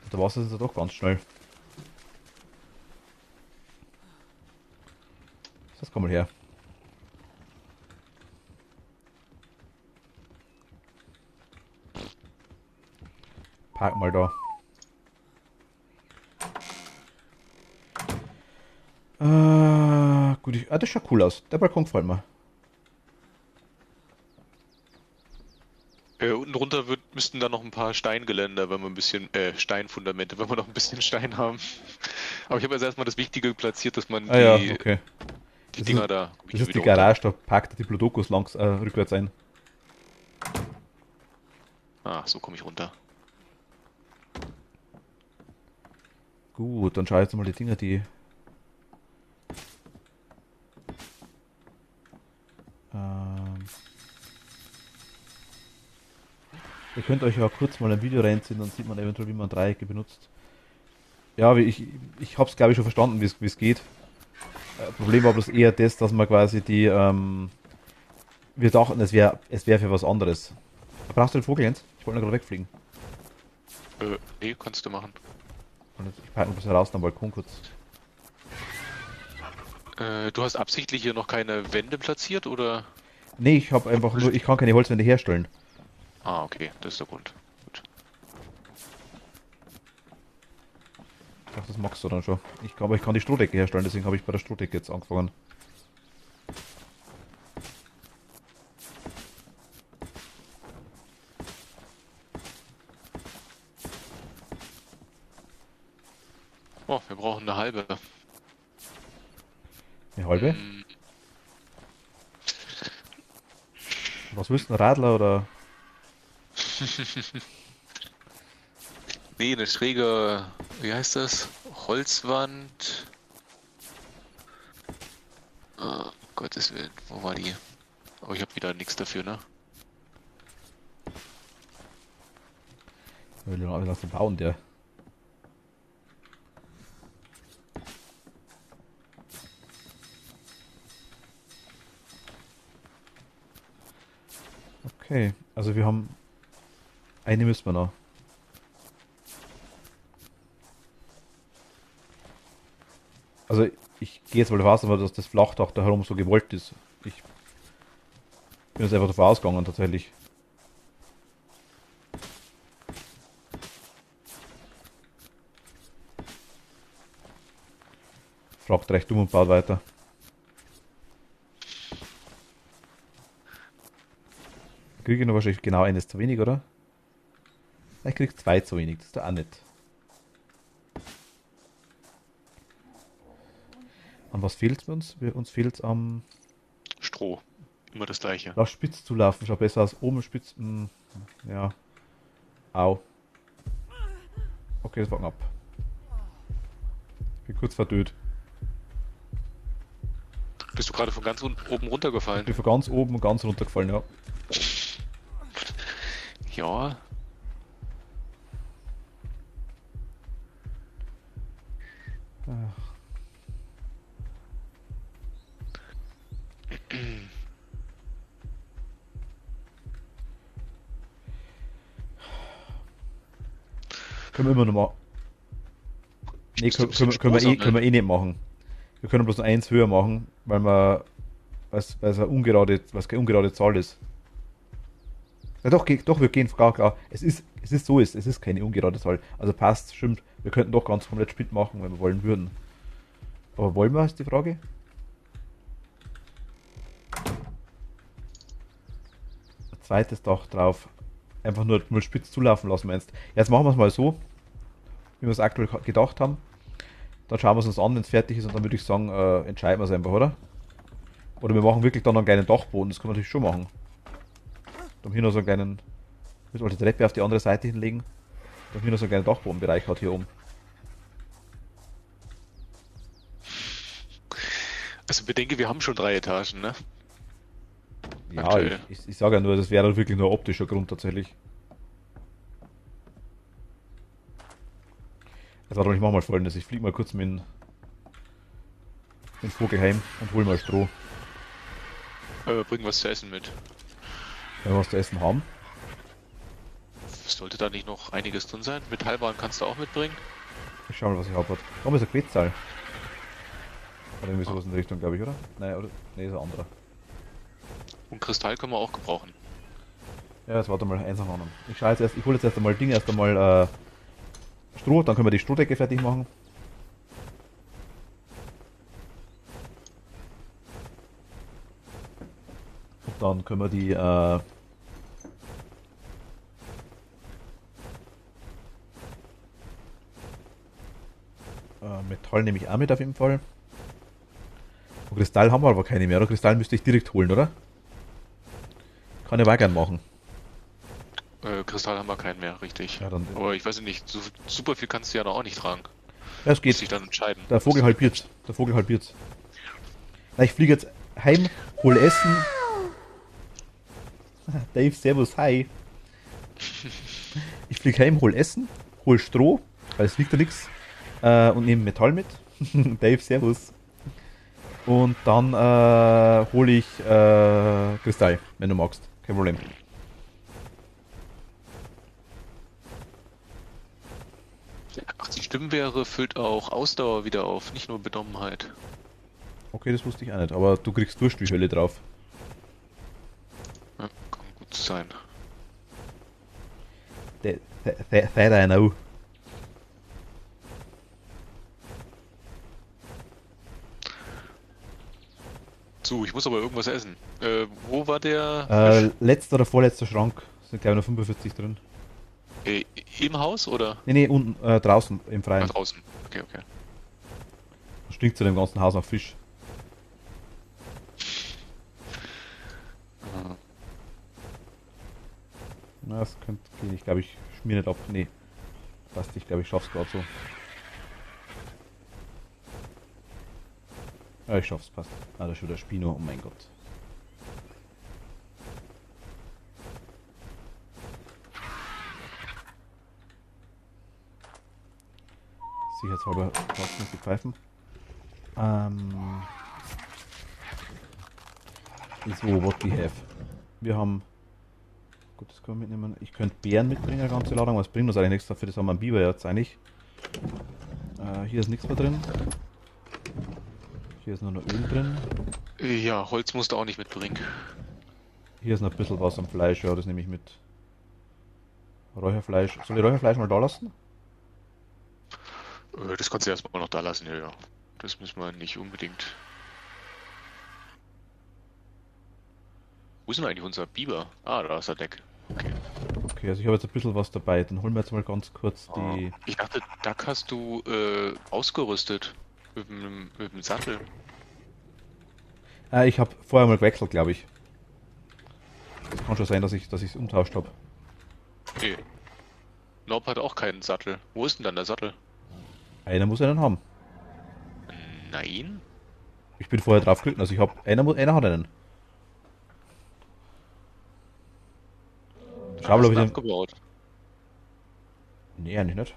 Unter Wasser sind sie doch ganz schnell. Komm mal her. Park mal da. Gut, das schaut cool aus. Der Balkon gefällt mir. Unten drunter müssten dann noch ein paar Steingeländer, wenn wir ein bisschen, Steinfundamente, wenn wir noch ein bisschen Stein haben. Aber ich habe jetzt erstmal das Wichtige platziert, dass man Ah ja, die, okay. die Das Dinger ist, da das ist die wieder Garage, da packt er die Diplodocus rückwärts ein. so komme ich runter. Gut, dann schau jetzt mal die Dinger, die... Ihr könnt euch ja kurz mal ein Video reinziehen, dann sieht man eventuell, wie man Dreiecke benutzt. Ja, ich hab's glaube ich schon verstanden, wie es geht. Problem war bloß eher das, dass man quasi die, wir dachten, es wär für was anderes. Brauchst du den Vogel, Jens? Ich wollte nur gerade wegfliegen. Nee, kannst du machen. Und ich packe noch ein bisschen raus am Balkon kurz. Du hast absichtlich hier noch keine Wände platziert, oder? Nee, ich habe einfach nur, ich kann keine Holzwände herstellen. Okay, das ist der Grund. Gut. Ich dachte, das magst du dann schon. Ich glaube, ich kann die Strohdecke herstellen, deswegen habe ich bei der Strohdecke jetzt angefangen. Oh, wir brauchen eine halbe. Eine halbe? Hm, Was willst du, ein Radler oder? nee, eine schräge, wie heißt das? Holzwand. Gottes Willen, wo war die? Oh, ich habe wieder nichts dafür, ne? Will ich noch was bauen, der. Okay, also wir haben... Eine müssen wir noch. Also ich gehe jetzt mal davon aus, aber dass das Flachdach da herum so gewollt ist. Ich bin jetzt einfach davon ausgegangen tatsächlich. Fragt recht dumm und baut weiter. Kriege ich noch wahrscheinlich genau eines zu wenig, oder? Ich krieg zwei zu wenig, das ist doch auch nett. An was fehlt uns? Uns fehlt am... Stroh. Immer das gleiche. Lass spitz zulaufen, schaut besser aus. Oben spitz... ja. Au. Okay, das war knapp. Ich bin kurz verdöht. Bist du gerade von ganz oben Ich runtergefallen? bin von ganz oben ganz runtergefallen, ja. Ja. Können wir immer noch mal... Nee, können wir eh nicht machen. Wir können bloß eins höher machen, weil es eine ungerade, was keine ungerade Zahl ist. Ja doch, doch, wir gehen klar. Es ist keine ungerade Zahl. Also passt, stimmt. Wir könnten doch ganz komplett Split machen, wenn wir wollen würden. Aber wollen wir, ist die Frage? Ein zweites Dach drauf. Einfach nur spitz zulaufen lassen, meinst du? Jetzt machen wir es mal so, wie wir es aktuell gedacht haben. Dann schauen wir es uns an, wenn es fertig ist, und dann würde ich sagen, entscheiden wir es einfach, oder? Oder wir machen wirklich dann einen kleinen Dachboden, das können wir natürlich schon machen. Dann hier noch so einen kleinen, müssen wir die Treppe auf die andere Seite hinlegen. Dann hier noch so einen kleinen Dachbodenbereich hat hier oben. Also bedenke, wir haben schon 3 Etagen, ne? Ja, Aktuell. ich sage ja nur, das wäre dann wirklich nur optischer Grund tatsächlich. Jetzt warte mal, ich mach mal Folgendes. Ich fliege mal kurz mit dem Vogel heim und hol mal Stroh. Bring was zu essen mit. Wenn wir was zu essen haben. Sollte da nicht noch einiges drin sein? Metallwaren kannst du auch mitbringen? Ich schau mal, was ich habe. Warum ist ein Quetzal? Oder irgendwie sowas in der Richtung, glaube ich, oder? Nein, oder? Nee, ist ein anderer. Und Kristall können wir auch gebrauchen. Ja, jetzt warte mal eins am anderen. Ich hole jetzt erst einmal Dinge, erst einmal Stroh, dann können wir die Strohdecke fertig machen. Und dann können wir die Metall nehme ich auch mit auf jeden Fall. Und Kristall haben wir aber keine mehr, oder? Kristall müsste ich direkt holen, oder? Kann ich aber auch gern machen. Kristall haben wir keinen mehr, richtig. Ja, dann. Aber ich weiß nicht, so, super viel kannst du ja noch auch nicht tragen. Ja, es Muss geht. dich dann entscheiden. Der Vogel halbiert's. Der Vogel halbiert's. Na, ich fliege jetzt heim, hol Essen. Dave, servus, hi. Ich fliege heim, hol Essen, hol Stroh, weil es liegt da nichts. Und nehme Metall mit. Dave, servus. Und dann hole ich Kristall, wenn du magst. Kein Problem. 80 Stimmenwehre füllt auch Ausdauer wieder auf, nicht nur Benommenheit. Okay, das wusste ich auch nicht, aber du kriegst Durst wie Hölle drauf. Ja, kann gut sein. That I know. So, ich muss aber irgendwas essen. Wo war der Fisch? Letzter oder vorletzter Schrank. Sind glaube ich noch 45 drin. Im Haus oder Nee, unten, draußen im Freien. draußen? Okay, okay. Stinkt zu dem ganzen Haus nach Fisch. Äh, Na, das könnte gehen. Ich glaube, ich schmier nicht ab. Nee. Passt, ich glaube, ich schaff's gerade so. Ja, ich schaff's, passt. Ah, da ist schon der Spino, oh mein Gott. Sicherheitshalber brauchst du nicht die Pfeifen. So, what we have. Wir haben. Gut, das können wir mitnehmen. Ich könnte Beeren mitbringen, eine ganze Ladung. Was bringt uns eigentlich nichts dafür? Das haben wir einen Biber jetzt eigentlich. Hier ist nichts mehr drin. Hier ist nur noch Öl drin. ja, Holz musst du auch nicht mitbringen. Hier ist noch ein bisschen was am Fleisch, ja, das nehme ich mit. Räucherfleisch. Soll ich Räucherfleisch mal da lassen? Das kannst du erstmal noch da lassen, ja, ja. Das müssen wir nicht unbedingt. Wo ist denn eigentlich unser Biber? Ah, da ist der Deck. Okay. Okay, also ich habe jetzt ein bisschen was dabei. Dann holen wir jetzt mal ganz kurz die. Ich dachte, Duck hast du ausgerüstet. Mit dem Sattel. Ich habe vorher mal gewechselt, glaube ich. Das kann schon sein, dass ich es umtauscht habe. Nee. Nob hat auch keinen Sattel. Wo ist denn dann der Sattel? Einer muss einen haben. Nein. Ich bin vorher drauf geklickt, also ich habe. Einer hat einen. Schau mal, ob ich den. abgebaut. Nee, eigentlich nicht.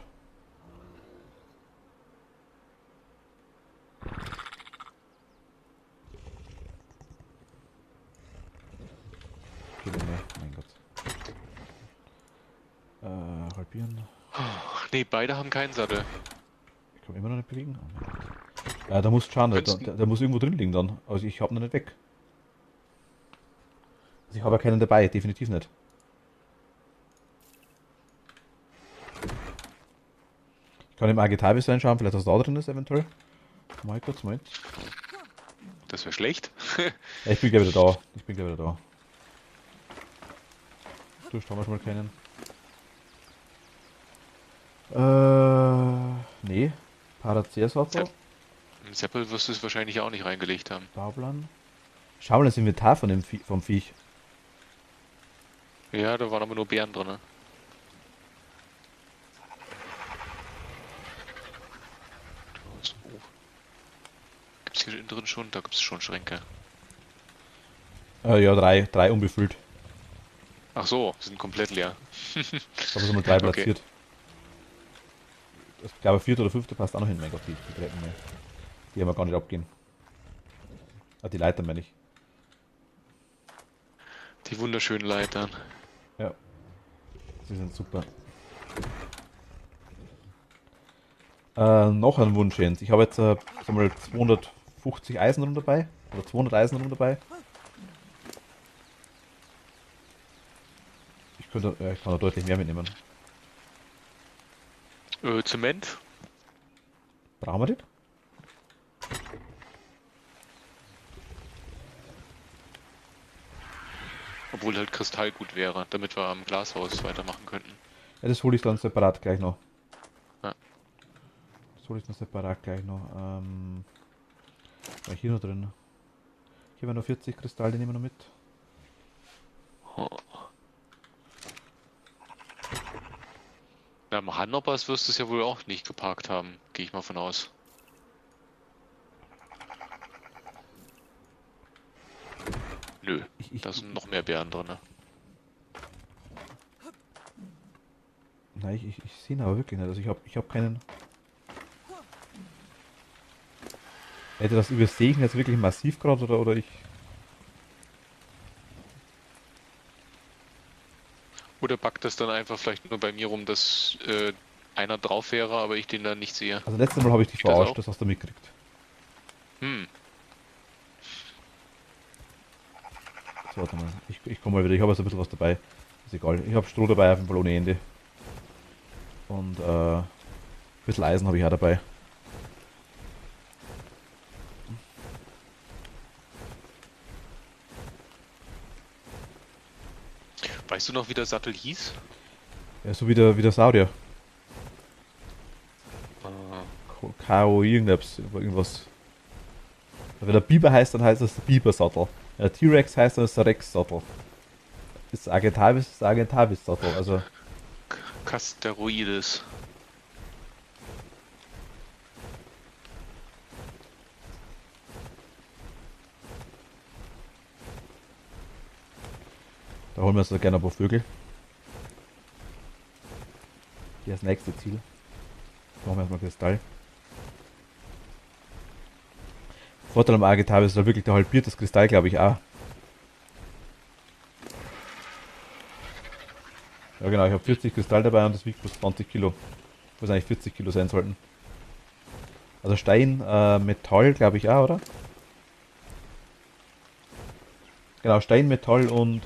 Okay, nee, mein Gott. Halbieren. Nee, beide haben keinen Sattel. Ich kann mich immer noch nicht bewegen. Oh mein Gott. Ja, da muss schauen, der muss irgendwo drin liegen dann. Also ich habe noch nicht weg. Also ich habe ja keinen dabei, definitiv nicht. Ich kann im Agitavis reinschauen, vielleicht was da drin ist eventuell. Mal kurz, Moment. Das wäre schlecht. Ja, ich bin gleich wieder da. Ich bin gleich wieder da. Durst haben wir schon mal keinen. Nee. Paracerswasser. Im Seppel wirst du es wahrscheinlich auch nicht reingelegt haben. Bauplan. Schau mal ins Inventar von dem vom Viech. Ja, da waren aber nur Beeren drin. Ne? Gibt's hier innen drin schon? Da gibt's schon Schränke. Ja, drei unbefüllt. Ach so, sind komplett leer. Da haben wir mal drei Okay. platziert. Ich glaube, vierte oder fünfte passt auch noch hin. Mein Gott, die Treppen, ne. Die haben wir gar nicht abgehen. Ah, die Leiter meine ich. Die wunderschönen Leitern. Ja. Sie sind super. Noch ein Wunsch, Jens. Ich habe jetzt sag mal 250 50 Eisenrum dabei. Oder 200 Eisenrum dabei. Ich kann da deutlich mehr mitnehmen. Zement? Brauchen wir den? Obwohl halt Kristall gut wäre, damit wir am Glashaus weitermachen könnten. Ja, das hole ich dann separat gleich noch. Ja. Das hole ich dann separat gleich noch. War ich hier noch drin? Hier haben wir noch 40 Kristalle, die nehmen wir noch mit. Oh. Na, am Hannobbers wirst du es ja wohl auch nicht geparkt haben, gehe ich mal von aus. Nö, da sind noch mehr Bären drin. Ne? Nein, ich sehe ihn aber wirklich nicht. Also ich hab keinen. Hätte das übersehen jetzt wirklich massiv gerade oder ich. Oder backt das dann einfach vielleicht nur bei mir rum, dass einer drauf wäre, aber ich den dann nicht sehe. Also letztes Mal habe ich dich das verarscht, auch? das hast du mitgekriegt. So, warte mal. Ich komme mal wieder, ich habe jetzt ein bisschen was dabei. Ist egal. Ich habe Stroh dabei auf jeden Fall ohne Ende. Und ein bisschen Eisen habe ich auch dabei. Weißt du noch, wie der Sattel hieß? Ja, so wie der Saurier. K.O. irgendwas. Wenn der Biber heißt, dann heißt das der Bibersattel. Wenn der T-Rex heißt, dann ist der Rex-Sattel. Ist Argentavis, der Argentavis-Sattel. Also. Casteroides. Da holen wir uns gerne ein paar Vögel. Hier ist das nächste Ziel. Machen wir erstmal Kristall. Vorteil am Argentavis ist halt wirklich der halbiert das Kristall, glaube ich, auch. Ja genau, ich habe 40 Kristall dabei und das wiegt bloß 20 Kilo. Was eigentlich 40 Kilo sein sollten. Also Stein, Metall, glaube ich auch, oder? Genau, Stein, Metall und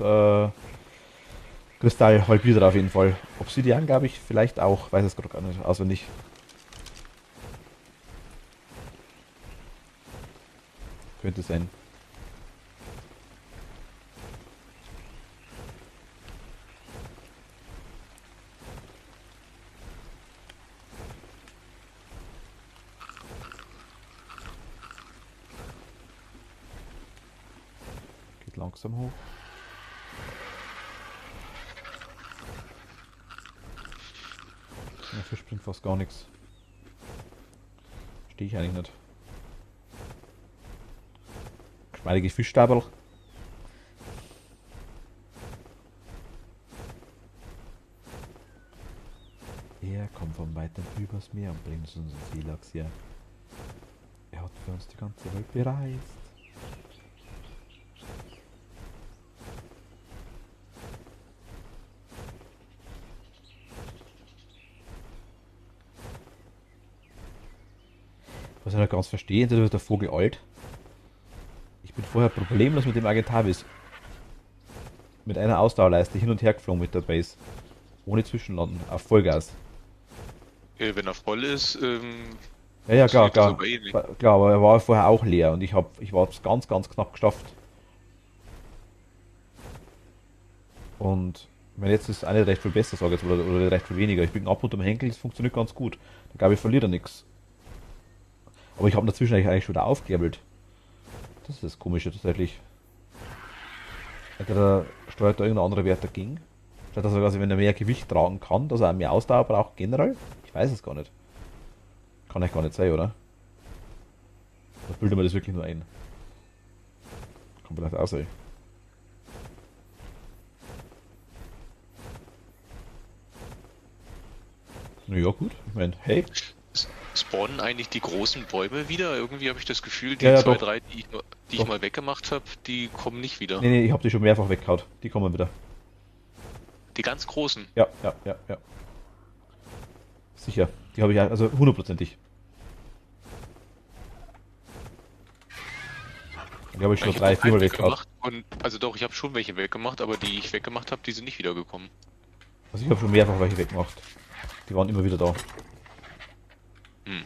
Kristall halbiert er auf jeden Fall. Obsidian, glaube ich, vielleicht auch. Weiß es gerade gar nicht auswendig. Könnte sein. Geht langsam hoch. Der Fisch bringt fast gar nichts. Stehe ich eigentlich nicht. Geschmeidige Fischstabel. Er kommt von weitem übers Meer und bringt uns unseren Seelachs hier. Er hat für uns die ganze Welt bereist. Was ich nicht ganz verstehe, entweder wird der Vogel alt. Ich bin vorher problemlos mit dem Argentavis. Mit einer Ausdauerleiste hin und her geflogen mit der Base. Ohne Zwischenlanden, auf Vollgas. Wenn er voll ist, Ja, klar, steht das klar. aber eh nicht. Klar, aber er war vorher auch leer und ich war es ganz, ganz knapp geschafft. Und wenn jetzt ist eine recht viel besser, sage ich jetzt, oder recht viel weniger. Ich bin ab und am Henkel, das funktioniert ganz gut. Da glaube ich, verliert er nichts. Aber ich habe dazwischen eigentlich schon wieder aufgelevelt. Das ist das Komische tatsächlich. Entweder steuert da irgendein anderer Wert dagegen. Statt dass er quasi, wenn er mehr Gewicht tragen kann, dass er auch mehr Ausdauer braucht generell. Ich weiß es gar nicht. Kann eigentlich gar nicht sein, oder? Da bildet man das wirklich nur ein. Kann vielleicht auch sein. Naja, gut. Ich meine, hey. Spawnen eigentlich die großen Bäume wieder? Irgendwie habe ich das Gefühl, die Ja, ja, zwei, doch. drei, die ich mal weggemacht habe, die kommen nicht wieder. Nee, ich habe die schon mehrfach weggehauen. Die kommen wieder. Die ganz großen. Ja. Sicher. Die habe ich ja, also hundertprozentig. Die habe ich Ja, schon ich habe drei, noch keinen viermal weggehauen. weggemacht. Und, also doch, ich habe schon welche weggemacht, aber die ich weggemacht habe, die sind nicht wiedergekommen. Also ich habe schon mehrfach welche weggemacht. Die waren immer wieder da. Hm.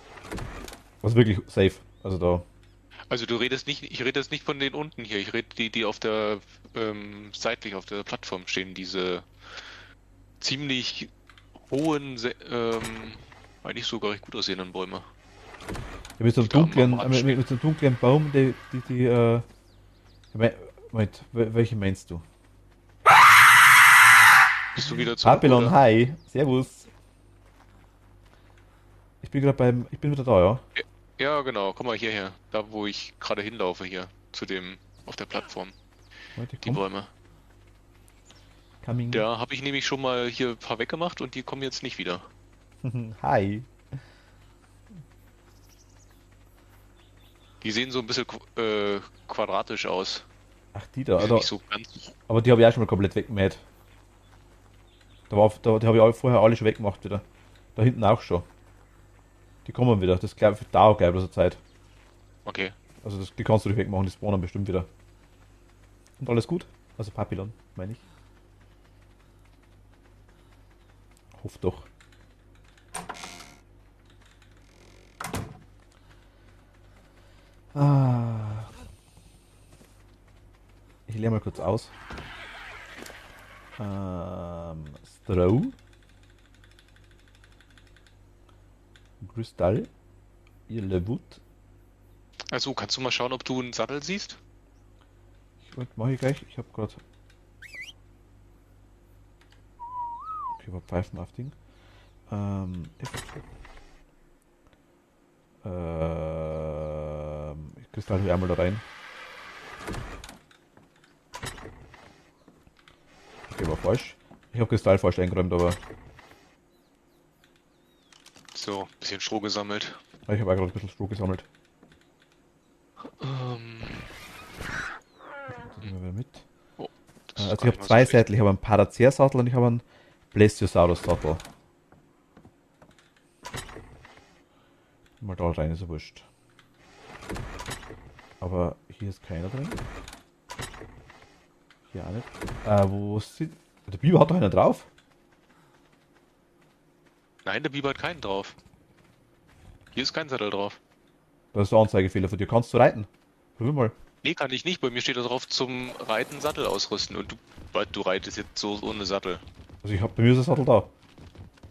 Also wirklich safe. Also da. Also du redest nicht, ich rede jetzt nicht von den unten hier, ich rede die auf der seitlich auf der Plattform stehen, diese ziemlich hohen, eigentlich sogar recht gut aussehenden Bäume, Ja, mit so die einem da am dunklen, Rand stehen. mit so einem dunklen Baum, Moment, welche meinst du? Bist du wieder zurück, Babylon, oder? hi. Servus. Ich bin wieder da, ja. Ja, ja, genau, komm mal hierher, da wo ich gerade hinlaufe hier, zu dem, auf der Plattform, Moment, ich die komm. Bäume. Coming. Da habe ich nämlich schon mal hier ein paar weggemacht und die kommen jetzt nicht wieder. Hi. Die sehen so ein bisschen quadratisch aus. Ach, die Die da, sind da. nicht so ganz. Aber die habe ich auch schon mal komplett weggemäht. Die habe ich vorher alle schon weggemacht wieder. Da hinten auch schon. Die kommen wieder. Das dauert gleich bloß eine Zeit. Okay. Also die kannst du nicht wegmachen, die spawnen bestimmt wieder. Und alles gut? Also Papillon, meine ich. Hoff doch. Ah, ich lerne mal kurz aus. Straw. Kristall. Wood. Also kannst du mal schauen, ob du einen Sattel siehst? Mache ich gleich. Ich habe gerade. Okay, war Pfeifen auf Ding. F. Kristall hier einmal da rein. Okay, war falsch. Ich habe Kristall falsch eingeräumt, aber So, bisschen Stroh gesammelt. ich habe auch gerade ein bisschen Stroh gesammelt. Ähm, Das nehmen wir wieder mit. oh, das ist Also gar ich nicht habe mal so zwei schlecht. Sättel. Ich habe einen Paracer-Sattel und ich habe einen Plesiosaurus-Sattel. Mal da rein, ist ja wurscht. Aber hier ist keiner drin. Hier auch nicht. Wo sind. Der Biber hat doch einer drauf. Nein, der Biber hat keinen drauf. Hier ist kein Sattel drauf. Da ist der Anzeigefehler von dir. Kannst du reiten? Probier mal. Nee, kann ich nicht. Bei mir steht da drauf zum Reiten Sattel ausrüsten. Und du reitest jetzt so ohne Sattel. Also bei mir ist der Sattel da.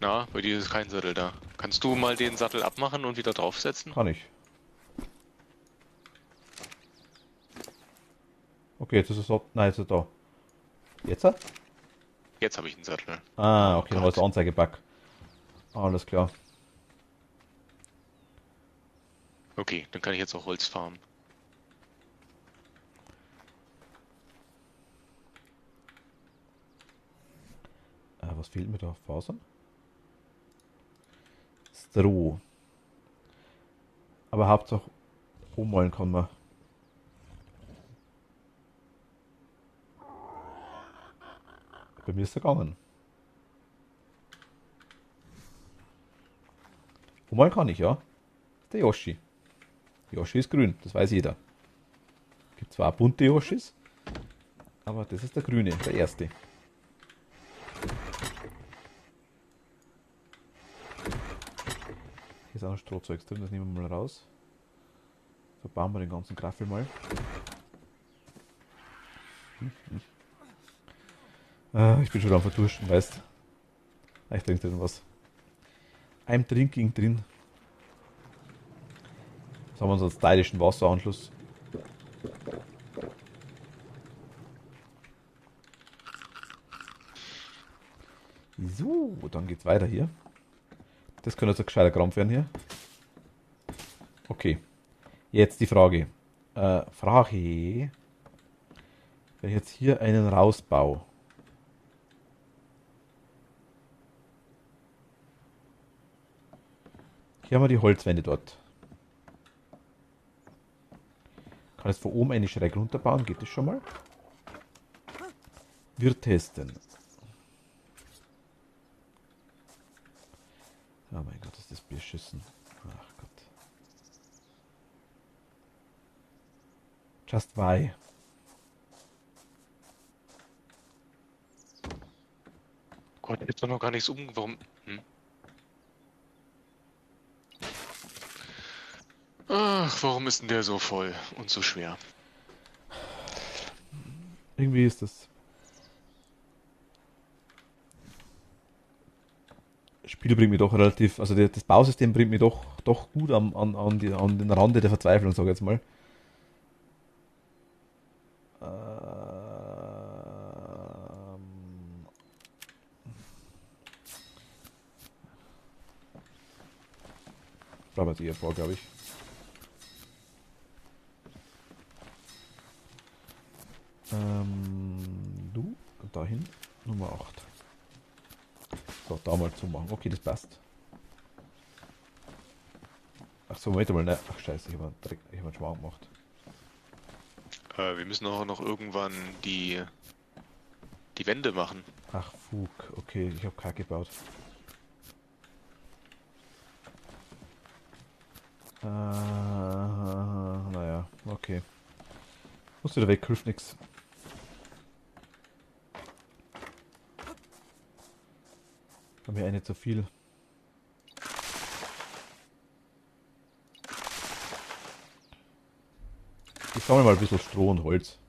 Na, bei dir ist kein Sattel da. Kannst du mal den Sattel abmachen und wieder draufsetzen? Kann ich. Okay, jetzt ist er so. Nein, jetzt ist er da. Jetzt? Jetzt habe ich einen Sattel. Ah, Oh okay, dann war es Gott. der Anzeigebug. Alles klar. Okay, dann kann ich jetzt auch Holz farmen. Was fehlt mir da? Fasern? Stroh. Aber Hauptsache ummalen kann man. Bei mir ist er gegangen. Ummalen kann ich, ja. Der Yoshi. Yoshi ist grün, das weiß jeder. Gibt zwar auch bunte Yoshis, aber das ist der grüne, der erste. Hier ist auch noch Strohzeugs drin, das nehmen wir mal raus. Verbauen wir den ganzen Graffel mal. Ich bin schon am Verdursten, weißt. Ich trinke drin was. I'm drinking drin. Jetzt haben wir unseren stylischen Wasseranschluss. So, dann geht's weiter hier. Das könnte jetzt ein gescheiter Krampf werden hier. Okay. Jetzt die Frage. Wenn ich jetzt hier einen rausbaue. Hier haben wir die Holzwände dort. Kann jetzt von oben eine schräg runterbauen, geht das schon mal? Wir testen. Oh mein Gott, ist das beschissen. Ach Gott. Just why? Gott, jetzt doch noch gar nichts um. Warum? Hm? Ach, warum ist denn der so voll und so schwer? Irgendwie ist das Spiel bringt mich doch relativ, also das Bausystem bringt mich doch gut an den Rande der Verzweiflung, sag ich jetzt mal. Bleiben wir eher vor, glaube ich. Du, dahin, Nummer 8. So, da mal zumachen. Okay, das passt. Ach so, Moment mal, ne? Ach scheiße, ich hab einen Schmarrn gemacht. Wir müssen auch noch irgendwann die Wände machen. Ach, Fug, okay, ich hab Kacke gebaut. Naja, okay. Muss wieder weg, hilft nix. Bei mir nicht so viel. Ich sammle mal ein bisschen Stroh und Holz.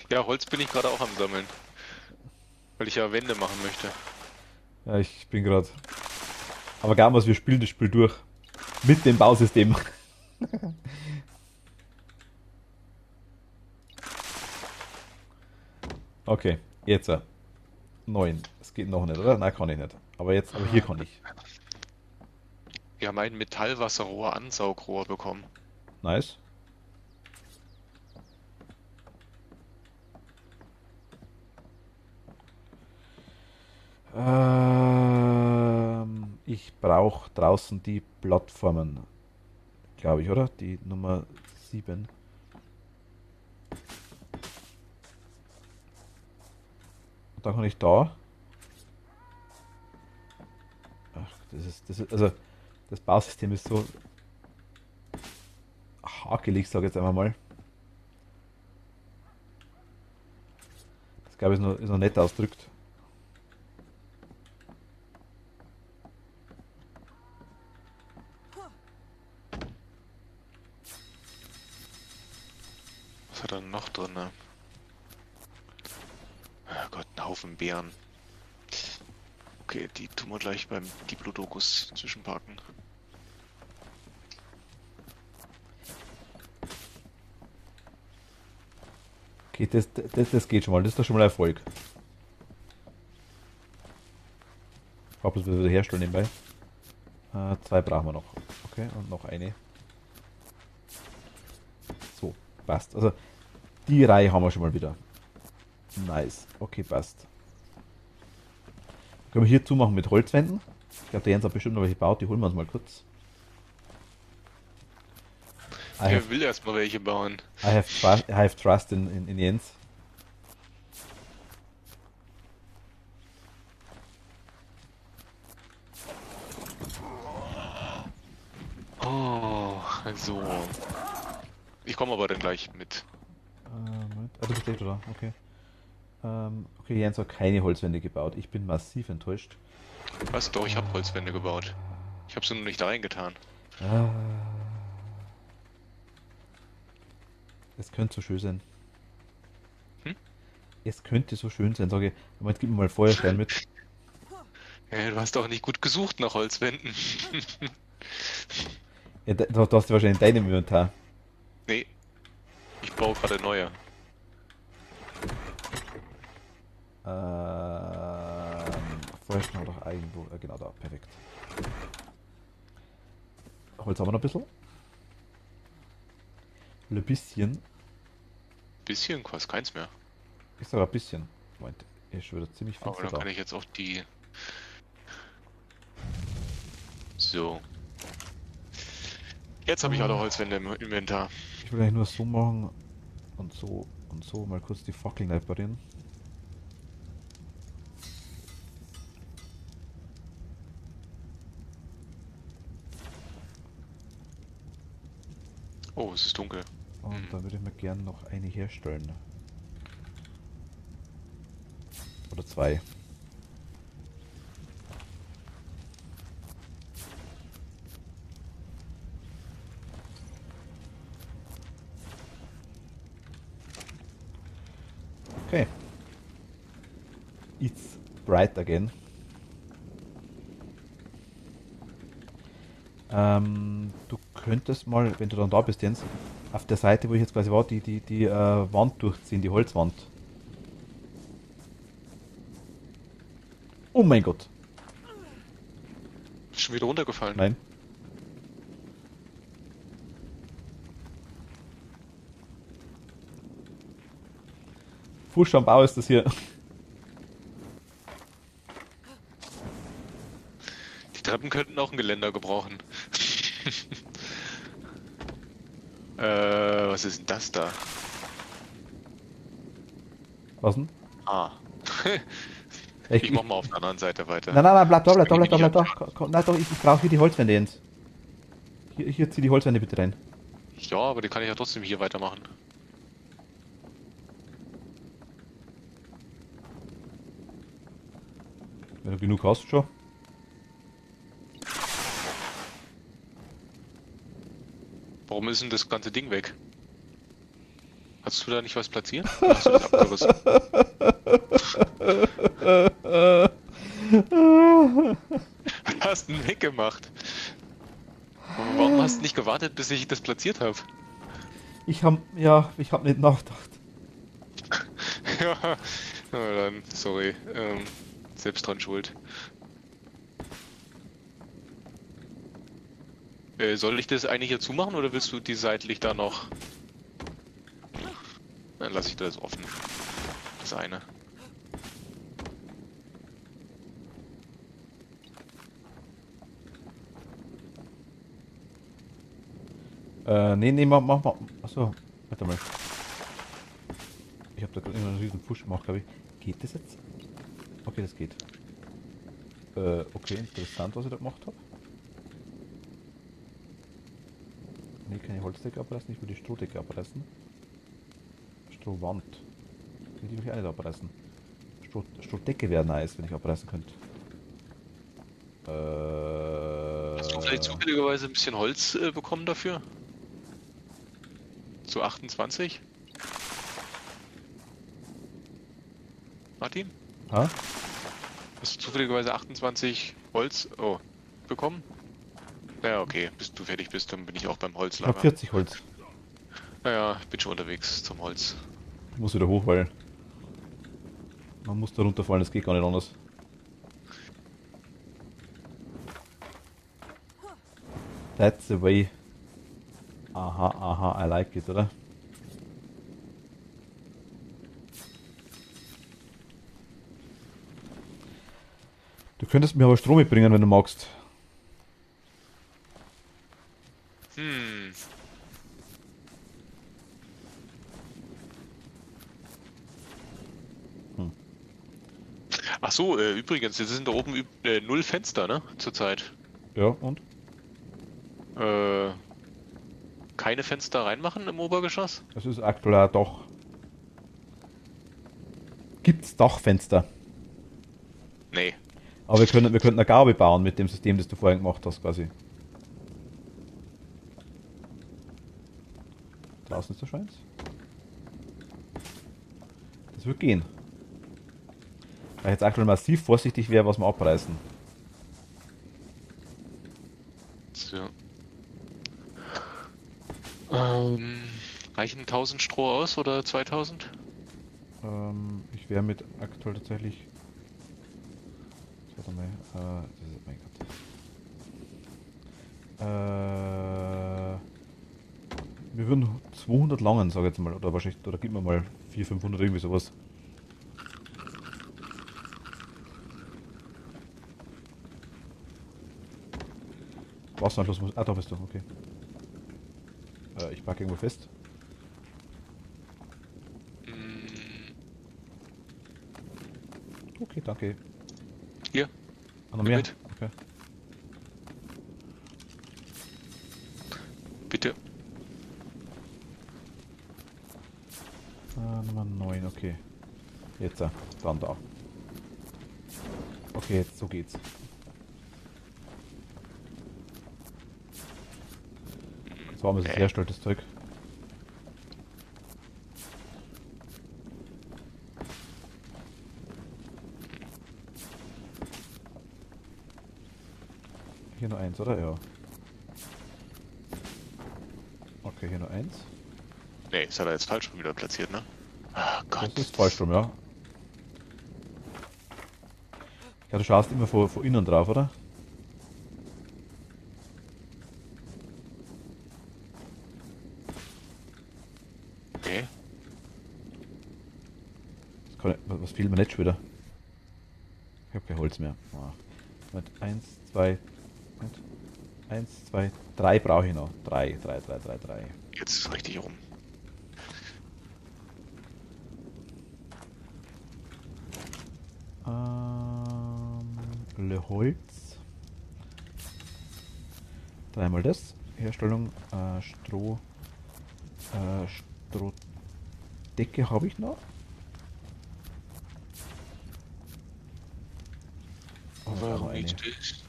Ja, Holz bin ich gerade auch am Sammeln. Weil ich ja Wände machen möchte. Ja, ich bin gerade. Aber gar was, wir spielen das Spiel durch. Mit dem Bausystem. Okay, jetzt. 9. Es geht noch nicht, oder? Nein, kann ich nicht. Aber hier kann ich. Wir haben ein Metallwasserrohr-Ansaugrohr bekommen. Nice. Ich brauche draußen die Plattformen. Glaube ich, oder? Die Nummer 7. Und dann kann ich da. Ach, also, das Bausystem ist so hakelig, sage ich jetzt einmal mal. Das glaube ich ist noch nett ausdrückt. Was hat er noch drin? Ne? Oh Gott, ein Haufen Beeren. Okay, die tun wir gleich beim Diplodocus zwischenparken. Okay, das geht schon mal. Das ist doch schon mal ein Erfolg. Ich glaube, das wird wieder herstellen nebenbei. 2 brauchen wir noch. Okay, und noch eine. So, passt. Also, die Reihe haben wir schon mal wieder. Nice. Okay, passt. Können wir hier zumachen mit Holzwänden? Ich glaube, der Jens hat bestimmt noch welche gebaut. Die holen wir uns mal kurz. Ich will erstmal welche bauen. I have trust in Jens. Oh, also. Ich komme aber dann gleich mit. Moment. Du bist echt, oder? Okay. Okay, Jens hat keine Holzwände gebaut. Ich bin massiv enttäuscht. Was? Doch, ich habe Holzwände gebaut. Ich habe sie nur nicht da reingetan. Ah, es könnte so schön sein. Hm? Es könnte so schön sein, sage ich. Moment, gib mir mal Feuerstein mit. Ja, du hast doch nicht gut gesucht nach Holzwänden. Ja, du hast ja wahrscheinlich in deinem Inventar. Nee, ich baue gerade neue. Feuerstein hat auch irgendwo. Genau da, perfekt. Holz haben wir noch ein bisschen. Ein bisschen. Bisschen, quasi keins mehr. Ich sage ein bisschen. Moment, ist schon wieder ziemlich Aber finster dann da. kann ich jetzt auch die... So. Jetzt habe ich alle Holzwände im Inventar. Ich will eigentlich nur so machen und so und so. Mal kurz die Fackeln reparieren. Oh, es ist dunkel. Und da würde ich mir gern noch eine herstellen. Oder zwei. Okay. It's bright again. Du könntest mal, wenn du dann da bist, Jens, auf der Seite, wo ich jetzt quasi war, die Wand durchziehen, die Holzwand. Oh mein Gott. Ist schon wieder runtergefallen. Nein. Fusch am Bau ist das hier. Die Treppen könnten auch ein Geländer gebrauchen. Was ist denn das da? Was denn? Ah. Ich Ich mach mal auf der anderen Seite weiter. Nein, bleib da, bleib da, Spring bleib da, ich bleib nicht da. an. Nein, doch, ich brauche hier die Holzwände, Jens. Hier zieh die Holzwände bitte rein. Ja, aber die kann ich ja trotzdem hier weitermachen. Wenn du genug hast, schon. Warum ist denn das ganze Ding weg? Hast du da nicht was platziert? Oder hast du das abgerissen? Was hast du denn weggemacht? Warum hast du nicht gewartet, bis ich das platziert habe? Ich hab nicht nachgedacht. Ja, na dann, sorry. Selbst dran schuld. Soll ich das eigentlich hier zumachen oder willst du die seitlich da noch? Dann lasse ich das offen. Das eine. Nee, mach. Achso, warte mal. Ich habe da gerade einen riesen Push gemacht, glaube ich. Geht das jetzt? Okay, das geht. Okay, interessant, was ich da gemacht habe. Nee, keine Holzdecke abreißen, ich will die Strohdecke abreißen. Strohwand. Die will ich auch nicht abreißen. Strohdecke wäre nice, wenn ich abreißen könnte. Hast du vielleicht zufälligerweise ein bisschen Holz bekommen dafür? Zu 28? Martin? Ha? Hast du zufälligerweise 28 Holz bekommen? Ja, okay. Bis du fertig bist, dann bin ich auch beim Ich habe Holzlager. 40 Holz. Naja, ich bin schon unterwegs zum Holz. Ich muss wieder hoch, weil man muss da runterfallen, das geht gar nicht anders. That's the way. Aha, I like it, oder? Du könntest mir aber Strom mitbringen, wenn du magst. Hm. Ach so, übrigens, jetzt sind da oben 0 Fenster, ne? Zurzeit. Ja, und? Keine Fenster reinmachen im Obergeschoss? Es ist aktuell ein Dach. Gibt's Dachfenster? Nee. Aber wir könnten eine Gabe bauen mit dem System, das du vorhin gemacht hast, quasi. Draußen ist der Schweins. Das wird gehen. Weil ich jetzt aktuell massiv vorsichtig wäre, was wir abreißen. So. Reichen 1000 Stroh aus oder 2000? Ich wäre mit aktuell tatsächlich. Warte mal. Das ist, mein Gott. Wir würden 200 langen, sag ich jetzt mal. Oder wahrscheinlich, oder gib mir mal 400, 500, irgendwie sowas. Wasseranschluss muss. Ah, da bist du, okay. Ich packe irgendwo fest. Okay, danke. Hier, Ah, noch nimm mehr? mit. Okay. Bitte. Nummer 9, okay. Jetzt, dann da. Okay, jetzt so geht's. Das war mir sehr stolz, das Zeug. Hier nur eins, oder? Ja. Okay, hier nur eins. Nee, das hat er jetzt falsch schon wieder platziert, ne? Ah Gott. Das ist falsch rum, ja. Ja, du schaust immer von innen drauf, oder? Okay. Was fehlt mir nicht schon wieder? Ich habe kein Holz mehr. Ah. Mit 1, 2, 1, 2, 3 brauche ich noch. 3. Jetzt ist es richtig rum. Le Holz. Dreimal das. Herstellung, Strohdecke habe ich noch. Warum nicht das?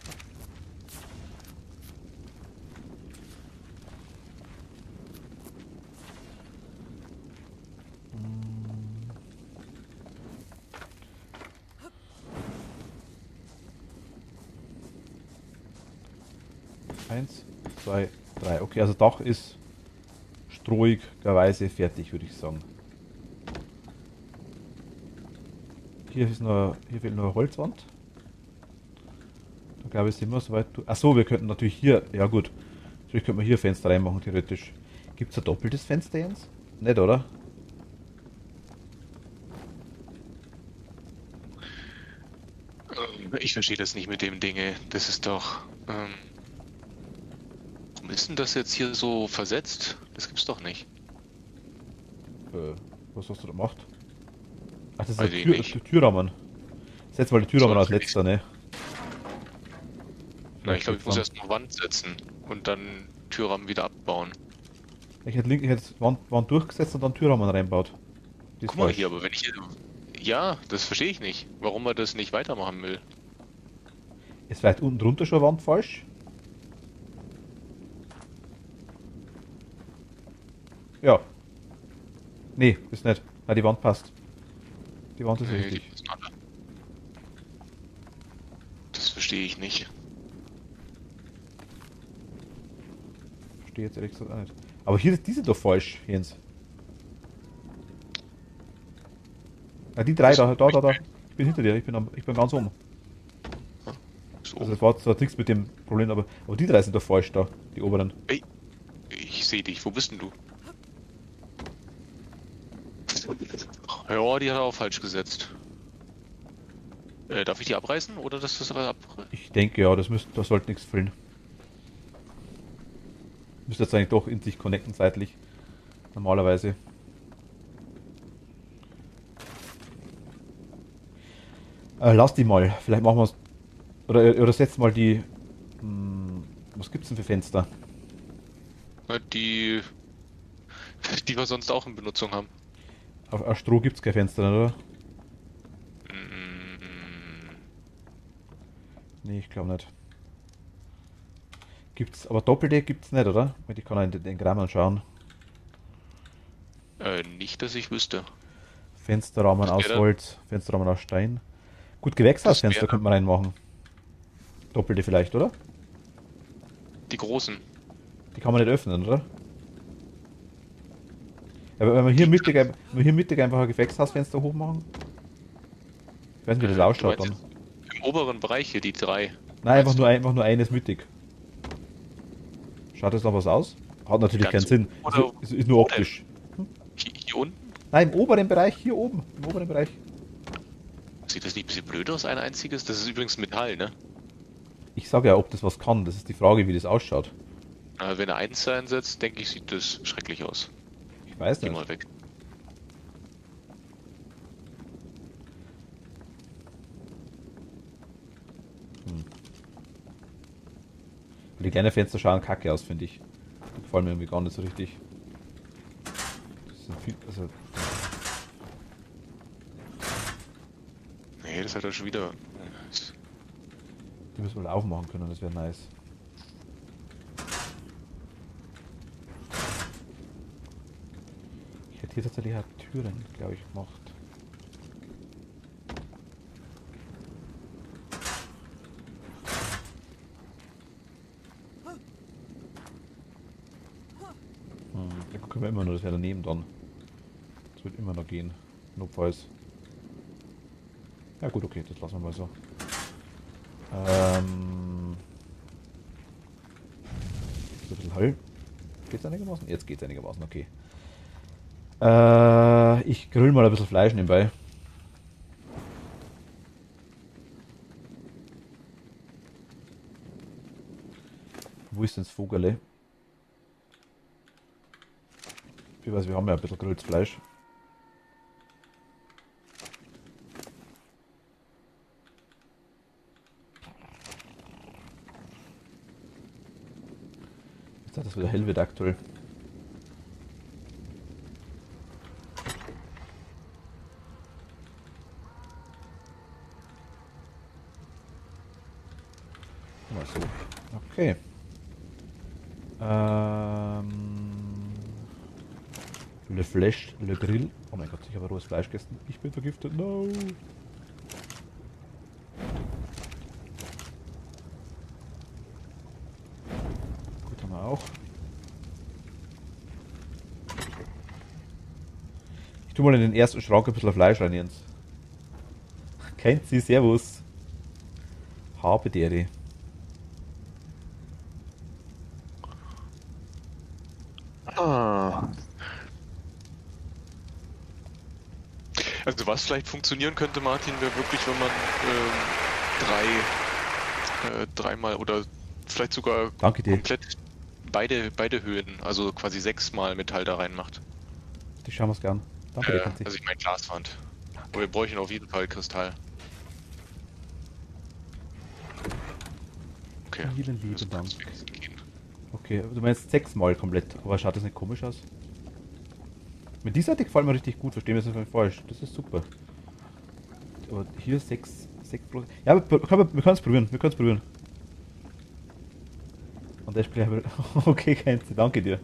Eins, zwei, drei. Okay, also Dach ist strohigerweise fertig, würde ich sagen. Hier fehlt nur eine Holzwand. Da glaube ich, sind wir soweit. Achso, wir könnten natürlich hier. Ja, gut. Natürlich könnten wir hier Fenster reinmachen, theoretisch. Gibt es ein doppeltes Fenster, Jens? Nicht, oder? Ich verstehe das nicht mit dem Dinge. Das ist doch. Warum ist denn das jetzt hier so versetzt? Das gibt's doch nicht. Was hast du da gemacht? Ach, das ist Weiß der ich nicht. Türrahmen. Setz mal die Türrahmen So, als das letzter, ne? Na, ich glaube, ich muss erst eine Wand setzen und dann Türrahmen wieder abbauen. Ich hätte Wand durchgesetzt und dann Türrahmen reinbaut. Die ist Guck mal falsch. hier, aber wenn ich hier. Ja, das verstehe ich nicht. Warum er das nicht weitermachen will. Ist vielleicht unten drunter schon eine Wand falsch? Ja. Nee, ist nicht. Ja, die Wand passt. Die Wand ist Nee, richtig. die müssen alle. Das verstehe ich nicht. Verstehe jetzt ehrlich gesagt auch nicht. Aber hier ist diese doch falsch, Jens. Ja, die drei da. Ich bin hinter dir, ich bin ganz oben. So. Also das hat nichts mit dem Problem, aber die drei sind doch falsch da, die oberen. Ey, ich sehe dich. Wo bist denn du? Ja, die hat er auch falsch gesetzt. Darf ich die abreißen oder dass das ab? Ich denke ja, das sollte nichts fehlen. Müsste jetzt eigentlich doch in sich connecten seitlich. Normalerweise. Lass die mal. Vielleicht machen wir es. Oder setz mal die. Was gibt's denn für Fenster? Die wir sonst auch in Benutzung haben. Auf Stroh gibt's kein Fenster, oder? Nee, ich glaube nicht. Gibt's, aber Doppelte gibt's nicht, oder? Weil die kann man in den Grammern schauen. Nicht, dass ich wüsste. Fensterrahmen Das aus wäre- Holz, Fensterrahmen aus Stein. Gut, Gewächshausfenster wäre- könnte man reinmachen. Doppelte vielleicht, oder? Die großen. Die kann man nicht öffnen, oder? Ja, aber wenn wir hier mittig einfach ein Gewächshausfenster hochmachen. Ich weiß nicht, wie das ausschaut Du dann. meinst im oberen Bereich hier, die drei. Nein, Meinst einfach nur eines mittig. Schaut das noch was aus? Hat natürlich Ganz keinen Sinn. oder- Ist nur optisch. Hier unten? Nein, im oberen Bereich, hier oben. Im oberen Bereich. Sieht das nicht ein bisschen blöd aus, ein einziges? Das ist übrigens Metall, ne? Ich sage ja, ob das was kann. Das ist die Frage, wie das ausschaut. Wenn er eins einsetzt, denke ich, sieht das schrecklich aus. Ich weiß Geh nicht. mal weg. Die kleinen Fenster schauen kacke aus, finde ich. Die gefallen mir irgendwie gar nicht so richtig. Das sind viel, also Nee, das hat er schon wieder. Die müssen wir aufmachen können, das wäre nice. Ich hätte hier tatsächlich auch Türen, glaube ich, gemacht. Da können wir immer nur, das wäre daneben dann. Das wird immer noch gehen. Notfalls. Ja gut, okay, das lassen wir mal so. So ein bisschen Hall. Geht's einigermaßen? Jetzt geht's einigermaßen, okay. Ich grill mal ein bisschen Fleisch nebenbei. Wo ist denn das Vogerle? Ich weiß, wir haben ja ein bisschen grilltes Fleisch. Jetzt hat das wieder hell wird aktuell. Mal so. Okay. Le Fleisch, le Grill. Oh mein Gott, ich habe rohes Fleisch gegessen. Ich bin vergiftet. No. Gut, haben wir auch. Ich tue mal in den ersten Schrank ein bisschen Fleisch rein, Jens. Kennt sie, servus. Habe dere. Ah. Also was vielleicht funktionieren könnte, Martin, wäre wirklich, wenn man dreimal oder vielleicht sogar Danke dir. komplett beide Höhen, also quasi 6-mal Metall da reinmacht. Die schauen wir uns gern. Danke dir, Kanzi. Also ich meine Glaswand. Aber wir bräuchten auf jeden Fall Kristall. Okay. Vielen lieben Also Dank. kurz weggehen. Okay, du meinst 6-mal komplett. Aber schaut das nicht komisch aus? Mit dieser Seite gefällt mir richtig gut, verstehen wir das nicht falsch. Das ist super. Aber hier 6 bloß. Ja, wir können es probieren. Wir können es probieren. Und der Spiel haben wir. Okay, Kenzi, danke dir.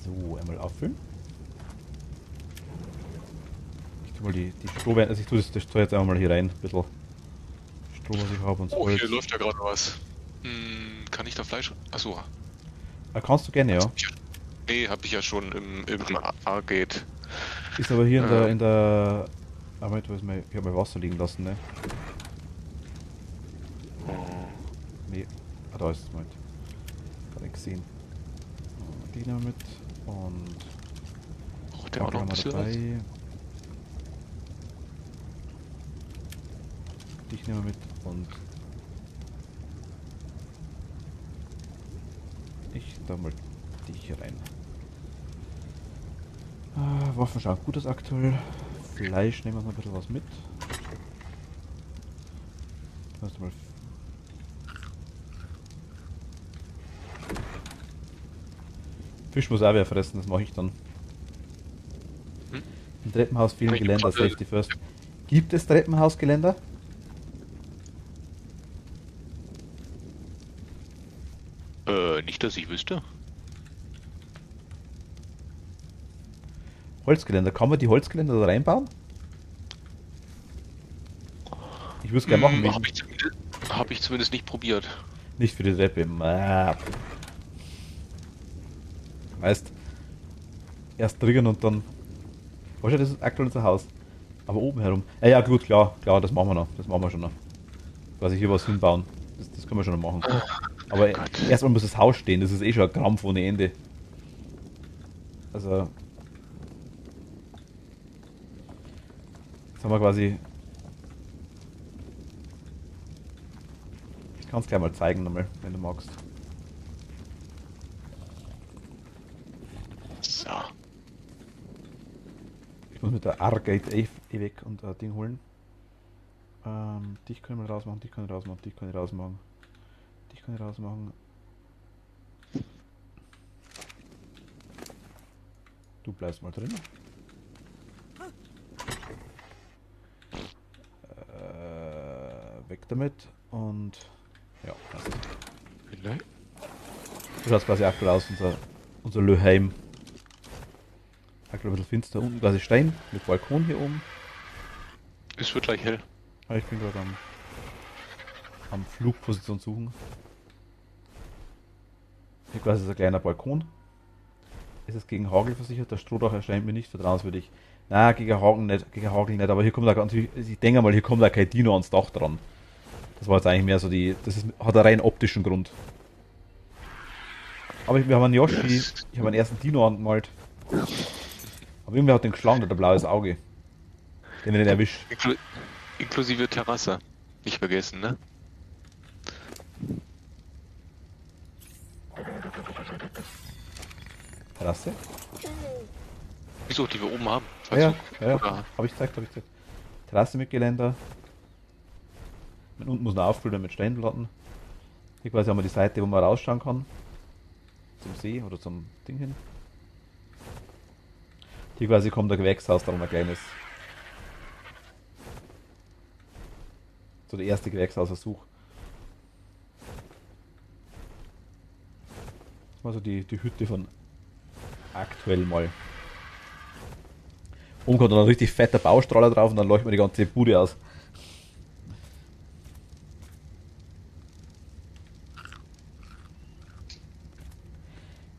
So, einmal auffüllen. Ich tue mal die Strohwein, also ich tue das Zeug jetzt einfach mal hier rein. Ein bisschen Strom, was ich habe und so. Oh, hier läuft ja gerade was. Kann ich da Fleisch? Achso. Kannst du gerne, ja. Nee, hab ich ja schon im Arcade. Ist aber hier in der. Aber ich habe mal Wasser liegen lassen, ne? Nee. Ah, da ist es mal. Gar nicht gesehen. Die nehmen wir mit. Und. Oh, der auch noch ein bisschen was. Dich nehmen wir mit und. Ich da mal dich hier rein. Waffen schauen gut aus aktuell. Fleisch nehmen wir noch ein bisschen was mit. Erst mal. Fisch muss auch wer fressen, das mache ich dann. Im Treppenhaus fehlen Geländer, Safety first. Gibt es Treppenhausgeländer? Nicht, dass ich wüsste. Holzgeländer, kann man die Holzgeländer da reinbauen? Ich würde es gerne machen. Hab ich zumindest nicht probiert. Nicht für die Treppe. Weißt, erst triggern und dann. Wahrscheinlich das ist aktuell unser Haus. Aber oben herum. Ja, gut, klar, das machen wir noch. Das machen wir schon noch. Quasi hier was hinbauen. Das können wir schon noch machen. Aber erstmal muss das Haus stehen, das ist eh schon ein Krampf ohne Ende. Also. Jetzt haben wir quasi. Ich kann es gleich mal zeigen nochmal, wenn du magst. muss mit der R-Gate weg und ein Ding holen. Dich können wir rausmachen, dich kann ich rausmachen, dich kann ich rausmachen. Dich kann ich rausmachen. Du bleibst mal drin. Weg damit und ja, passt. Vielleicht. So schaut es quasi aktuell aus, unser Löheim. Aktuell ein bisschen finster, unten quasi Stein mit Balkon hier oben. Es wird gleich hell. Aber ich bin gerade am Flugposition suchen. Hier quasi ist ein kleiner Balkon. Ist es gegen Hagel versichert? Der Strohdach erscheint mir nicht vertrauenswürdig. Na, gegen Hagel nicht, aber hier kommt da ganz, ich denke mal, hier kommt da kein Dino ans Dach dran. Das war jetzt eigentlich mehr so hat einen rein optischen Grund. Aber wir haben einen Yoshi, ich habe einen ersten Dino angemalt. Aber irgendwer hat den geschlagen, der hat ein blaues Auge. Den wir nicht erwischt. Inklusive Terrasse. Nicht vergessen, ne? Terrasse? Wieso, die wir oben haben? Ja, du, ja. oder? Hab ich gezeigt. Terrasse mit Geländer. Und unten muss man auffüllen mit Steinplatten. Hier quasi haben wir die Seite, wo man rausschauen kann. Zum See oder zum Ding hin. Hier quasi kommt der Gewächshaus, darum ein kleines. So der erste Gewächshausversuch. Das war so die Hütte von aktuell mal. Oben kommt dann ein richtig fetter Baustrahler drauf und dann leuchtet man die ganze Bude aus.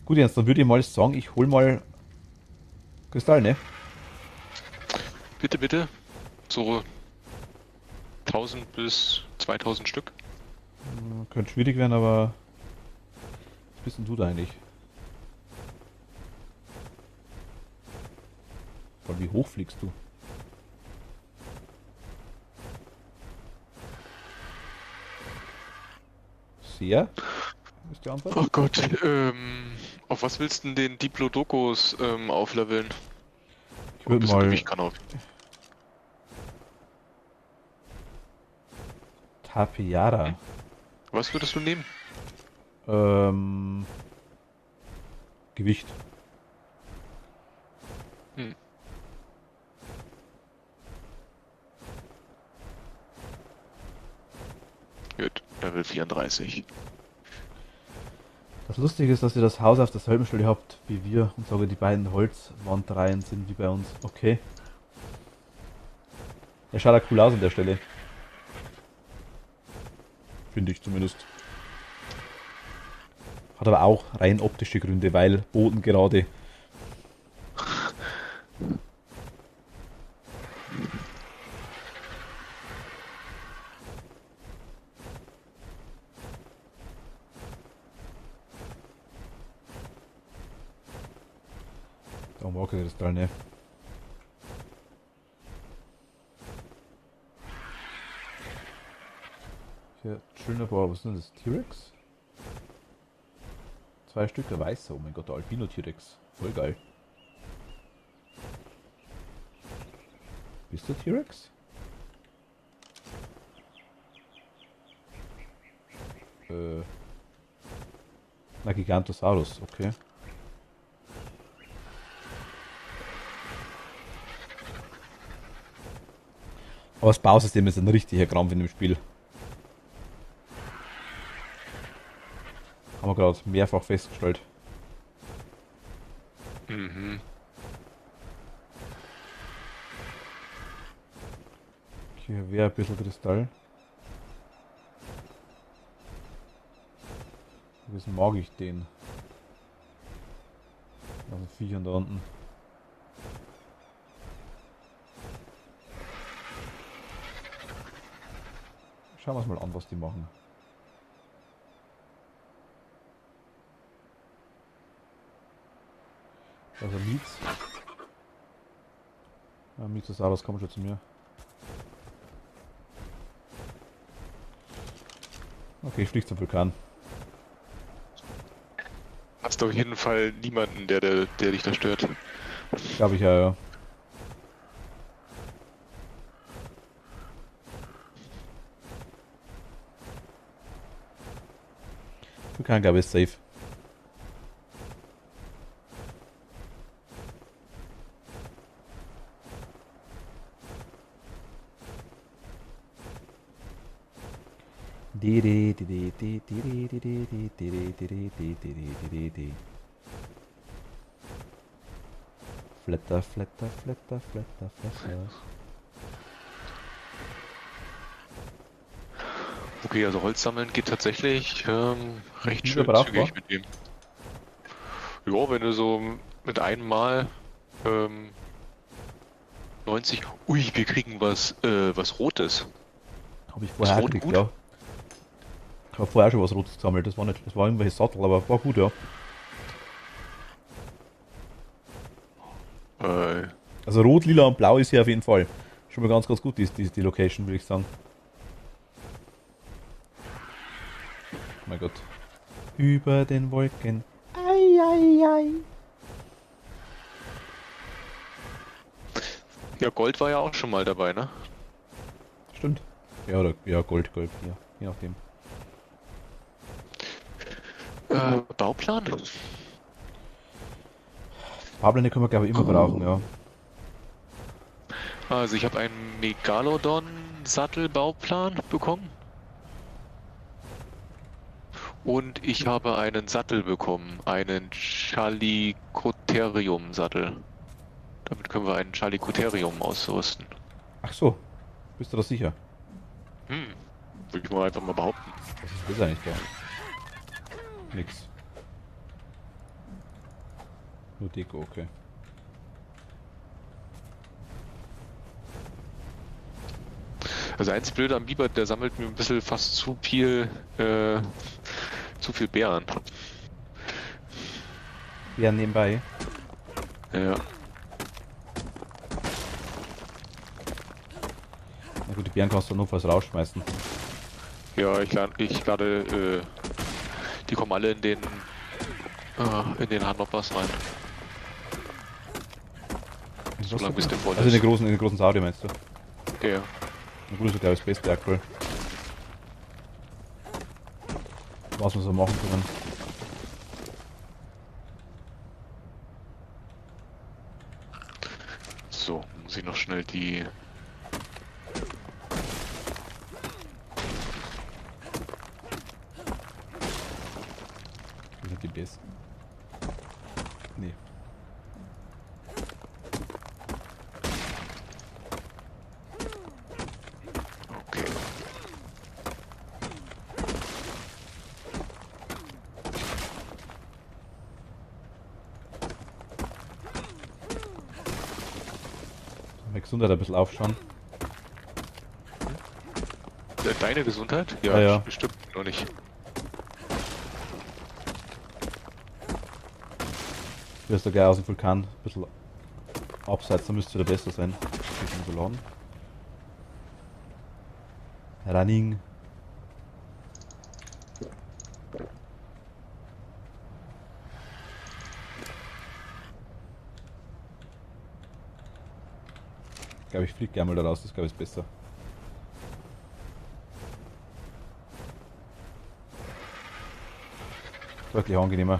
Gut, Jens, dann würde ich mal sagen, ich hol mal Kristall, ne? Bitte, bitte. So 1000 bis 2000 Stück. Könnte schwierig werden, aber was bist denn du da eigentlich? Vor allem, wie hoch fliegst du? Sehr? Ist die Antwort? Oh Gott, auf was willst du denn den Diplodocus aufleveln? Ich würde mal Ich kann auch. Tapiara. Was würdest du nehmen? Gewicht. Gut, Level 34. Das Lustige ist, dass ihr das Haus auf derselben Stelle habt wie wir und sogar die beiden Holzwandreihen sind wie bei uns. Okay. Er schaut auch cool aus an der Stelle. Finde ich zumindest. Hat aber auch rein optische Gründe, weil Boden gerade. Da mag ich das Teil nicht. Hier chillen ein paar, was ist denn das? T-Rex? 2 Stück der Weiße, oh mein Gott, der Albino T-Rex. Voll geil. Bist du T-Rex? Na, Gigantosaurus, okay. Aber das Bausystem ist ein richtiger Krampf in dem Spiel. Haben wir gerade mehrfach festgestellt. Mhm. Hier wäre ein bisschen Kristall. Wie mag ich den? Also Viechern da unten. Schauen wir uns mal an, was die machen. Also Mietz. Ja, Mythosaurus kommt schon zu mir. Okay, ich fliege zum Vulkan. Hast du auf jeden Fall niemanden, der dich da stört. Glaube ich ja, ja. Wir können, glaube ich, safe. Flatter, flatter, flatter, flatter, flatter. Okay, also Holz sammeln geht tatsächlich recht Ist schön überbrauchbar? zügig mit dem. Ja, wenn du so mit einem Mal 90. Ui, wir kriegen was Rotes. Habe ich Ist vorher auch Rot gekriegt, gut? ja. Ich habe vorher schon was Rotes gesammelt. Das war irgendwelche Sattel, aber war gut, ja. Äh, Also Rot, Lila und Blau ist hier auf jeden Fall. Schon mal ganz, ganz gut, die Location, würde ich sagen. Oh mein Gott. Über den Wolken. Ei, ei, ei. ja, Gold war ja auch schon mal dabei, ne? Stimmt. Ja, oder ja, Gold, ja, je nachdem. Bauplan? Fahrpläne können wir, glaube ich, immer brauchen, ja. Also ich habe einen Megalodon-Sattelbauplan bekommen. Und ich habe einen Sattel bekommen, einen Chalicotherium-Sattel. Damit können wir einen Chalicotherium ausrüsten. Ach so, bist du da sicher? Hm, würde ich mal einfach mal behaupten. Was ist das eigentlich da? Nix. Nur Deko, okay. Also eins Blöde am Biber, der sammelt mir ein bisschen fast zu viel Beeren. Ja, nebenbei. Ja, Na gut, die Bären kannst du notfalls rausschmeißen. ja, ich lade, die kommen alle in den Handnoppers rein. So lange bis der voll Also ist. in den großen Saudi meinst du? Ja. Na gut, ist ja glaube ich das Beste aktuell. Was wir so machen können. So, muss ich noch schnell die. Wie sind die Bs? Nee. Okay. Meine Gesundheit ein bisschen aufschauen. Deine Gesundheit? Ja, ja. Bestimmt noch nicht. Du wirst da gleich aus dem Vulkan ein bisschen abseits, da müsste wieder besser sein. Ich bin so laden. Running. Ich glaube, ich fliege gerne mal da raus, das glaube ich ist besser. Deutlich angenehmer.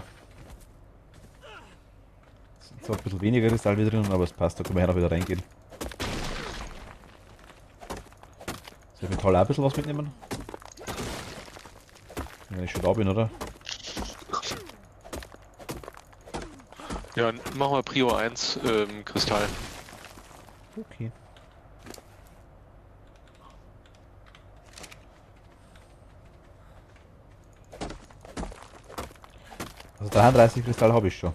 Es sind zwar ein bisschen weniger Kristall wieder drin, aber es passt, da können wir her noch wieder reingehen. Soll ich Metall auch ein bisschen was mitnehmen? Wenn ich schon da bin, oder? Ja, machen wir Prio 1 Kristall. Okay. Also 33 Kristall habe ich schon.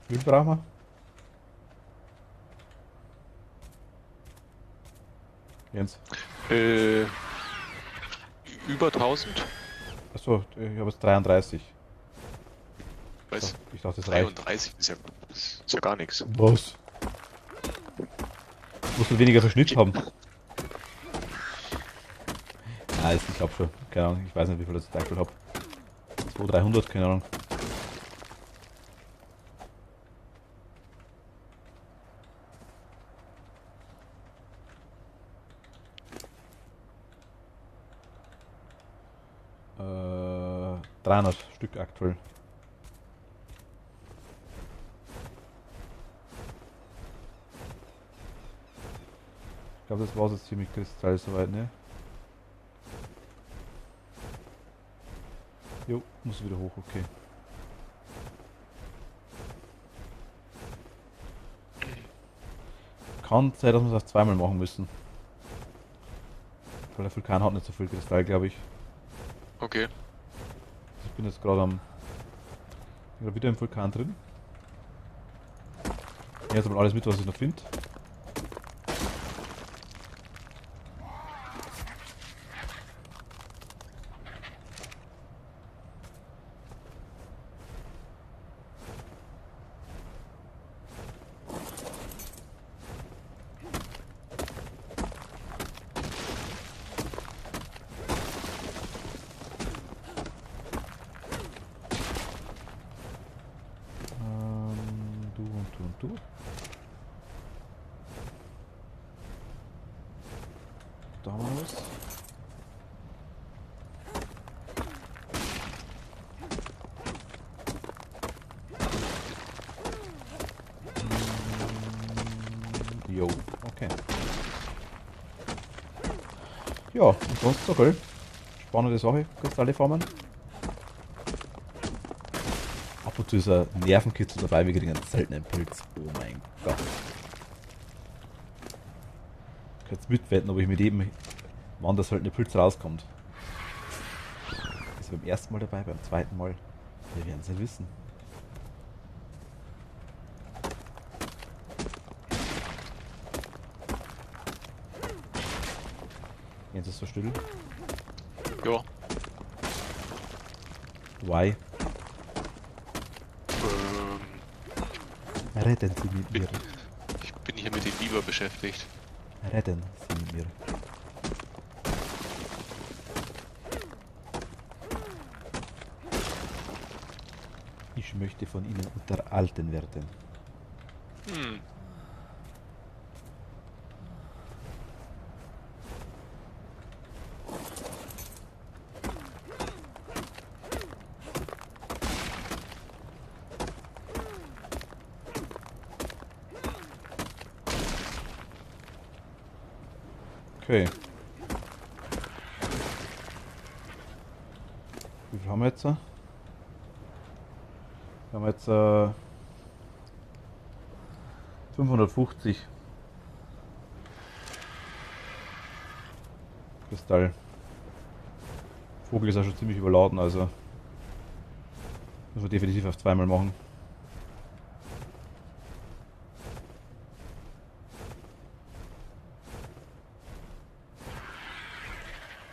Wie viel brauchen wir? Jens. Über 1000? Achso, ich habe jetzt 33. Weiß, Ich dachte, das reicht. 33 ist ja gar nichts. Was? Musst du weniger Verschnitt haben. Ah, ich glaube schon. Keine Ahnung, ich weiß nicht, wie viel ich jetzt aktuell habe. 200, 300, keine Ahnung. 300 Stück aktuell. Ich glaube, das war's jetzt hier mit Kristall soweit, ne? Jo, muss wieder hoch, okay. Kann sein, dass wir es auch zweimal machen müssen. Weil der Vulkan hat nicht so viel Kristall, glaube ich. Okay. Also ich bin jetzt gerade wieder im Vulkan drin. Ich nehme jetzt mal alles mit, was ich noch finde. Du und du und du. Da haben wir was. Jo, okay. Ja, und sonst so cool. Spannende Sache, Kristalle formen. Ab und zu ist ein Nervenkitzel dabei, wir kriegen einen seltenen Pilz. Oh mein Gott. Ich kann jetzt mitwetten, ob ich mit jedem, wann der seltene Pilz rauskommt. Ist beim ersten Mal dabei, beim zweiten Mal. Wir werden es ja wissen. Jetzt ist es so still. Ja. Why? Ähm, Retten Sie mit mir. ich bin hier mit den Biber beschäftigt. Retten Sie mit mir. Ich möchte von Ihnen unterhalten werden. Hm. Okay. Wie viel haben wir jetzt? Wir haben jetzt 550 Kristall. Vogel ist auch schon ziemlich überladen, also müssen wir definitiv auf zweimal machen.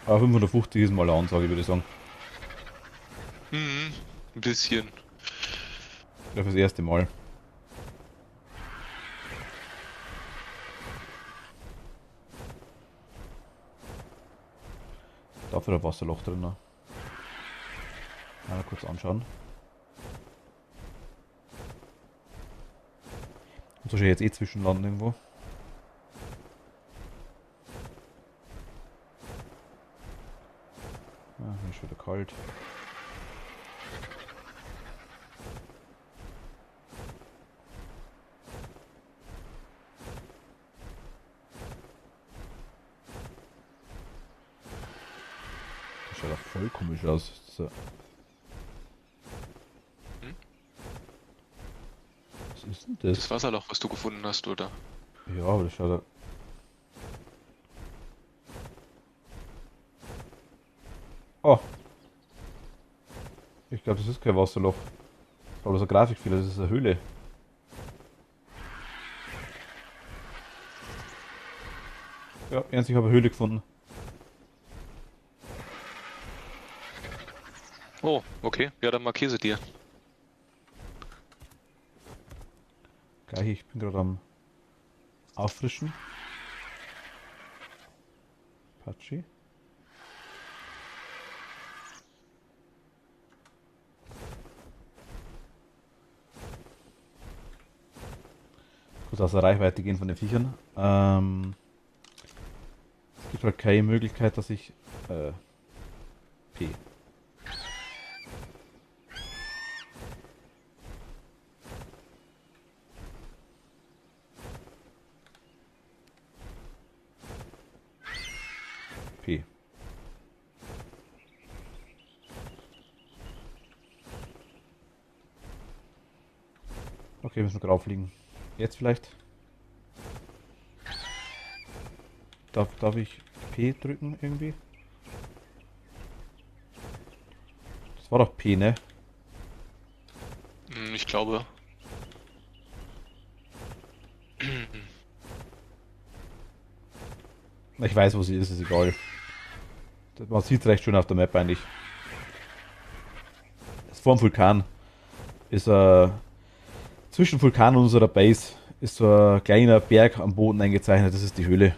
Aber 550 ist mal eine Ansage, würde ich sagen. Hm. Ein bisschen. Ja, fürs erste Mal. Dafür ein Wasserloch drin. Mal kurz anschauen. Und so soll ich jetzt zwischenlanden irgendwo. Ah, hier ist schon wieder kalt. Das schaut auch voll komisch aus. So. Hm? Was ist denn das? Das Wasserloch, was du gefunden hast, oder? Ja, aber das schaut. Oh. Ich glaube, das ist kein Wasserloch. Das war bloß ein Grafikfehler, das ist eine Höhle. Ja, ernst, ich habe eine Höhle gefunden. Oh, okay. Ja, dann markiere sie dir. Gleich, ich bin gerade am Auffrischen. Apache. Kurz aus der Reichweite gehen von den Viechern. Es gibt halt keine Möglichkeit, dass ich P. P. Okay, müssen wir drauf liegen. Jetzt vielleicht. Darf ich P drücken irgendwie? Das war doch P, ne? Ich glaube. Ich weiß, wo sie ist egal. Man sieht es recht schön auf der Map eigentlich. Das vor dem Vulkan ist zwischen Vulkan und unserer Base ist so ein kleiner Berg am Boden eingezeichnet. Das ist die Höhle.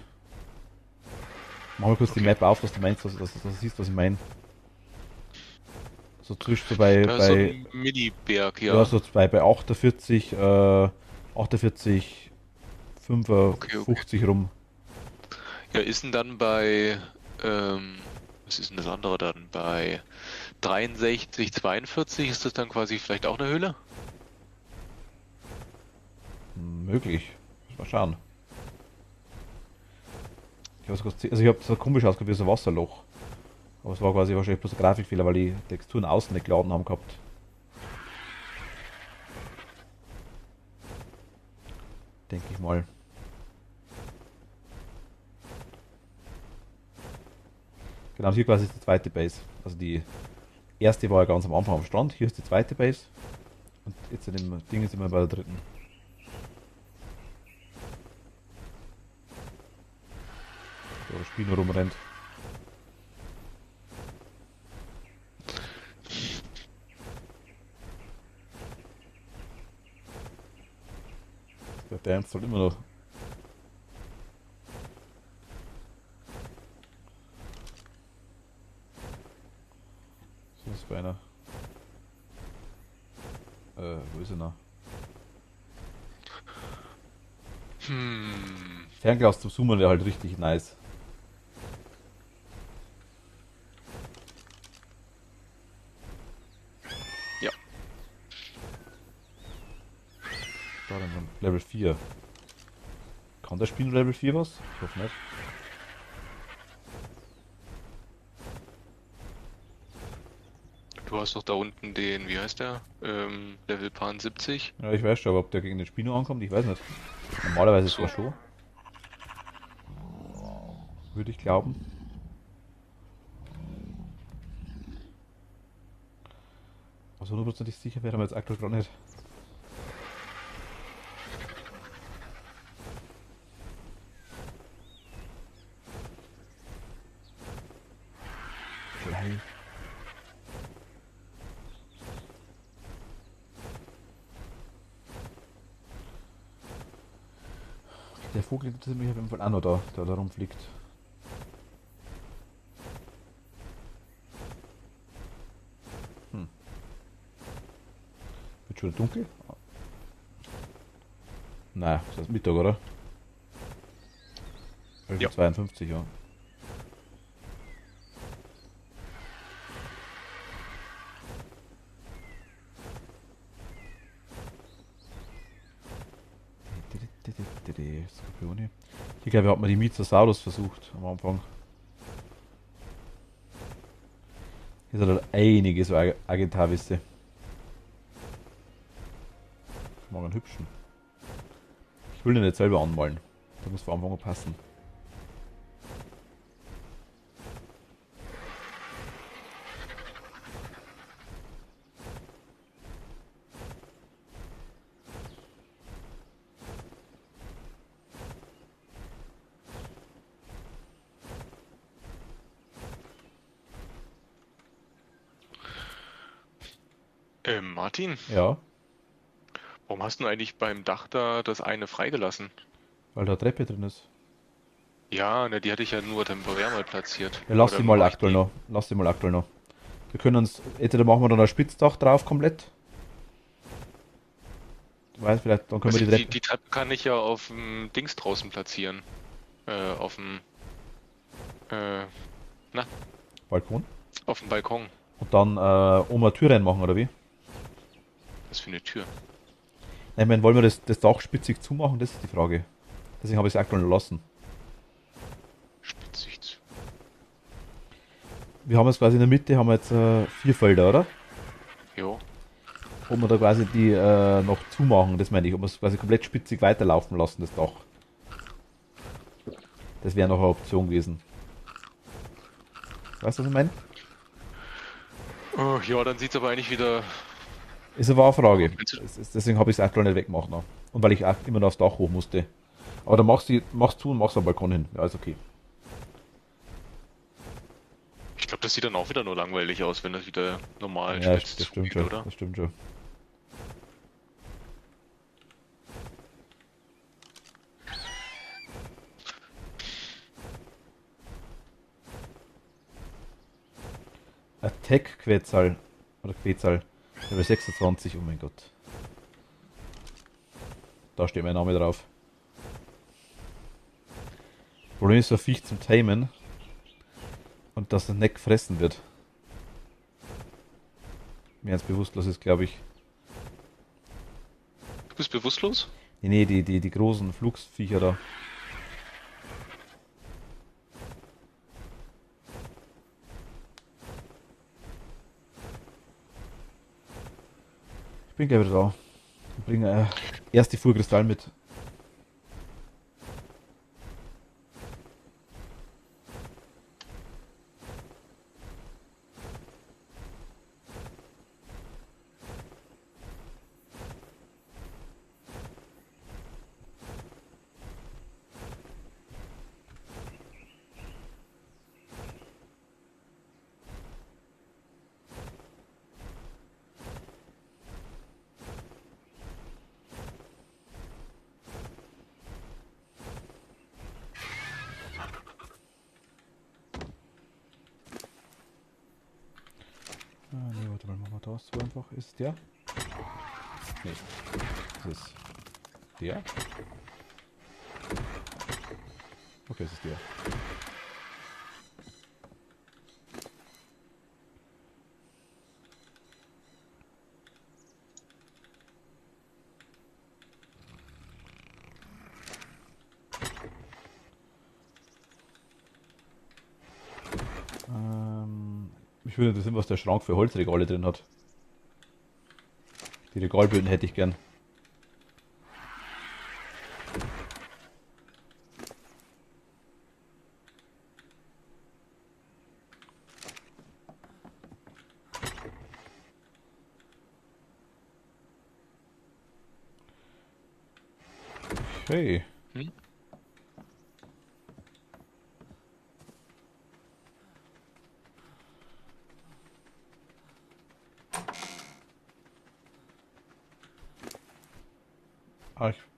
Mach mal kurz die Map auf, dass du meinst, dass du siehst, was ich meine. So zwischen so bei, Da ist so ein Mini-Berg, ja. ja, so bei 48, 48, 55 rum. Ja, ist denn dann bei, was ist denn das andere dann? Bei 63, 42 ist das dann quasi vielleicht auch eine Höhle? Möglich. Muss mal schauen. Ich habe so komisch ausgeschaut wie so ein Wasserloch. Aber es war quasi wahrscheinlich bloß ein Grafikfehler, weil die Texturen außen nicht geladen haben gehabt. Denke ich mal. Genau, hier quasi ist die zweite Base. Also die erste war ja ganz am Anfang am Strand. Hier ist die zweite Base. Und jetzt in dem Ding sind wir bei der dritten. Wo das Spiel nur rumrennt. Der Dance halt immer noch. So ist bei einer. Wo ist er noch? Fernglas zum Zoomen wäre halt richtig nice. Ja. Da dann Level 4. Kann das Spiel Level 4 was? Ich hoffe nicht. Du hast doch da unten den, wie heißt der? Level Pan 70. Ja, ich weiß schon, aber ob der gegen den Spino ankommt, ich weiß nicht. Normalerweise So. zwar schon. Würde ich glauben. Also hundertprozentig sicher wäre er mir jetzt aktuell gerade nicht. Vielleicht. Der Vogel interessiert mich auf jeden Fall auch noch da, der da rumfliegt. Wird schon dunkel? Nein, das ist Mittag, oder? 11:52, ja. Skorpione. Hier, glaube ich, hat man die Mythosaurus versucht am Anfang. Hier sind halt einige so Agentavisse. Ich mag einen hübschen. Ich will den nicht selber anmalen. Da muss von Anfang an passen. Martin, Ja, warum hast du eigentlich beim Dach da das eine freigelassen? weil da eine Treppe drin ist. Ja, ne, die hatte ich ja nur temporär mal platziert. Ja, lass Oder die mal mach ich aktuell die? noch. Lass die mal aktuell noch. Wir können uns, entweder machen wir dann ein Spitzdach drauf komplett. Du weißt, vielleicht, dann können Also wir die die, Treppe. die Treppe kann ich ja auf dem Dings draußen platzieren. Auf dem, äh, Balkon. auf dem Balkon. Und dann oben eine Tür reinmachen, oder wie? Was für eine Tür? Nein, ich meine, wollen wir das Dach spitzig zumachen? Das ist die Frage. Deswegen habe ich es aktuell noch lassen. Spitzig zu. wir haben jetzt quasi in der Mitte haben wir jetzt 4 Felder, oder? Jo. Ob wir da quasi die noch zumachen, das meine ich. Ob wir es quasi komplett spitzig weiterlaufen lassen, das Dach. Das wäre noch eine Option gewesen. Weißt du, was ich meine? Oh, ja, dann sieht es aber eigentlich wieder. Ist eine wahre Frage. Meinst du? Deswegen habe ich es aktuell nicht weggemacht noch. Und weil ich auch immer noch aufs Dach hoch musste. Aber dann machst du und machst am Balkon hin. Ja, ist okay. Ich glaube, das sieht dann auch wieder nur langweilig aus, wenn das wieder normal Ja, spitz das stimmt zugeht, schon. oder? Das stimmt schon. Attack Quetzal. Oder Quetzal. Level 26, oh mein Gott. Da steht mein Name drauf. Problem ist, so ein Viech zum Tamen. Und dass das nicht gefressen wird. Mir jetzt bewusstlos ist, glaube ich. Du bist bewusstlos? Nee, die großen Flugsviecher da. Ich bin gleich wieder da. Ich bringe erst die Fuhrkristall mit. Ah, nee, warte mal, machen wir das so einfach. Ist der? Nee. Das ist der? Okay, es ist der. Mich würde interessieren, was der Schrank für Holzregale drin hat. Die Regalböden hätte ich gern. Hey. Hm?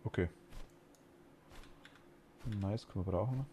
Okay. Nice, können wir brauchen.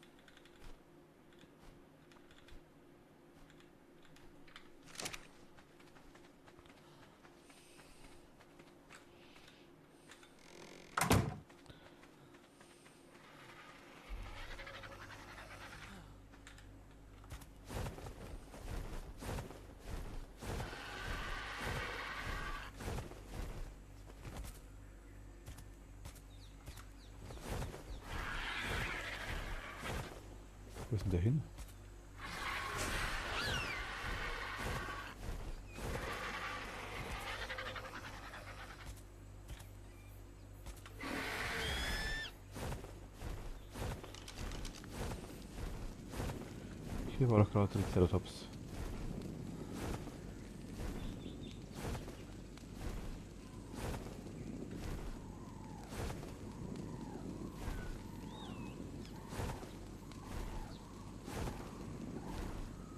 Wo ist denn der hin? Hier war doch gerade der Triceratops.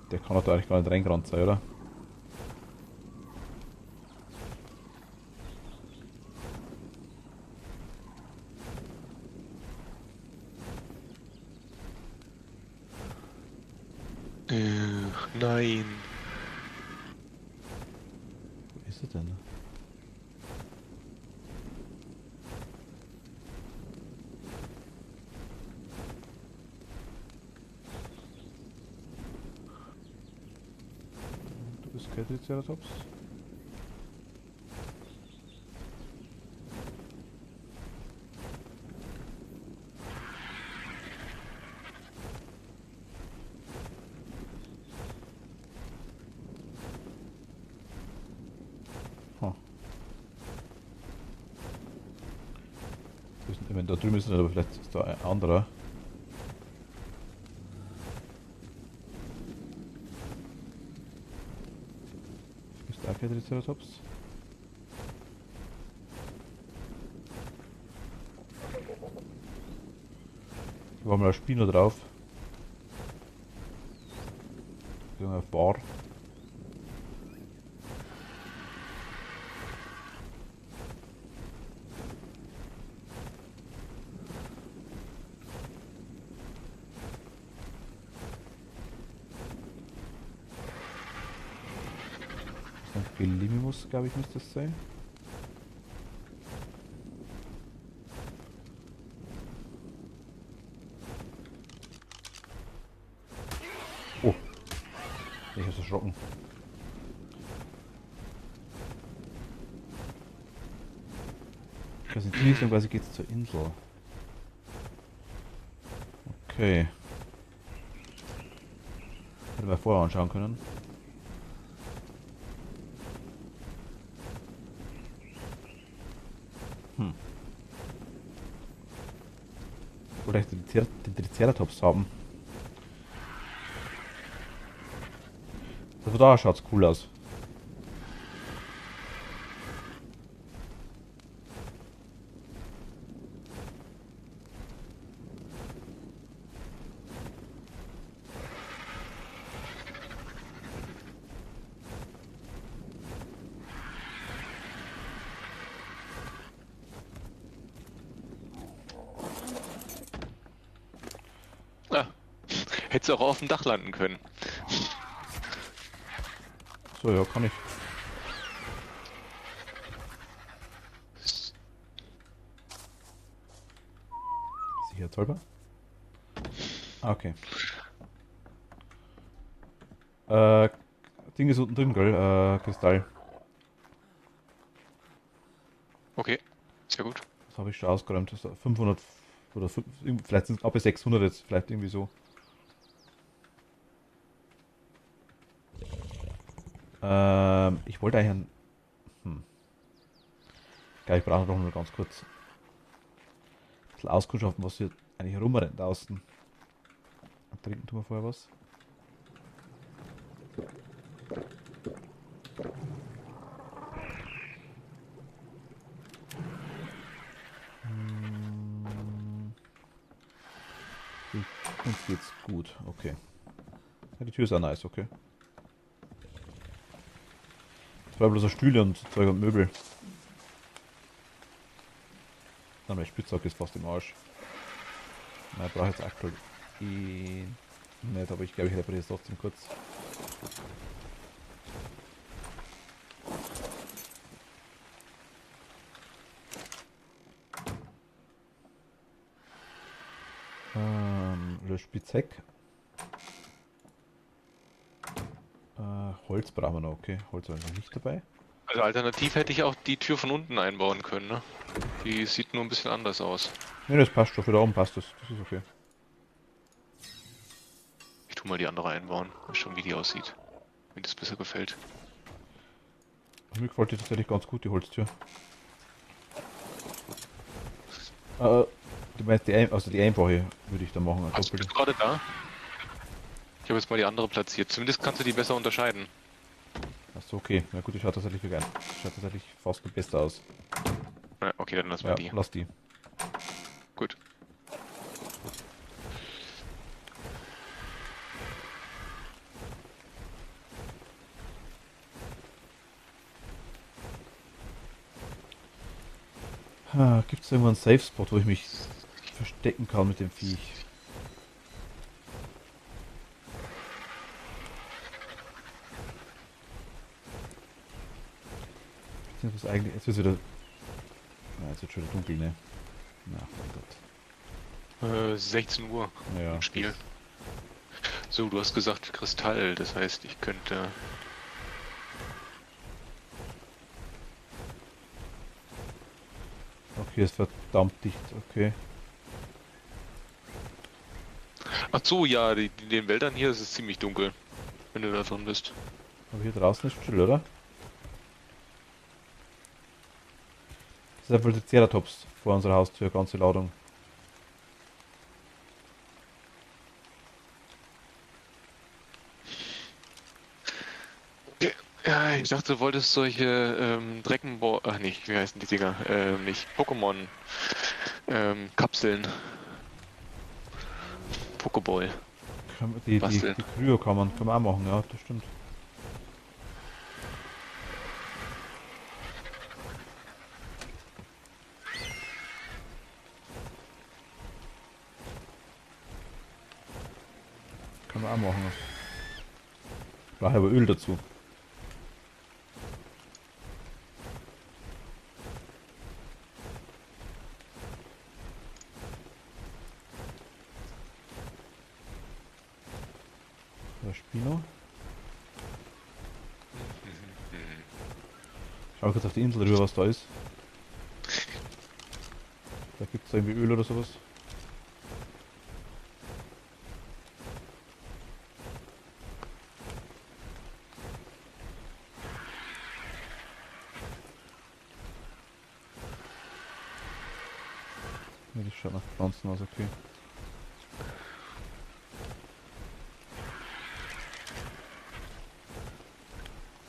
Der kann doch da eigentlich gar nicht reingerannt sein, oder? Nein. Wo ist er denn? Du bist kein Triceratops? Wenn da drüben ist, aber vielleicht ist da ein anderer. Ist da kein Triceratops? Da war mal ein Spinner drauf. Junge Bar. Gelimimus, glaube ich, müsste das sein. Oh, ich hab's erschrocken. Das ist in die Richtung, quasi geht's zur Insel. Okay. Hätten wir vorher anschauen können. Oder den Triceratops haben. Also da schaut's cool aus. Ah, hättest auch auf dem Dach landen können. So, ja, kann ich. Sicher zollbar? Ah, okay. Ding ist unten drin, gell? Kristall. Okay, sehr gut. Das habe ich schon ausgeräumt. Das ist 500 oder 5, vielleicht sind es ab 600 jetzt, vielleicht irgendwie so. Ich wollte eigentlich ein... Ich brauche noch mal ganz kurz ein bisschen auskundschaften, was hier eigentlich rumrennt außen. Trinken tun wir vorher was. Uns geht's gut, okay. Ja, die Tür ist auch nice, okay. Das war bloß so Stühle und Zeug und Möbel. Dann mein Spitzhack ist fast im Arsch. Na, ich brauche jetzt aktuell nicht, aber ich glaube, ich repariere es trotzdem kurz. Spitzheck. Holz brauchen wir noch, okay. Holz habe ich noch nicht dabei. Also alternativ hätte ich auch die Tür von unten einbauen können, ne? Die sieht nur ein bisschen anders aus. Ne, das passt schon. Für da oben passt das. Das ist okay. Ich tu mal die andere einbauen. Weiß schon, wie die aussieht. Mir das besser gefällt. Mir gefällt die tatsächlich ganz gut, die Holztür. Du meinst die einfache würde ich da machen. Also bist du gerade da? Ich habe jetzt mal die andere platziert. Zumindest kannst du die besser unterscheiden. Achso, okay. Na gut, die schaut tatsächlich vegan. Schaut tatsächlich fast die beste aus. Ja, okay, dann lass mal Ja, die. lass die. Gut. Gibt es irgendwo einen Safe Spot, wo ich mich verstecken kann mit dem Viech? Was eigentlich? Jetzt wird wieder. Na, jetzt wird schon wieder dunkel, ne? Na, mein Gott. 16 Uhr Ja, im Spiel. So, du hast gesagt Kristall, das heißt, ich könnte... Okay, ist verdammt dicht, okay. Ach so, ja, in den Wäldern hier ist es ziemlich dunkel, wenn du da drin bist. Aber hier draußen ist still, oder? ist einfach die Ceratops vor unserer Haustür, ganze Ladung. Ja, ich dachte, du wolltest solche Dreckenball, ach nicht, wie heißen die Dinger? Nicht Pokémon Kapseln. Pokéball Die basteln. Kryokammern können wir auch machen, ja, das stimmt. Können wir auch machen. Brauche aber Öl dazu. Der Spino. Schau kurz auf die Insel rüber, was da ist. Da gibt es irgendwie Öl oder sowas. Ja, das schaut nach Pflanzen aus, okay.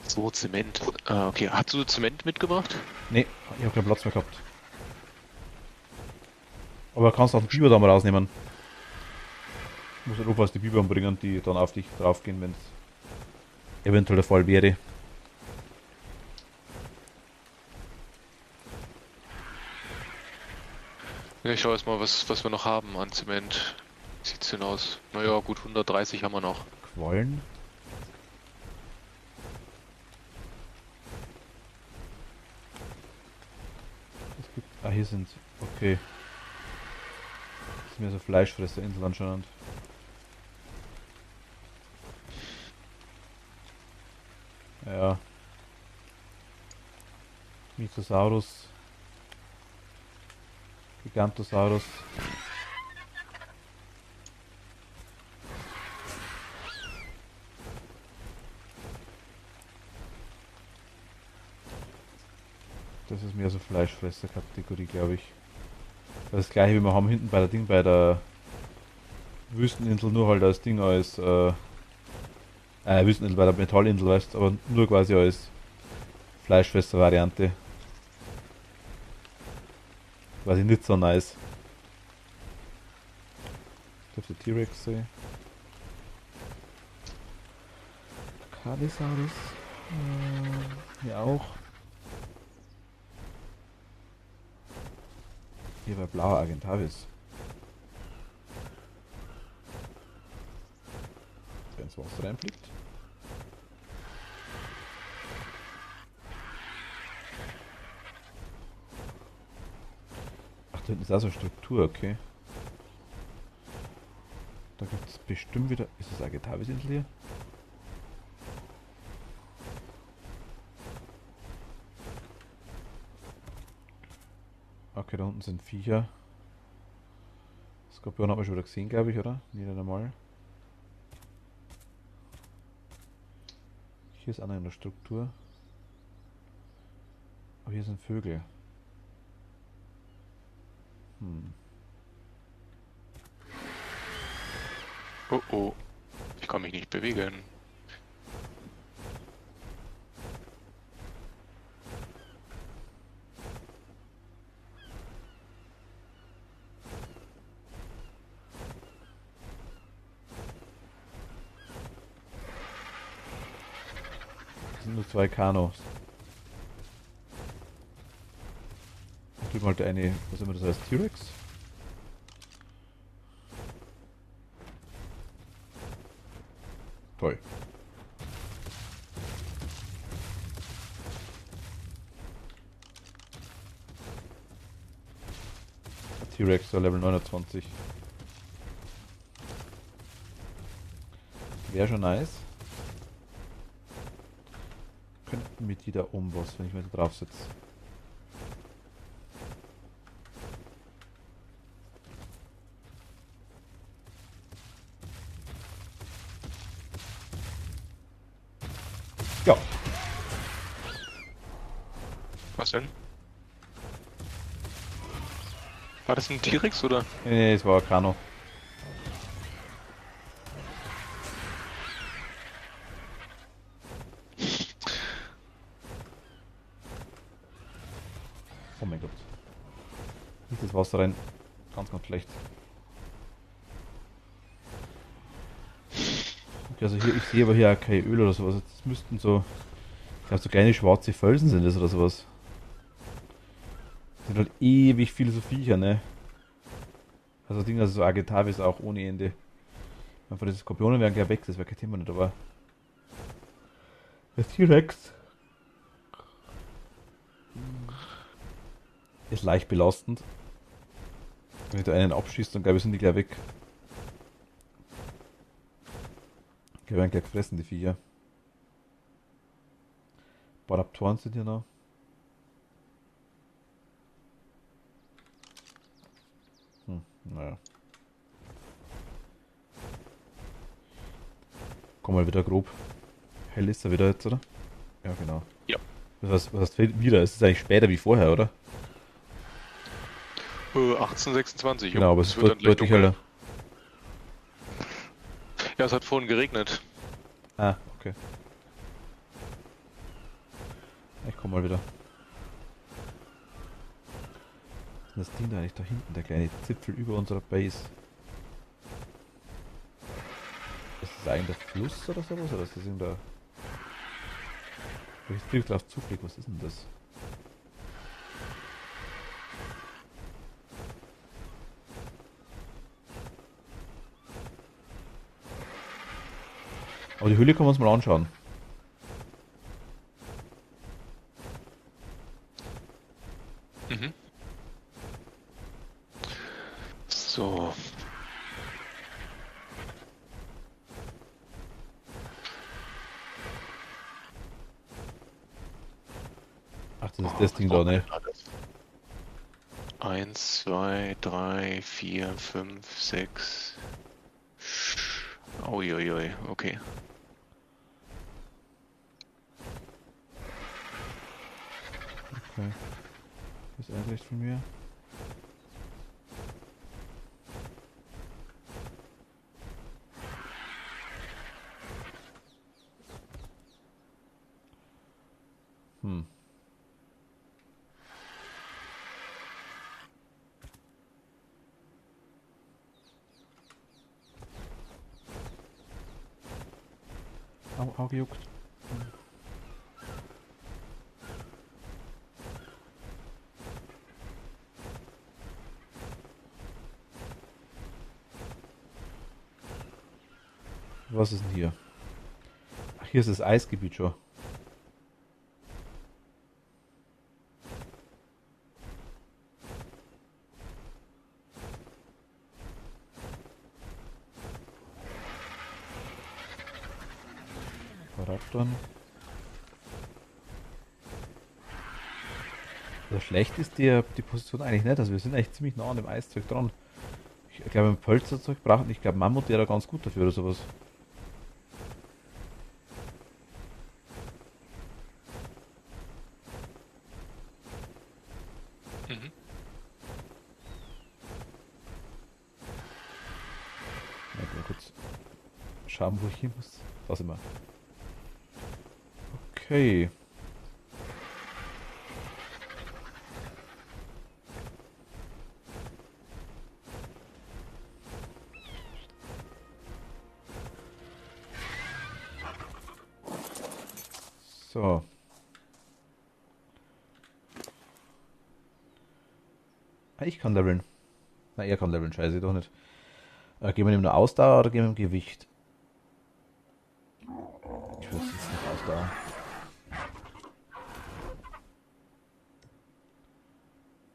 So, Zement. Ah, okay. Hast du Zement mitgebracht? Ne, ich habe keinen Platz mehr gehabt. Aber kannst auch den Biber da mal rausnehmen. Muss halt aufpassen, die Biber umbringen, die dann auf dich draufgehen, wenn es eventuell der Fall wäre. Ja, ich schaue jetzt mal, was wir noch haben an Zement. Wie sieht's denn aus? Naja, gut, 130 haben wir noch. Quallen. Es gibt. Ah, hier sind. Okay. Das ist mir so Fleischfresserinsel anscheinend. Ja. Mythosaurus. Gigantosaurus. Das ist mehr so Fleischfresser-Kategorie, glaube ich. Das gleiche wie wir haben hinten bei der Ding, bei der Wüsteninsel, nur halt als Ding als Wüsteninsel bei der Metallinsel, weißt aber nur quasi als Fleischfresser-Variante. Quasi nicht so nice. Ich darf der T-Rex sehen. Kalisaurus. Hier auch. Hier bei blauer Argentavis. Der ins Wasser reinfliegt. Ach, da hinten ist auch so eine Struktur, okay. Da gibt es bestimmt wieder. Ist das Argentavis-Insel hier? Okay, da unten sind Viecher. Skorpion haben wir schon wieder gesehen, glaube ich, oder? Nicht einmal. Hier ist einer in der Struktur. Aber hier sind Vögel. Oh oh. Ich kann mich nicht bewegen. Das sind nur 2 Kanos. Und drüben halt eine, was immer das heißt, T-Rex. Toll. T-Rex Level 29. Wäre schon nice. Könnten mit die da was, wenn ich mir da drauf sitze. Ja, Was denn? War das ein T-Rex oder? Nee, es war ein Kano. Oh mein Gott. Nicht das Wasser rein. Ganz, ganz schlecht. Okay, also hier, ich sehe aber hier auch kein Öl oder sowas. Das müssten so, ich glaube, so kleine schwarze Felsen sind das oder sowas. Das sind halt ewig viele so Viecher, ne? Also Dinge, also so Agetavis auch ohne Ende. Einfach diese Skorpione wären gleich weg, das wäre kein Thema nicht, aber der T-Rex ist leicht belastend. Wenn du einen abschießt, dann glaube ich, sind die gleich weg. Die werden gleich gefressen, die Viecher. Baraptoren sind hier noch. Naja. Komm mal wieder grob. Hell ist er wieder jetzt, oder? Ja, genau. Ja. Was heißt wieder? Es ist eigentlich später wie vorher, oder? 1826, jo. Genau, aber es Es ist wird dann gleich deutlich dunkel. heller. Ja, es hat vorhin geregnet. Ah, okay. Ich komm mal wieder. Das Ding da eigentlich da hinten, der kleine Zipfel über unserer Base. Ist das eigentlich der Fluss oder sowas? Oder ist das irgendein... Wenn ich jetzt drauf zufliege, was ist denn das? Aber die Höhle können wir uns mal anschauen. Mhm. So. Ach, das ist das Ding da, ne? 1, 2, 3, 4, 5, 6. Uiuiui, okay. Okay. Das ist eins von mir. Hm. Au gejuckt. Was ist denn hier? Ach, hier ist das Eisgebiet schon. Raptoren. Also schlecht ist die Position eigentlich nicht. Also wir sind eigentlich ziemlich nah an dem Eiszeug dran. Ich glaube, ein Pölzerzeug braucht nicht. Ich glaube, Mammut wäre da ganz gut dafür oder sowas. Mhm. Mal kurz schauen, wo ich hin muss. Da sind wir. Okay. So. Ah, ich kann leveln. Na, er kann leveln, scheiße, doch nicht. Gehen wir ihm nur Ausdauer oder gehen wir ihm Gewicht? Ich weiß jetzt nicht Ausdauer.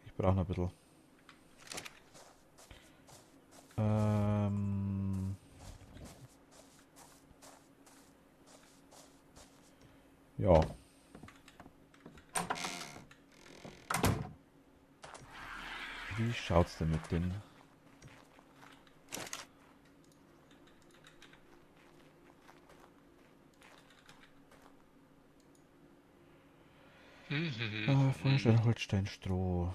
Ich brauche noch ein bisschen. Ähm, ja. Wie schaut's denn mit den? Mhm. Feuerstein, Holstein, Stroh.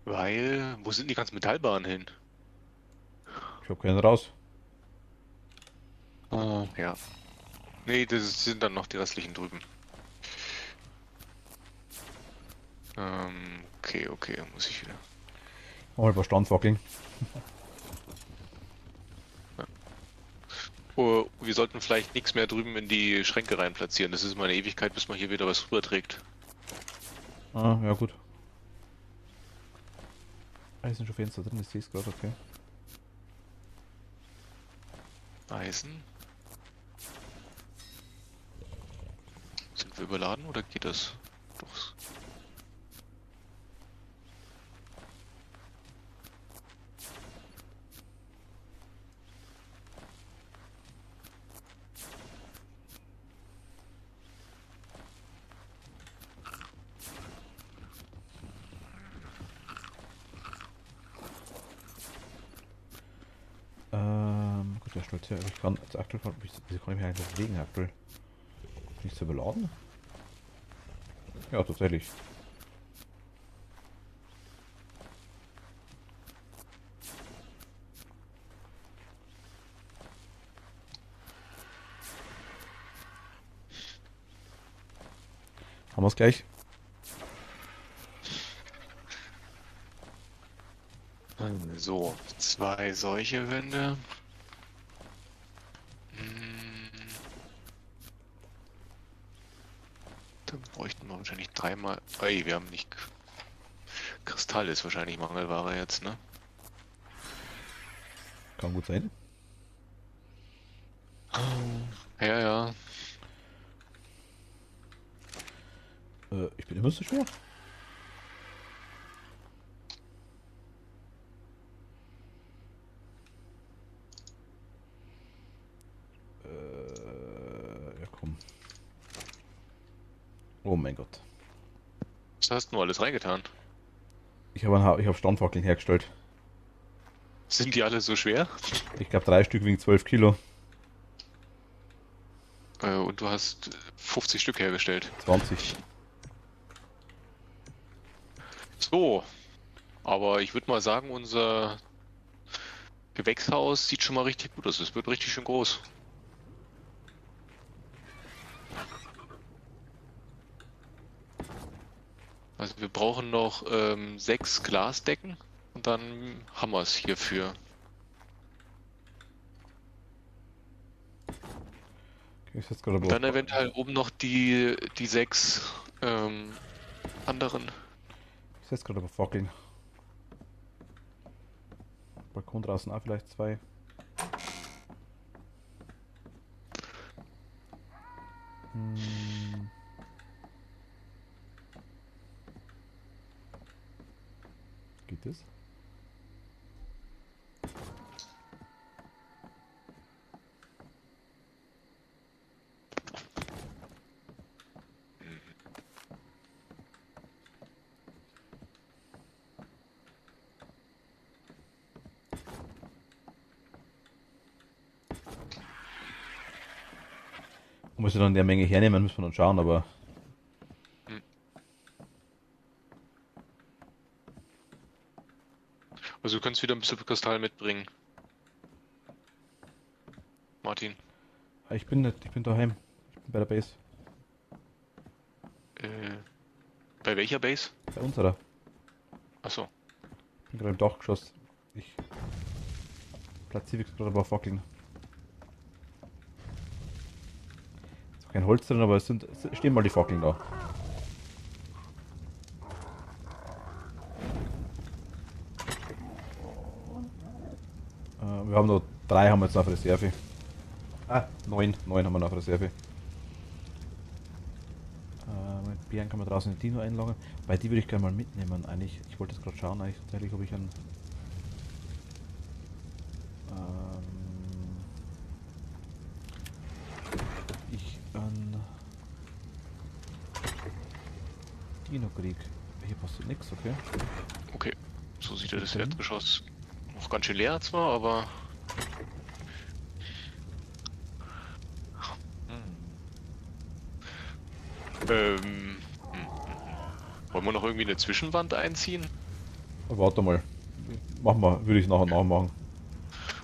Weil, wo sind die ganzen Metallbahnen hin? Ich habe keinen raus. Ja. Nee, das sind dann noch die restlichen drüben. Okay, muss ich wieder. Mal ein paar Standfackeln. Oh, wir sollten vielleicht nichts mehr drüben in die Schränke rein platzieren. Das ist mal eine Ewigkeit, bis man hier wieder was rüberträgt. Ah, ja gut. Ah, hier sind schon Fenster drin, ich sehe es gerade, okay. Eisen. Sind wir überladen oder geht das? Doch. Gut, der stellt ja, ich kann jetzt aktuell, wieso kann ich mich eigentlich bewegen aktuell? Nicht zu überladen? Ja, tatsächlich. Haben wir es gleich? So, zwei solche Wände. Hm, dann bräuchten wir wahrscheinlich dreimal. Ey, wir haben nicht. Kristall ist wahrscheinlich Mangelware jetzt, ne? Kann gut sein. Ja, ja. Ich bin immer so schwer. Ja komm. Oh mein Gott. Was hast du nur alles reingetan? Ich hab Standfackeln hergestellt. Sind die alle so schwer? Ich glaube 3 Stück wiegen 12 Kilo. Und du hast 50 Stück hergestellt. 20. So, aber ich würde mal sagen, unser Gewächshaus sieht schon mal richtig gut aus. Es wird richtig schön groß. Also wir brauchen noch 6 Glasdecken und dann haben wir es hierfür. Okay, ich setze gerade Und dann eventuell oben noch die 6 anderen. Ich setze gerade aber Fackeln. Balkon draußen auch vielleicht 2. Geht das? Muss ich dann der Menge hernehmen, müssen wir dann schauen, aber. Also du kannst wieder ein bisschen Kristall mitbringen. Martin. Ich bin nicht, ich bin daheim. Ich bin bei der Base. Bei welcher Base? Bei unserer. Achso. Ich bin gerade im Dachgeschoss. Ich platziere gerade ein paar Fackeln. Ist kein Holz drin, aber es stehen mal die Fackeln da. Wir haben noch 3 haben wir jetzt noch auf Reserve. 9 haben wir noch auf Reserve. Mit Bären kann man draußen in Dino einlagern. Bei die würde ich gerne mal mitnehmen eigentlich. Ich wollte jetzt gerade schauen, eigentlich tatsächlich, ob ich einen. Dino krieg. Hier passiert nichts, okay? Okay. So sieht das Erdgeschoss noch ganz schön leer zwar, aber. Wollen wir noch irgendwie eine Zwischenwand einziehen? Warte mal. Machen wir, würde ich nachher nachmachen.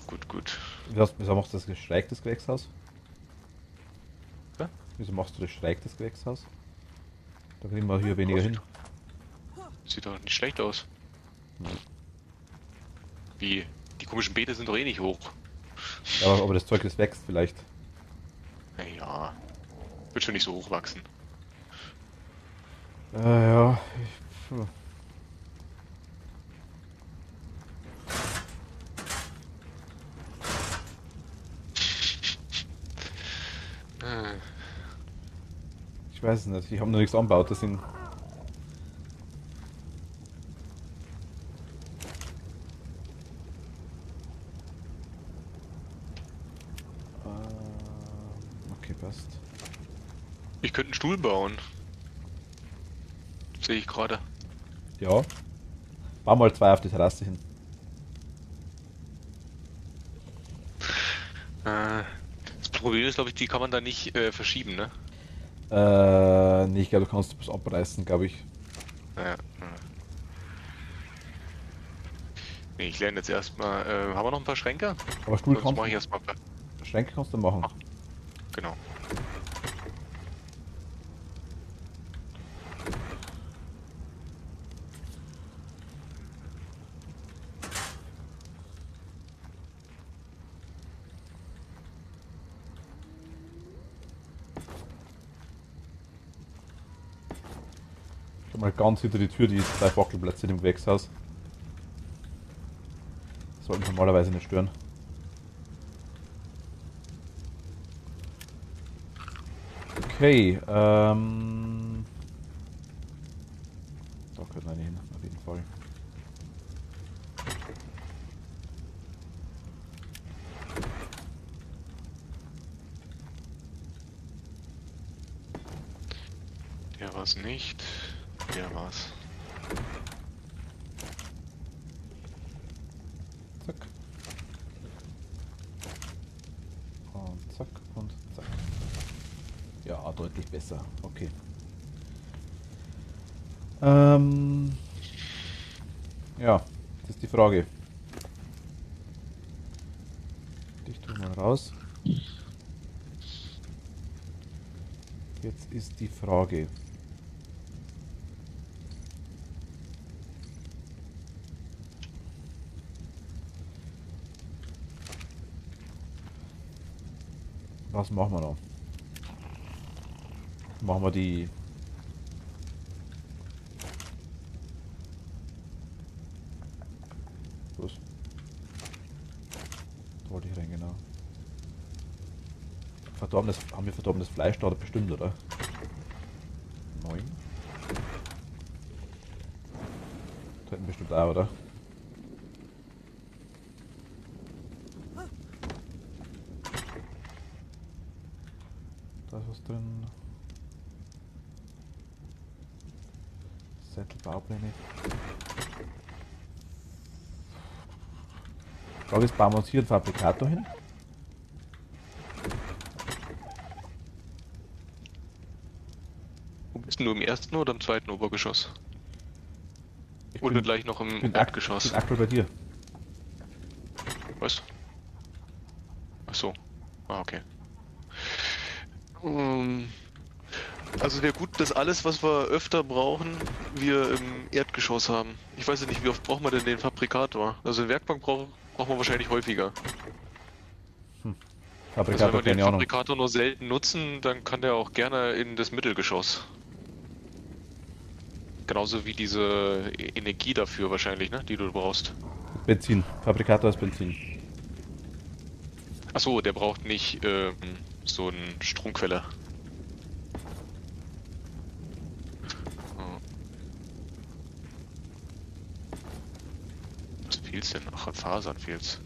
Gut, gut. Wieso machst du das schräg, das Gewächshaus? Ja? Wieso machst du das schräg, das Gewächshaus? Da kriegen wir hier Oh, weniger hin. sieht doch nicht schlecht aus. Hm. Wie? Die komischen Beete sind doch eh nicht hoch. Ja, aber das Zeug, das wächst vielleicht. Naja, wird schon nicht so hoch wachsen. Ja. Äh, Ich weiß es nicht. Ich habe noch nichts angebaut. Das sind. Okay, passt. Ich könnte einen Stuhl bauen. Sehe ich gerade. Ja. Bau mal 2 auf die Terrasse hin. Das Problem ist, glaube ich, die kann man da nicht verschieben, ne? Nee, ich glaube, du kannst was abreißen, glaube ich. Ja. Nee, ich lerne jetzt erstmal. Haben wir noch ein paar Schränke? Aber Stuhl Sonst kannst mache ich du. erstmal. Schränke kannst du machen. Ach. Genau. Schon mal ganz hinter die Tür die 2 Fackelplätze im Gewächshaus. Sollten normalerweise nicht stören. Okay, da können wir hin, auf jeden Fall. Der war's nicht. Der war's. Zack. Und zack und zack. Ja, deutlich besser. Okay. Ja, das ist die Frage. Ich tue mal raus. Jetzt ist die Frage. Was machen wir noch? Machen wir die. Was? Da wollte ich rein, genau. Verdorbenes, haben wir verdorbenes Fleisch da bestimmt, oder? 9. Da hätten bestimmt auch, oder? Da ist was drin. Sättel, Baupläne. Die Frage ist, bauen wir uns hier einen Fabrikator hin? Wo bist denn du, im ersten oder im zweiten Obergeschoss? Ich Oder gleich noch im bin Erdgeschoss? aktuell bei dir. Was? Ach so. Ah, okay. Also wäre gut, dass alles, was wir öfter brauchen, wir im Erdgeschoss haben. Ich weiß ja nicht, wie oft braucht man denn den Fabrikator? Also eine Werkbank braucht man wahrscheinlich häufiger. Also wenn Fabrikator, wir den keine Ahnung. Fabrikator nur selten nutzen, dann kann der auch gerne in das Mittelgeschoss. Genauso wie diese Energie dafür wahrscheinlich, ne, die du brauchst. Benzin. Fabrikator ist Benzin. Achso, der braucht nicht so einen Stromquelle. Was fehlt's denn? Ach, an Fasern fehlt's.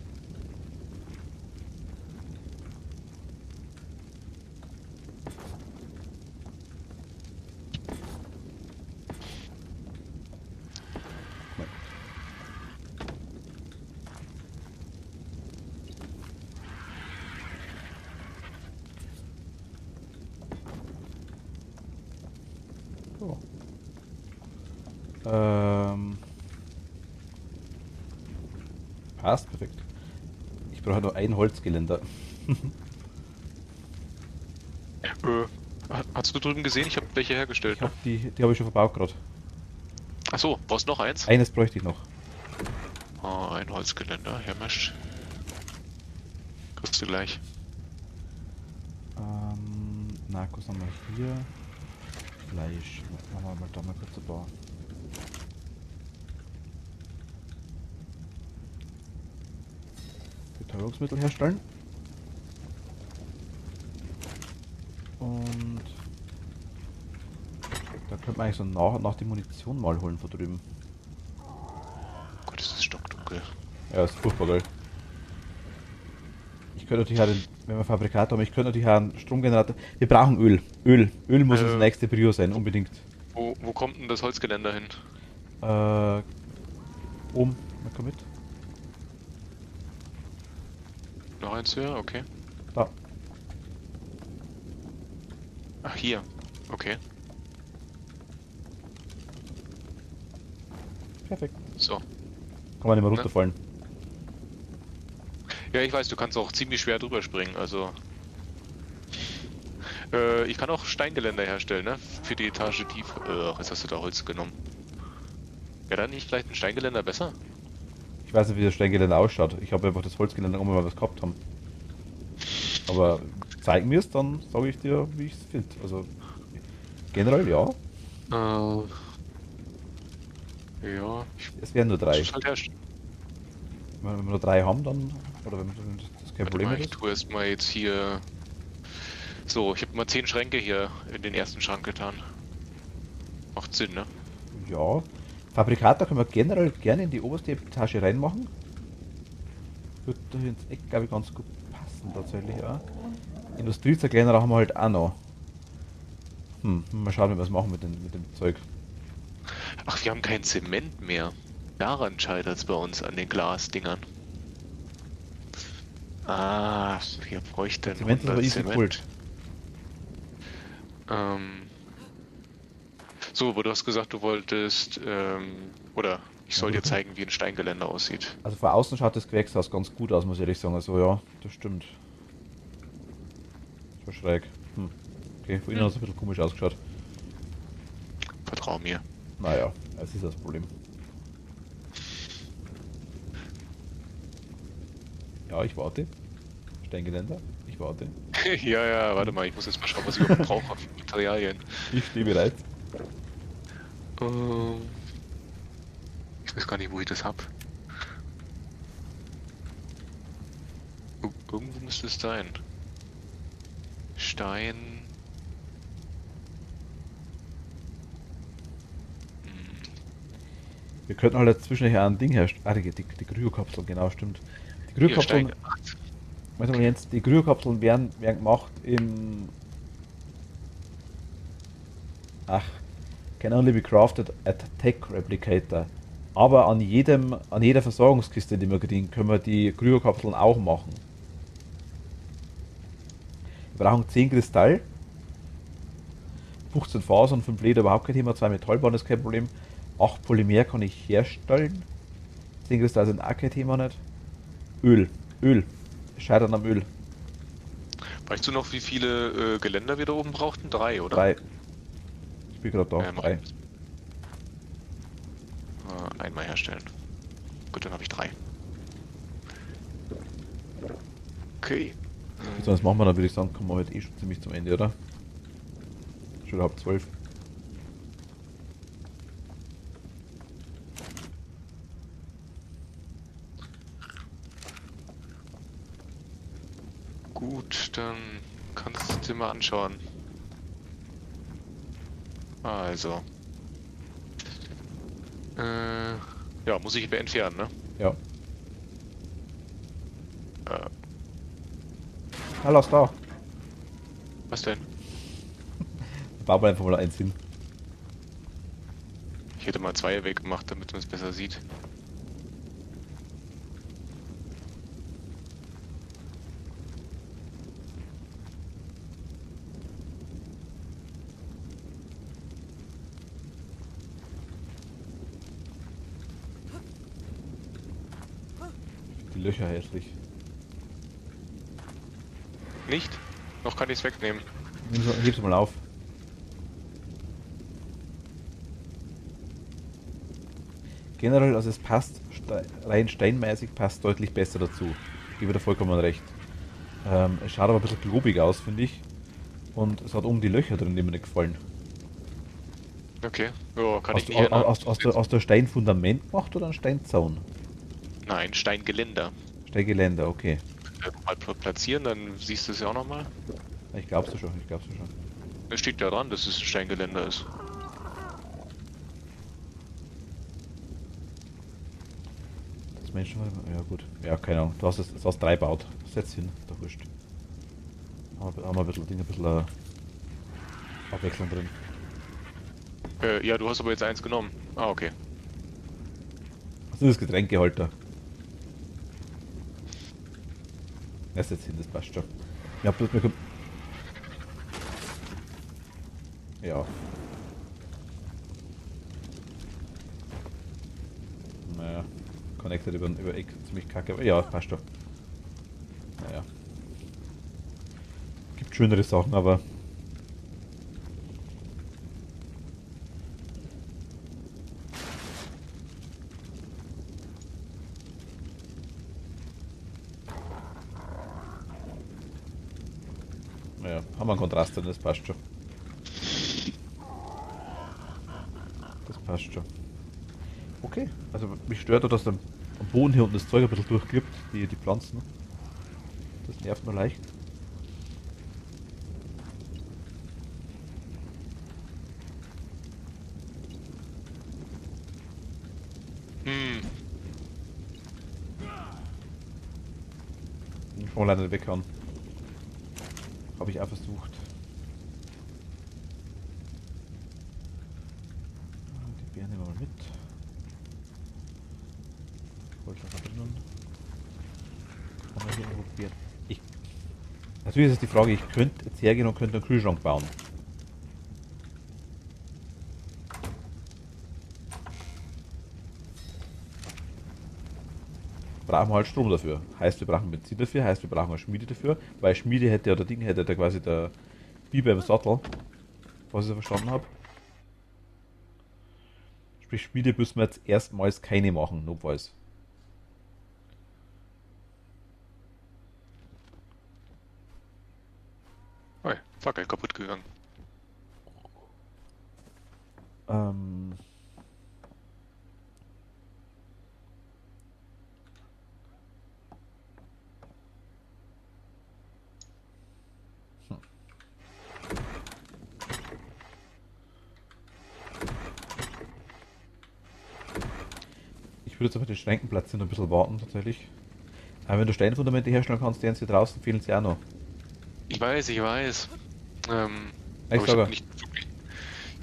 So. Passt, perfekt. Ich brauche nur ein Holzgeländer. Hast du drüben gesehen? Ich habe welche hergestellt, Ich ne? habe die habe ich schon verbaut gerade. Achso, brauchst noch eins? Eines bräuchte ich noch. Oh, ein Holzgeländer, hermischt. Kriegst du gleich. Was haben wir hier? Fleisch. Machen wir mal da mal kurz ein paar. Betäubungsmittel herstellen. Und da könnte man eigentlich so nach die Munition mal holen von drüben. Gott, ist das stockdunkel. Ja, ist furchtbar geil. Ich könnte natürlich auch wenn wir Fabrikat haben, ich könnte natürlich auch einen Stromgenerator. Wir brauchen Öl. Öl muss unsere nächste Prio sein, unbedingt. Wo kommt denn das Holzgeländer hin? Oben, na komm mit. Noch eins höher, okay. Da. Ach, hier. Okay. Perfekt. So. Kann man nicht mehr runterfallen. Ja, ich weiß, du kannst auch ziemlich schwer drüber springen, also. Ich kann auch Steingeländer herstellen, ne? Für die Etage tief. Jetzt hast du da Holz genommen. Wäre da nicht vielleicht ein Steingeländer besser? Ich weiß nicht, wie das Steingeländer ausschaut. Ich habe einfach das Holzgeländer mal was gehabt haben. Aber zeig mir es, dann sage ich dir, wie ich es finde. Also generell ja. Ja, Es wären nur 3. halt herstellen. Wenn wir nur 3 haben, dann. Oder wenn das kein Problem Ich ist. tue erstmal jetzt hier. So, ich habe mal 10 Schränke hier in den ersten Schrank getan. Macht Sinn, ne? Ja. Fabrikator können wir generell gerne in die oberste Etage reinmachen. Wird da ins Eck, glaube ich, ganz gut passen tatsächlich auch. Industriezerkleinerer haben wir halt auch noch. Mal schauen, wie wir es machen mit dem Zeug. Ach, wir haben kein Zement mehr. Daran scheitert es bei uns an den Glasdingern. Ah, wir bräuchten Zement ist aber easy cold. So, aber du hast gesagt, du wolltest, oder ich soll dir zeigen, wie ein Steingeländer aussieht. Also von außen schaut das Gewächshaus ganz gut aus, muss ich ehrlich sagen. Also ja, das stimmt. Das war schräg. Okay, von innen hat es ein bisschen komisch ausgeschaut. Vertrau mir. Naja, das ist das Problem. Ja, ich warte. Steingeländer, ich warte. Ja, warte mal, ich muss jetzt mal schauen, was ich überhaupt brauche für Materialien. Ich stehe bereit. Ich weiß gar nicht, wo ich das hab. Irgendwo müsste es sein. Stein. Wir könnten halt dazwischen hier ein Ding herstellen. Ah, die Kryokapseln, genau, stimmt. Die Kryokapseln. Warte mal, Jens, die Kryokapseln werden gemacht im. Can only be crafted at Tech Replicator. Aber an jeder Versorgungskiste, die wir kriegen, können wir die Kryokapseln auch machen. Wir brauchen 10 Kristall, 15 Fasern, 5 Leder überhaupt kein Thema, 2 Metallbahnen ist kein Problem, 8 Polymer kann ich herstellen, 10 Kristall sind auch kein Thema nicht. Öl. Scheitern am Öl. Weißt du noch, wie viele Geländer wir da oben brauchten? 3, oder? 3. Ich bin gerade da. 3. Einmal herstellen. Gut, dann habe ich 3. Okay. Sonst machen wir dann, würde ich sagen, kommen wir heute schon ziemlich zum Ende, oder? Schon halb 12. Gut, dann kannst du es dir mal anschauen. Also. Ja, muss ich entfernen, ne? Ja. Lass da. Was denn? Bauen wir einfach mal eins hin. Ich hätte mal 2 weggemacht, damit man es besser sieht. die Löcher hässlich. Nicht? Noch kann ich es wegnehmen. Heb's mal auf. Generell, also es passt, rein steinmäßig passt deutlich besser dazu. Ich gebe dir vollkommen recht. Es schaut aber ein bisschen globig aus, finde ich. Und es hat oben die Löcher drin, die mir nicht gefallen. Okay. Ja, kann ich Hast du nicht ändern. aus der Steinfundament gemacht oder ein Steinzaun? Nein, Steingeländer. Steingeländer, okay. Mal platzieren, dann siehst du es ja auch nochmal. Ich glaub's ja schon, ich glaub's ja schon. Es steht ja dran, dass es ein Steingeländer ist. Das Menschen, ja gut. Ja, keine Ahnung. Du hast 3 baut. Setz hin, doch wurscht. Haben wir ein bisschen Abwechslung drin. Ja, du hast aber jetzt eins genommen. Ah, okay. Was ist das Getränkehalter? Ja, setz hin, das passt schon. Ja, bloß mir kommt. Ja. Naja. Connected über Eck ziemlich kacke, aber ja, passt schon. Naja. Gibt schönere Sachen, aber. Naja, haben wir einen Kontrast drin, das passt schon. Das passt schon. Okay, also mich stört auch, dass am Boden hier unten das Zeug ein bisschen durchgibt, die Pflanzen. Das nervt nur leicht. Hm. Ich kann leider nicht weghauen. Habe ich auch versucht. Die Beeren nehmen wir mal mit. Holzlager drinnen. Kann man hier irgendwo Beeren? Natürlich ist es die Frage, ich könnte jetzt hergehen und könnte einen Kühlschrank bauen. Brauchen wir halt Strom dafür. Heißt, wir brauchen Benzin dafür, heißt, wir brauchen eine Schmiede dafür, weil Schmiede hätte ja der Ding, hätte der quasi der Biber im Sattel, was ich so verstanden habe. Sprich, Schmiede müssen wir jetzt erstmals keine machen, notfalls. Oh, Fackel kaputt gegangen. Ähm. Ich würde jetzt auf den Schränken platzieren und ein bisschen warten, tatsächlich. Aber wenn du Steinfundamente herstellen kannst, die hier draußen fehlen sie auch noch. Ich weiß, ich weiß. Ich Aber sage, ich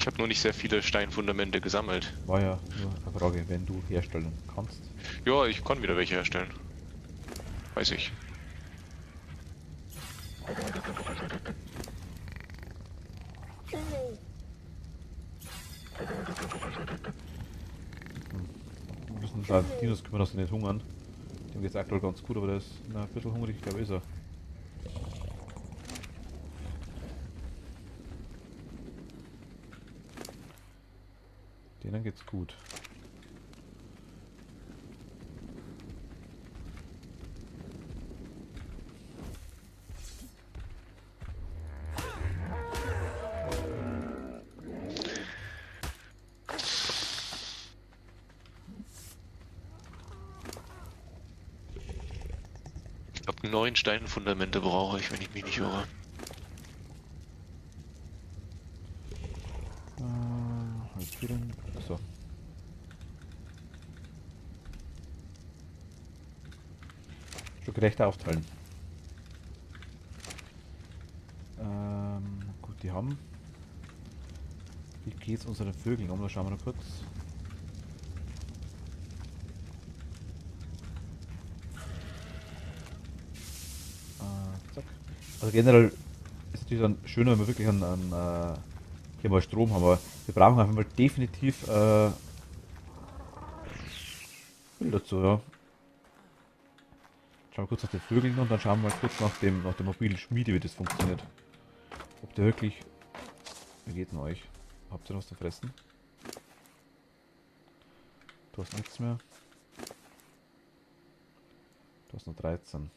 habe nur nicht sehr viele Steinfundamente gesammelt. war ja nur eine Frage, wenn du herstellen kannst. Ja, ich kann wieder welche herstellen. Weiß ich. Wir müssen da Dinos kümmern, dass sie nicht hungern. Dem geht's aktuell ganz gut, aber der ist ein bisschen hungrig, glaube ich, ist er. Denen geht's gut. Ich glaube, 9 Steinfundamente brauche ich, wenn ich mich nicht irre. Halbieren. Achso. Schon gerechter aufteilen. Gut, die haben. Wie geht's unseren Vögeln um? Da schauen wir noch kurz. Zack. Also generell ist natürlich dann schöner, wenn wir wirklich hier mal Strom haben, aber wir brauchen einfach mal definitiv Öl dazu, ja. Schauen wir kurz nach den Vögeln und dann schauen wir mal kurz nach der mobilen Schmiede, wie das funktioniert. Ob der wirklich... Wie geht denn euch? Habt ihr was zu fressen? Du hast nichts mehr. Du hast nur 13.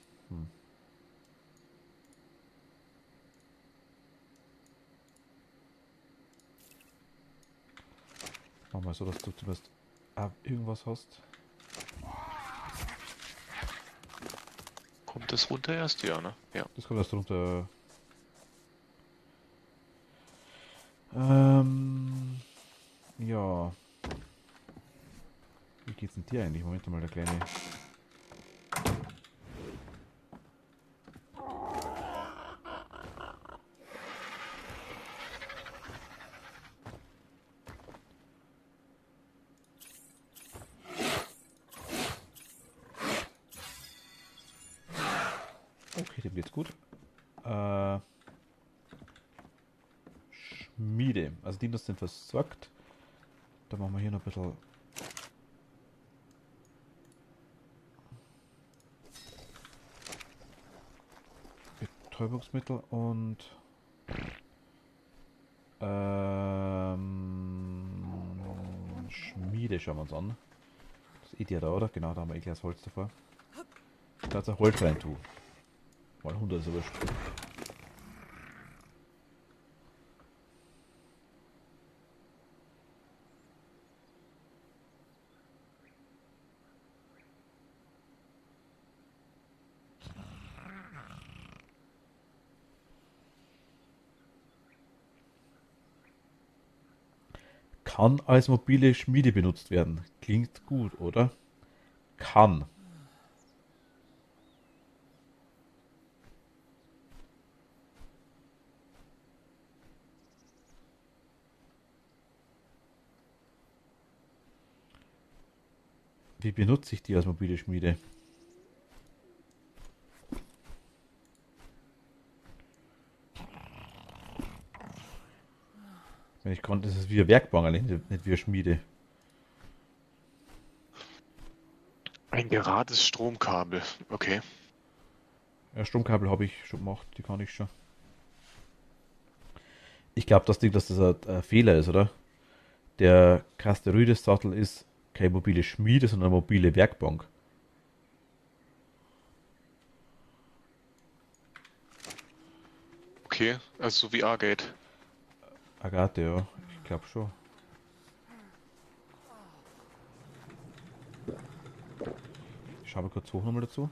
Mach mal so, dass du zumindest irgendwas hast. Kommt das runter erst? Ja, ne? Ja. Das kommt erst runter. Ja. Wie geht's denn dir eigentlich? Moment mal, der Kleine. Okay, dem geht's gut. Schmiede. Also Dinos sind versorgt. Dann machen wir hier noch ein bisschen Betäubungsmittel und Schmiede schauen wir uns an. Das ist eh der da, oder? Genau, da haben wir eh gleich das Holz davor. Da ist ein Holz rein, tu. Mal 100 ist aber wurscht. Kann als mobile Schmiede benutzt werden. Klingt gut, oder? Kann. Wie benutze ich die als mobile Schmiede? Wenn ich konnte, ist es wie eine Werkbank, eigentlich nicht wie eine Schmiede. Ein gerades Stromkabel. Okay. Ja, Stromkabel habe ich schon gemacht, die kann ich schon. Ich glaube, dass das ein Fehler ist, oder? Der Casteroides-Sattel ist keine mobile Schmiede, sondern eine mobile Werkbank. Okay, also so wie Agate. Agathe, ja. Ich glaube schon. Ich schaue mal kurz hoch nochmal dazu.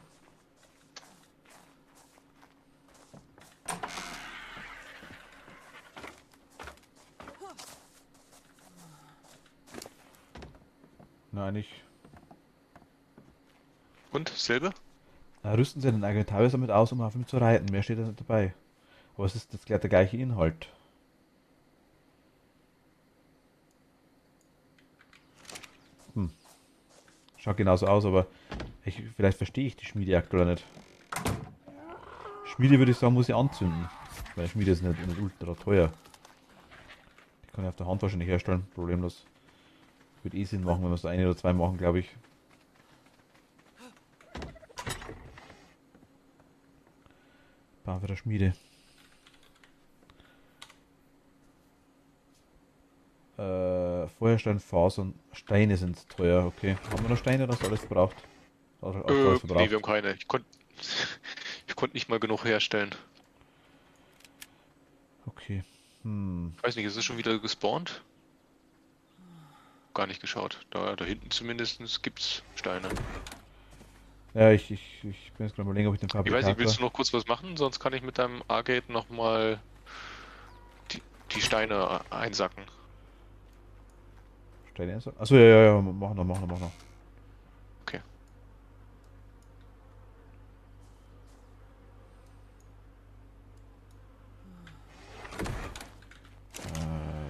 Nein, eigentlich. Und? Selber? Rüsten Sie den eigenen Tavis damit aus, um auf ihm zu reiten. Mehr steht da nicht dabei. Aber es ist jetzt gleich der gleiche Inhalt. Hm. Schaut genauso aus, aber vielleicht verstehe ich die Schmiede aktuell nicht. Schmiede würde ich sagen, muss ich anzünden. Weil Schmiede ist nicht ultra teuer. Die kann ich auf der Hand wahrscheinlich herstellen, problemlos. Würde eh Sinn machen, wenn wir so eine oder zwei machen, glaube ich. Bauen für der Schmiede. Feuerstein, Fasern, Steine sind teuer, okay. Haben wir noch Steine, das alles verbraucht? Alles Nee, verbraucht. wir haben keine. Ich konnte nicht mal genug herstellen. Okay. Ich weiß nicht, ist es schon wieder gespawnt? Gar nicht geschaut. Da hinten zumindest gibt's Steine. Ja, ich bin jetzt gerade überlegen, ob ich den Ich weiß nicht, Fabrikator... willst du noch kurz was machen? Sonst kann ich mit deinem Agate nochmal die Steine einsacken. Steine einsammeln? Achso, ja, mach noch. Okay.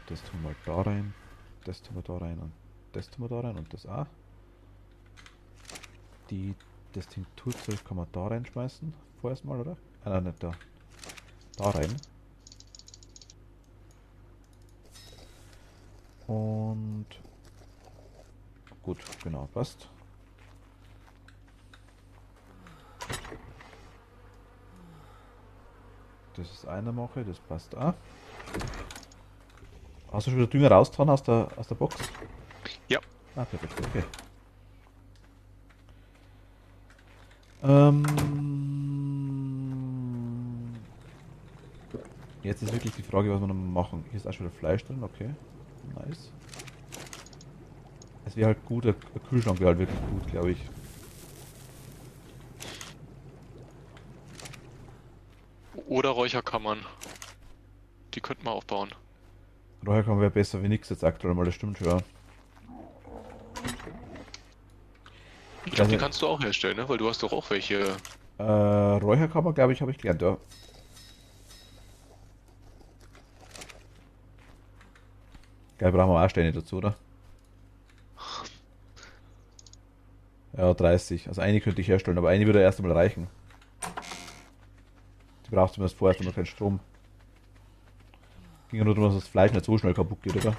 Das tun wir da rein. Das tun wir da rein und das tun wir da rein und das auch. Das Tinkturzeug kann man da reinschmeißen. Vorerst mal, oder? Nein, nicht da. Da rein. Und gut, genau, passt. Das ist eine Mache, das passt auch. Hast du schon wieder Dünger rausgetan aus der Box? Ja. Ah, perfekt, okay. Ähm, Jetzt ist wirklich die Frage, was wir noch machen. Hier ist auch schon wieder Fleisch drin, okay. Nice. Es wäre halt gut, ein Kühlschrank wäre halt wirklich gut, glaube ich. Oder Räucherkammern. Die könnten wir aufbauen. Räucherkammer wäre besser wie nichts jetzt aktuell mal, das stimmt schon. Ja. Ich glaube, die kannst du auch herstellen, ne? Weil du hast doch auch welche. Räucherkammer, glaube ich, habe ich gelernt, ja. Geil, brauchen wir auch Steine dazu, oder? Ja, 30. Also eine könnte ich herstellen, aber eine würde erst einmal reichen. Die braucht zumindest vorerst einmal keinen Strom. Ging ja nur darum, dass das Fleisch nicht so schnell kaputt geht, oder?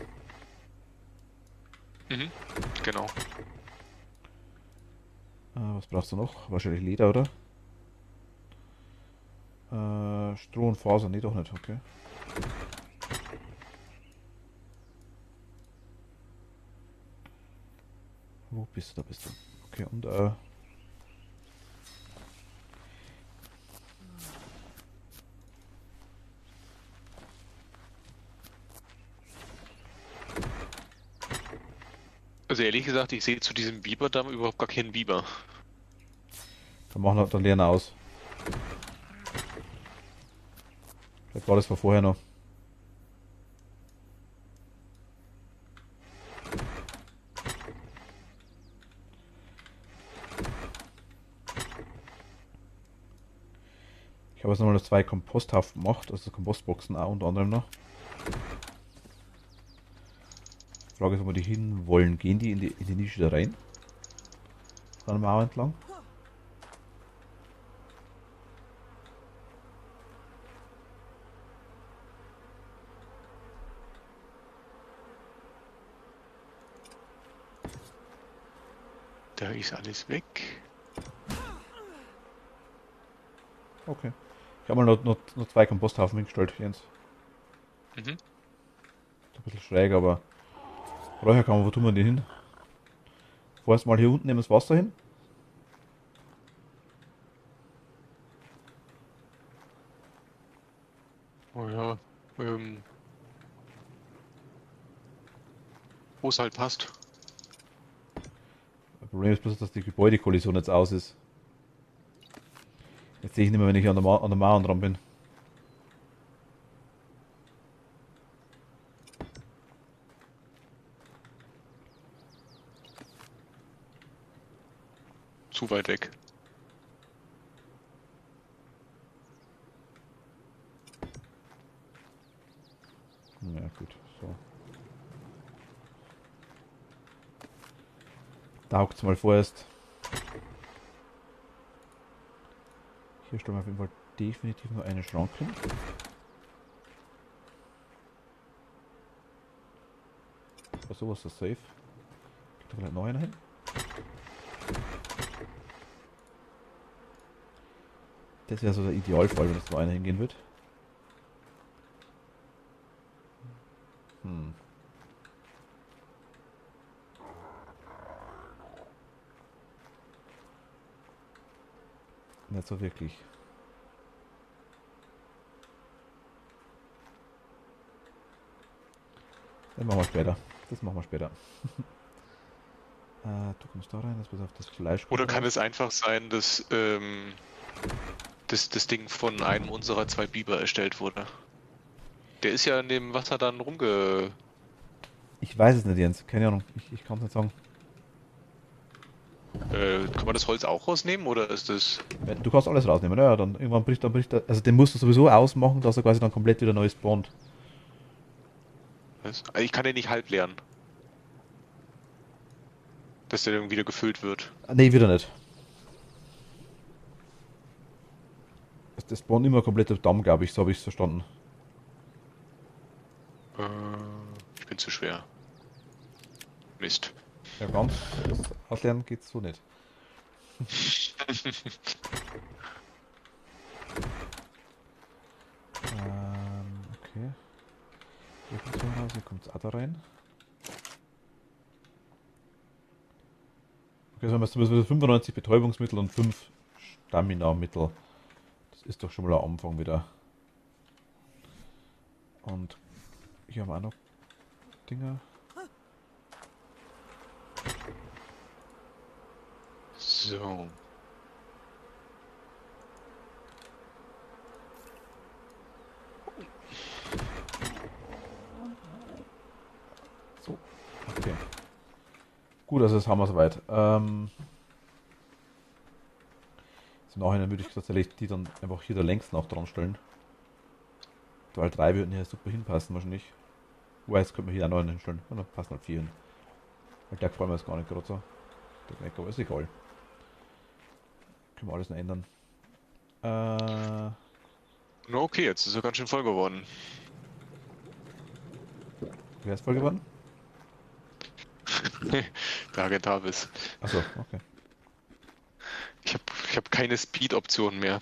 Mhm, genau. Was brauchst du noch? Wahrscheinlich Leder, oder? Stroh und Faser, nee, doch nicht, okay. Wo bist du? Da bist du. Okay, und Also ehrlich gesagt, ich sehe zu diesem Biberdamm überhaupt gar keinen Biber. dann machen wir dann leeren aus. Vielleicht war das von vorher noch. Ich habe jetzt nochmal 2 Komposthaufen gemacht, also Kompostboxen auch unter anderem noch. Die Frage ist, wo wir die hin wollen. Gehen die in die Nische da rein? An der Mauer entlang? Da ist alles weg. Okay. Ich habe mal noch 2 Komposthaufen hingestellt, Jens. Mhm. Ein bisschen schräg, aber Räucherkammer, wo tun wir die hin? Vorerst mal hier unten nehmen das Wasser hin. Oh ja. Wo es halt passt. Das Problem ist bloß, dass die Gebäudekollision jetzt aus ist. Jetzt sehe ich nicht mehr, wenn ich an der Mauer dran bin. Zu weit weg. Ja, gut, so. Taugt mal vorerst. Hier stellen wir auf jeden Fall definitiv nur einen Schrank hin. Aber sowas ist safe. Geht da vielleicht noch einer hin? Das wäre so der Idealfall, wenn es nur einer hingehen wird. Hm. Nicht so wirklich. Das machen wir später. Das machen wir später. Du kommst da rein, das pass auf das Fleisch. Oder kann es einfach sein, dass das Ding von einem unserer 2 Biber erstellt wurde? Der ist ja in dem Wasser dann Ich weiß es nicht, Jens. Keine Ahnung. Ich kann es nicht sagen. Kann man das Holz auch rausnehmen oder ist das... Du kannst alles rausnehmen, ja, dann irgendwann bricht er, also den musst du sowieso ausmachen, dass er quasi dann komplett wieder neu spawnt. Was? Also ich kann den nicht halb leeren. Dass der dann wieder gefüllt wird. Nee, wieder nicht. Das spawnt immer komplett auf Damm, glaube ich, so habe ich es verstanden. Ich bin zu schwer. Mist. Ja, ganz auslernen geht so nicht. kommt auch da rein. Okay, so haben wir 95 Betäubungsmittel und 5 Stamina-Mittel. Das ist doch schon mal ein Anfang wieder. Und hier haben wir auch noch Dinger. So. So, okay. Gut, also das haben wir soweit. Im Nachhinein würde ich tatsächlich die dann einfach hier da längs noch dran stellen. Weil 3 würden hier super hinpassen wahrscheinlich. Wobei, jetzt könnte man hier auch noch einen hinstellen. Ja, dann passen halt 4 hin. Weil der gefällt mir jetzt gar nicht gerade so. Der Knecker, aber ist egal. Können wir alles noch ändern. Na okay, jetzt ist er ganz schön voll geworden. Wer ist voll geworden? Der Agent Harvis. Achso, okay. Ich hab keine Speed-Option mehr.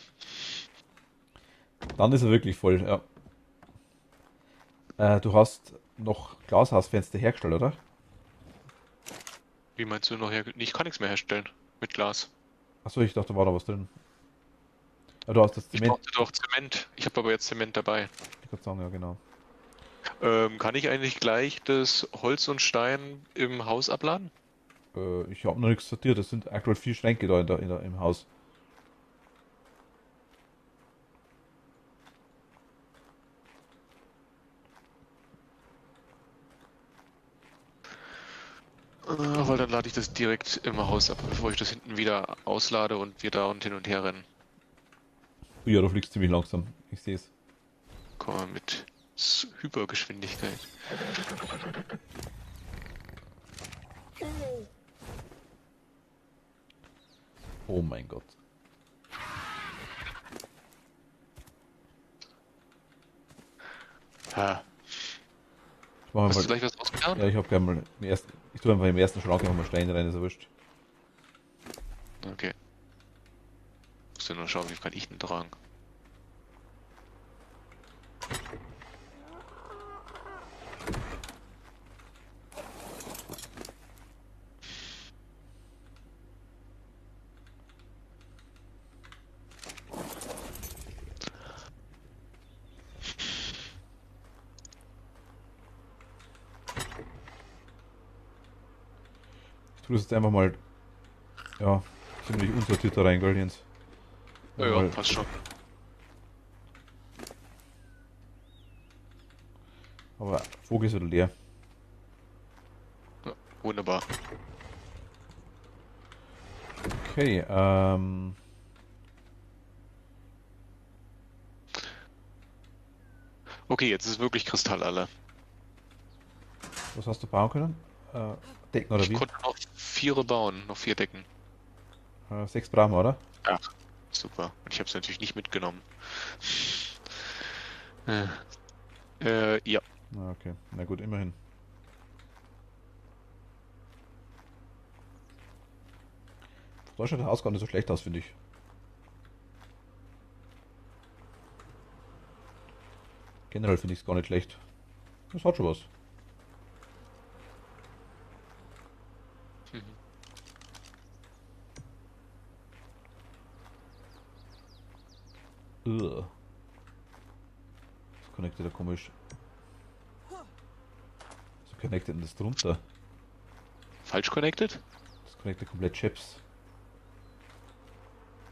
Dann ist er wirklich voll, ja. Du hast noch Glashausfenster hergestellt, oder? Wie meinst du noch her? Ich kann nichts mehr herstellen mit Glas. Achso, ich dachte, da war da was drin. Ja, du hast das Ich Zement. brauchte doch Zement. Ich habe aber jetzt Zement dabei. Ich kann sagen, ja genau. Kann ich eigentlich gleich das Holz und Stein im Haus abladen? Ich habe noch nichts sortiert. Es sind aktuell 4 Schränke da im Haus. Weil dann lade ich das direkt im Haus ab, bevor ich das hinten wieder auslade und wir da und hin und her rennen. Ja, du fliegst ziemlich langsam. Ich sehe es. Komm mal mit Hypergeschwindigkeit. Oh mein Gott. Ha. Ich mach Hast mal, du gleich was ausgetan? ja, ich habe gerne mal ich tue einfach im ersten Schrank einfach mal Steine rein, ist ja wurscht. Okay. Muss ja nur schauen, wie viel kann ich denn tragen. Ich tue das jetzt einfach mal, ja, ziemlich unsortiert da rein, gell, Jens? Ja, ja, Weil, passt schon. aber Vogel ist wieder leer. Ja, wunderbar. Okay, Okay, jetzt ist wirklich Kristall alle. was hast du bauen können? Decken oder Ich wie? konnte noch 4 bauen, noch 4 Decken. 6 brauchen wir, oder? Ja, super. Und ich habe es natürlich nicht mitgenommen. Äh, ja. Ah, okay, na gut, immerhin. Da schaut das Haus gar nicht so schlecht aus, finde ich. Generell finde ich es gar nicht schlecht. Das hat schon was. Mhm. Ugh. Das connectet da komisch. So connectet denn das drunter? Falsch connected? Das connectet komplett Chips.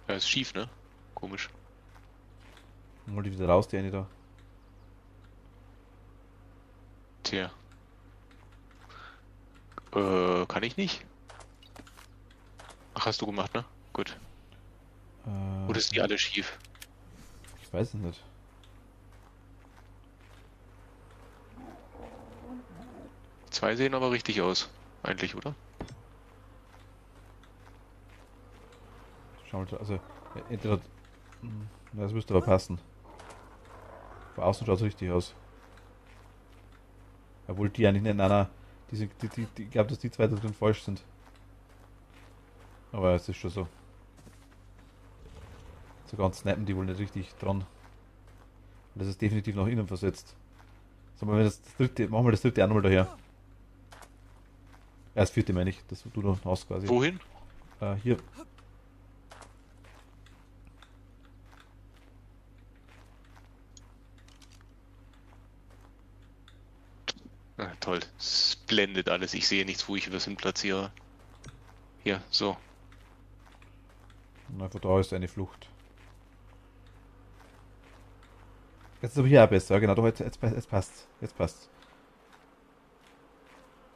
Ja, ist schief, ne? Komisch. Hol die wieder raus, die eine da. Tja. Kann ich nicht? Ach, hast du gemacht, ne? Gut. Oder ist die alle schief? Ich weiß es nicht. Die 2 sehen aber richtig aus. Eigentlich, oder? Schau mal, also, entweder. Das müsste aber passen. Von außen schaut es richtig aus. Obwohl die eigentlich nicht, nein, ich glaube, dass die 2 da drin falsch sind. Aber es ist schon so. So ganz snappen die wohl nicht richtig dran. Das ist definitiv nach innen versetzt. Sagen wir das dritte, machen wir das dritte auch nochmal daher. Ja, das vierte meine ich, das du noch hast quasi. Wohin? Hier. Ah, toll. Es blendet alles. Ich sehe nichts, wo ich was hin platziere. Hier, so. Und einfach da ist eine Flucht. Jetzt ist aber hier auch besser, genau, doch, jetzt passt. Jetzt passt.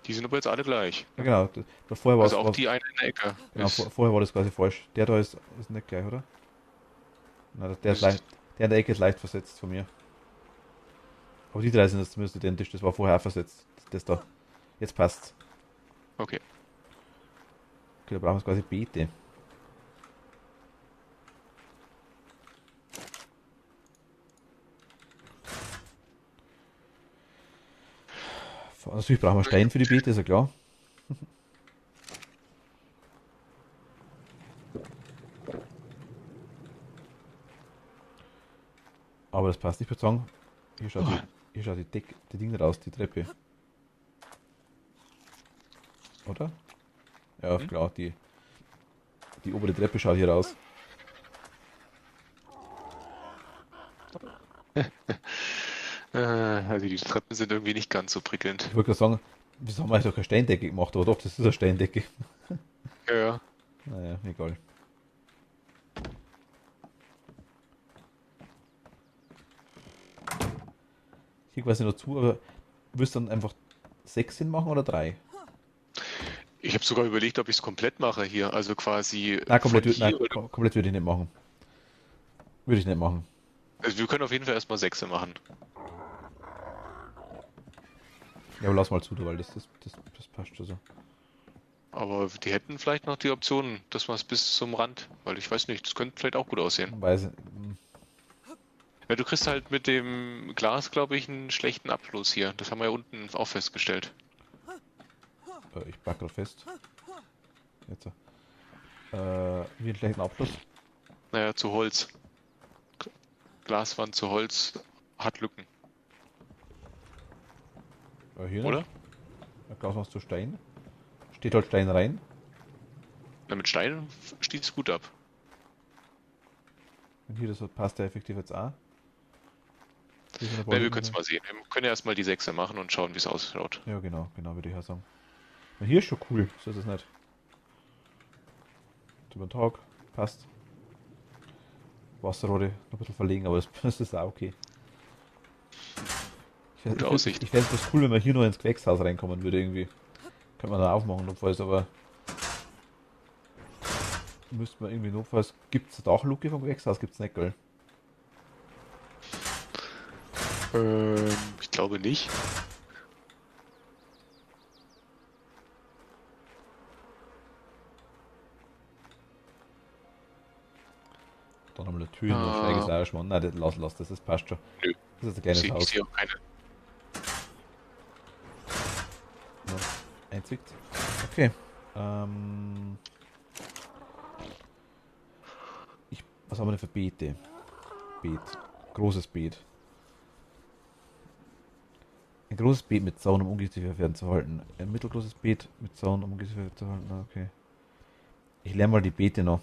Die sind aber jetzt alle gleich. Ja, genau. Vorher war Also es. auch die eine in der Ecke Genau, ist. vorher war das quasi falsch. Der da ist nicht gleich, oder? Nein, der ist ist leicht. Der in der Ecke ist leicht versetzt von mir. Aber die drei sind jetzt zumindest identisch. Das war vorher auch versetzt. Das da. Jetzt passt. okay. Okay, da brauchen wir quasi Beete. Natürlich brauchen wir Stein für die Beete, ist ja klar. Aber das passt. Ich würde sagen, hier schaut die Dinge raus, die Treppe. Oder? Ja, Hm? klar, die obere Treppe schaut hier raus. Also die Treppen sind irgendwie nicht ganz so prickelnd. Ich wollte gerade sagen, wieso haben wir eigentlich doch keine Steindecke gemacht? Aber doch, das ist eine Steindecke. Ja, ja. Naja, egal. Hier quasi noch zu, aber willst du dann einfach 6 hinmachen oder 3? Ich habe sogar überlegt, ob ich es komplett mache hier. Also quasi Nein, von nein, hier. komplett würde ich nicht machen. Würde ich nicht machen. Also wir können auf jeden Fall erstmal 6 machen. Ja, aber lass mal zu, du, weil das passt schon so. Aber die hätten vielleicht noch die Option, dass man es bis zum Rand, weil ich weiß nicht, das könnte vielleicht auch gut aussehen. Weiß, Ja, du kriegst halt mit dem Glas, glaube ich, einen schlechten Abfluss hier. Das haben wir ja unten auch festgestellt. ich pack grad fest. Jetzt. Wie einen schlechten Abschluss. Naja, zu Holz. Glaswand zu Holz hat Lücken, Hier oder? nicht. Glas machst du Stein. Steht halt Stein rein. Na, mit Steinen stieß es gut ab. Und hier, das passt ja effektiv jetzt auch. Hier sind ein paar Na, wir Lücken können es drin. mal sehen. Wir können ja erstmal die 6 machen und schauen, wie es ausschaut. Ja, genau, würde ich ja sagen. Na, hier ist schon cool, so ist es nicht. Über den Tag, passt. Wasserrohre noch ein bisschen verlegen, aber das ist auch okay. Gute Aussicht. Ich fände es cool, wenn man hier noch ins Gewächshaus reinkommen würde irgendwie. Könnte man da aufmachen notfalls, aber müsste man irgendwie notfalls. Gibt es eine Dachluke vom Gewächshaus? Gibt es nicht, gell? Ich glaube nicht. Dann haben wir Türen und schräges Eierschmann. Nein, lass, das passt schon. Nö. Das ist ein Ich kleines sehe Haus. seh auch keine. Ja, einzwickt. Okay. Was haben wir denn für Beete? Beet. Großes Beet. Ein großes Beet mit Zaun, um Ungeziefer fernzuhalten. Ein mittelgroßes Beet mit Zaun, um Ungeziefer fernzuhalten. Ah, okay. Ich lerne mal die Beete noch.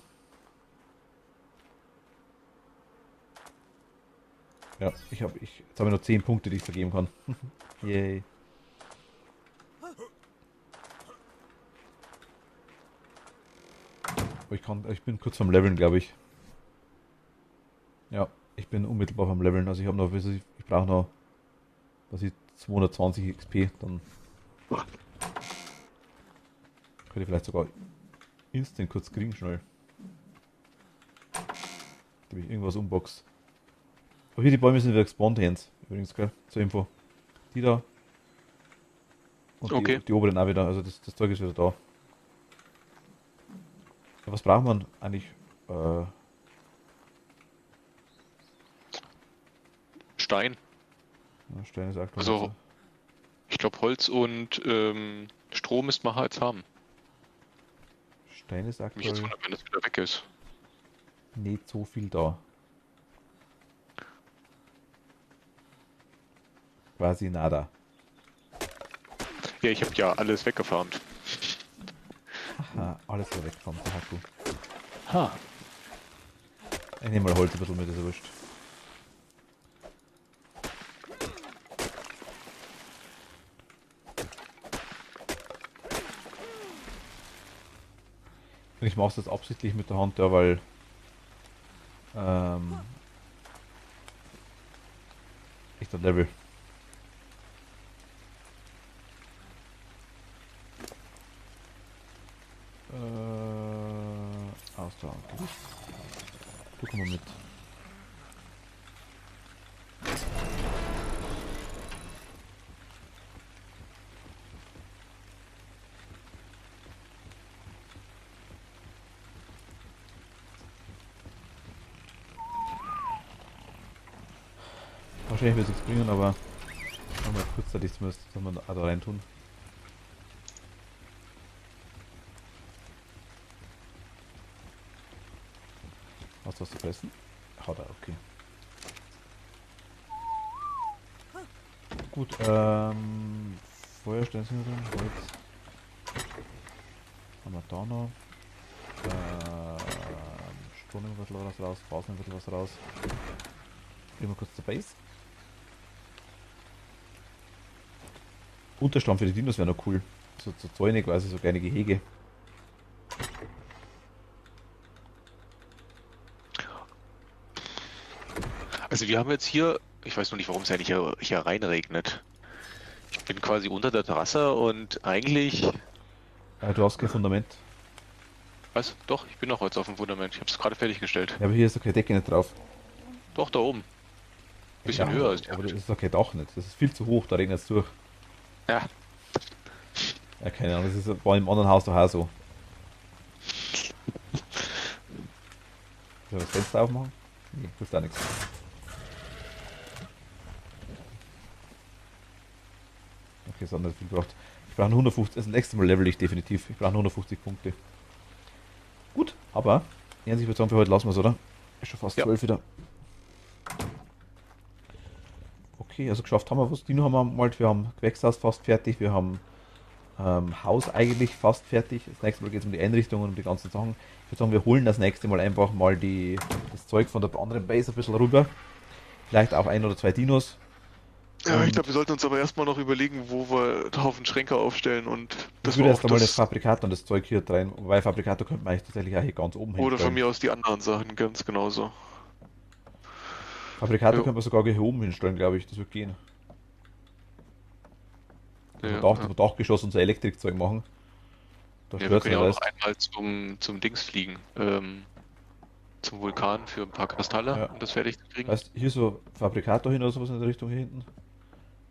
Ja, jetzt habe ich noch 10 Punkte, die ich vergeben kann. Yay. Aber ich bin kurz vorm Leveln, glaube ich. Ja, ich bin unmittelbar vom Leveln. Also ich habe noch, ich brauche noch, 220 XP, dann könnte ich vielleicht sogar instant kurz kriegen, schnell. Da ich irgendwas unbox. Aber hier die Bäume sind wieder gespawnt, Hands, übrigens, gell? Zur Info. Die da. Und Okay. die oberen auch wieder, also das Zeug ist wieder da. Ja, was braucht man eigentlich? Stein. Stein ist aktuell. Also, ich glaube, Holz und Strom müsste man halt haben. Stein ist Mich jetzt aktuell wundert, wenn das wieder weg ist. nicht so viel da. quasi nada. Ja, ich habe ja alles weggefarmt. Aha, alles wieder weggekommen, der Haku. Ha. Ich nehme mal Holz ein bisschen mit, ist ja wurscht. Und ich mache es jetzt absichtlich mit der Hand, ja, weil ich das Level. Ausdauer. Du komm mal mit. Wahrscheinlich wird es nichts bringen, aber mal kurzzeitig zumindest soll man da rein tun. Hast du was zu fressen? Hat er, okay. Gut, Feuersteine sind drin, Holz. Haben wir da noch. Sturm ein bisschen was raus, Phasen ein bisschen was raus. Gehen wir kurz zur Base. Unterstand für die Dinos wäre noch cool. So zu Zäune quasi, so kleine Gehege. Also wir haben jetzt hier, ich weiß nur nicht, warum es ja nicht hier reinregnet. Ich bin quasi unter der Terrasse und eigentlich... Du hast kein Fundament. Was? Doch, ich bin noch heute auf dem Fundament. Ich habe es gerade fertiggestellt. Ja, aber hier ist doch keine Decke nicht drauf. Doch, da oben. Bisschen Ja, höher ist die aber das Hütte. ist doch kein Dach nicht. Das ist viel zu hoch, da regnet es durch. Ja, Ja, keine Ahnung, das ist, war im anderen Haus doch auch so. Soll ich das Fenster aufmachen? Nee, das ist auch nichts. Okay, so hat nicht viel gebraucht. Ich brauche 150, das nächste Mal level ich definitiv. Ich brauche 150 Punkte. Gut, aber Jens, ich würde sagen, für heute lassen wir es, oder? Ist schon fast Ja. 12 wieder. Okay, also geschafft haben wir was. Dino haben wir gemalt, wir haben Gewächshaus fast fertig, wir haben Haus eigentlich fast fertig. Das nächste Mal geht es um die Einrichtung und um die ganzen Sachen. Ich würde sagen, wir holen das nächste Mal einfach mal das Zeug von der anderen Base ein bisschen rüber. Vielleicht auch ein oder zwei Dinos. Ja, ich Und glaube, wir sollten uns aber erstmal noch überlegen, wo wir einen Haufen Schränke aufstellen und ich das würde war jetzt auch einmal das das. Fabrikator und das Zeug hier rein, weil Fabrikator könnte man eigentlich tatsächlich auch hier ganz oben Oder von hinstellen. mir aus die anderen Sachen, ganz genauso. Fabrikator Ja, könnte man sogar hier oben hinstellen, glaube ich, das wird gehen. Also ja, Dach, ja. Dachgeschoss und so Elektrikzeug machen. Da Ja, wir stört es können nicht ja auch noch alles. einmal zum Dings fliegen. Zum Vulkan für ein paar Kristalle, Ja. um das fertig zu kriegen. Heißt, hier so Fabrikator hin oder sowas in der Richtung hier hinten.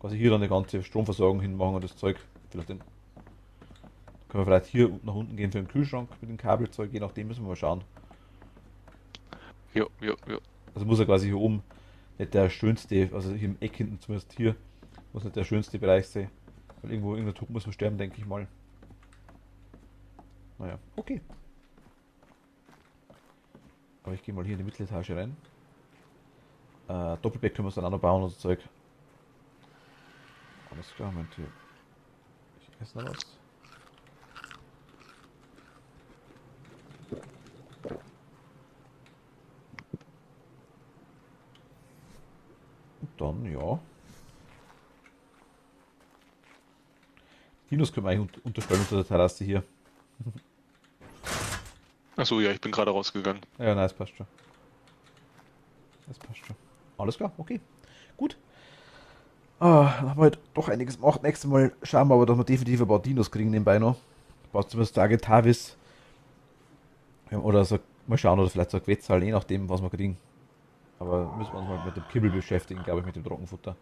Quasi hier dann eine ganze Stromversorgung hinmachen und das Zeug. Vielleicht können wir vielleicht hier nach unten gehen für den Kühlschrank mit dem Kabelzeug, je nachdem müssen wir mal schauen. Jo, jo, jo. Also muss er quasi hier oben nicht der schönste, also hier im Eck hinten zumindest hier, muss nicht der schönste Bereich sein. Weil irgendein Tuch muss man sterben, denke ich mal. Naja, okay. Aber ich gehe mal hier in die Mitteletage rein. Doppelbett können wir uns dann auch noch bauen und so Zeug. Alles klar, Moment hier. Ich esse noch was. Und dann, ja. Dinos können wir eigentlich unterstellen unter der Terrasse hier. Achso, ja, ich bin gerade rausgegangen. Ja, nein, das passt schon. Das passt schon. Alles klar, okay. Gut. Dann haben wir halt doch einiges gemacht. Nächstes Mal schauen wir aber, dass wir definitiv ein paar Dinos kriegen nebenbei noch. Ein paar zumindest Agetavis. Oder so, mal schauen, oder vielleicht so ein Quetzal, je nachdem, was wir kriegen. Aber müssen wir uns mal mit dem Kibbel beschäftigen, glaube ich, mit dem Trockenfutter.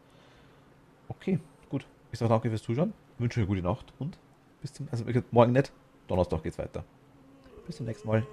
Okay, gut. Ich sage danke fürs Zuschauen. Wünsche eine gute Nacht und bis zum, also morgen nicht, Donnerstag geht's weiter. Bis zum nächsten Mal.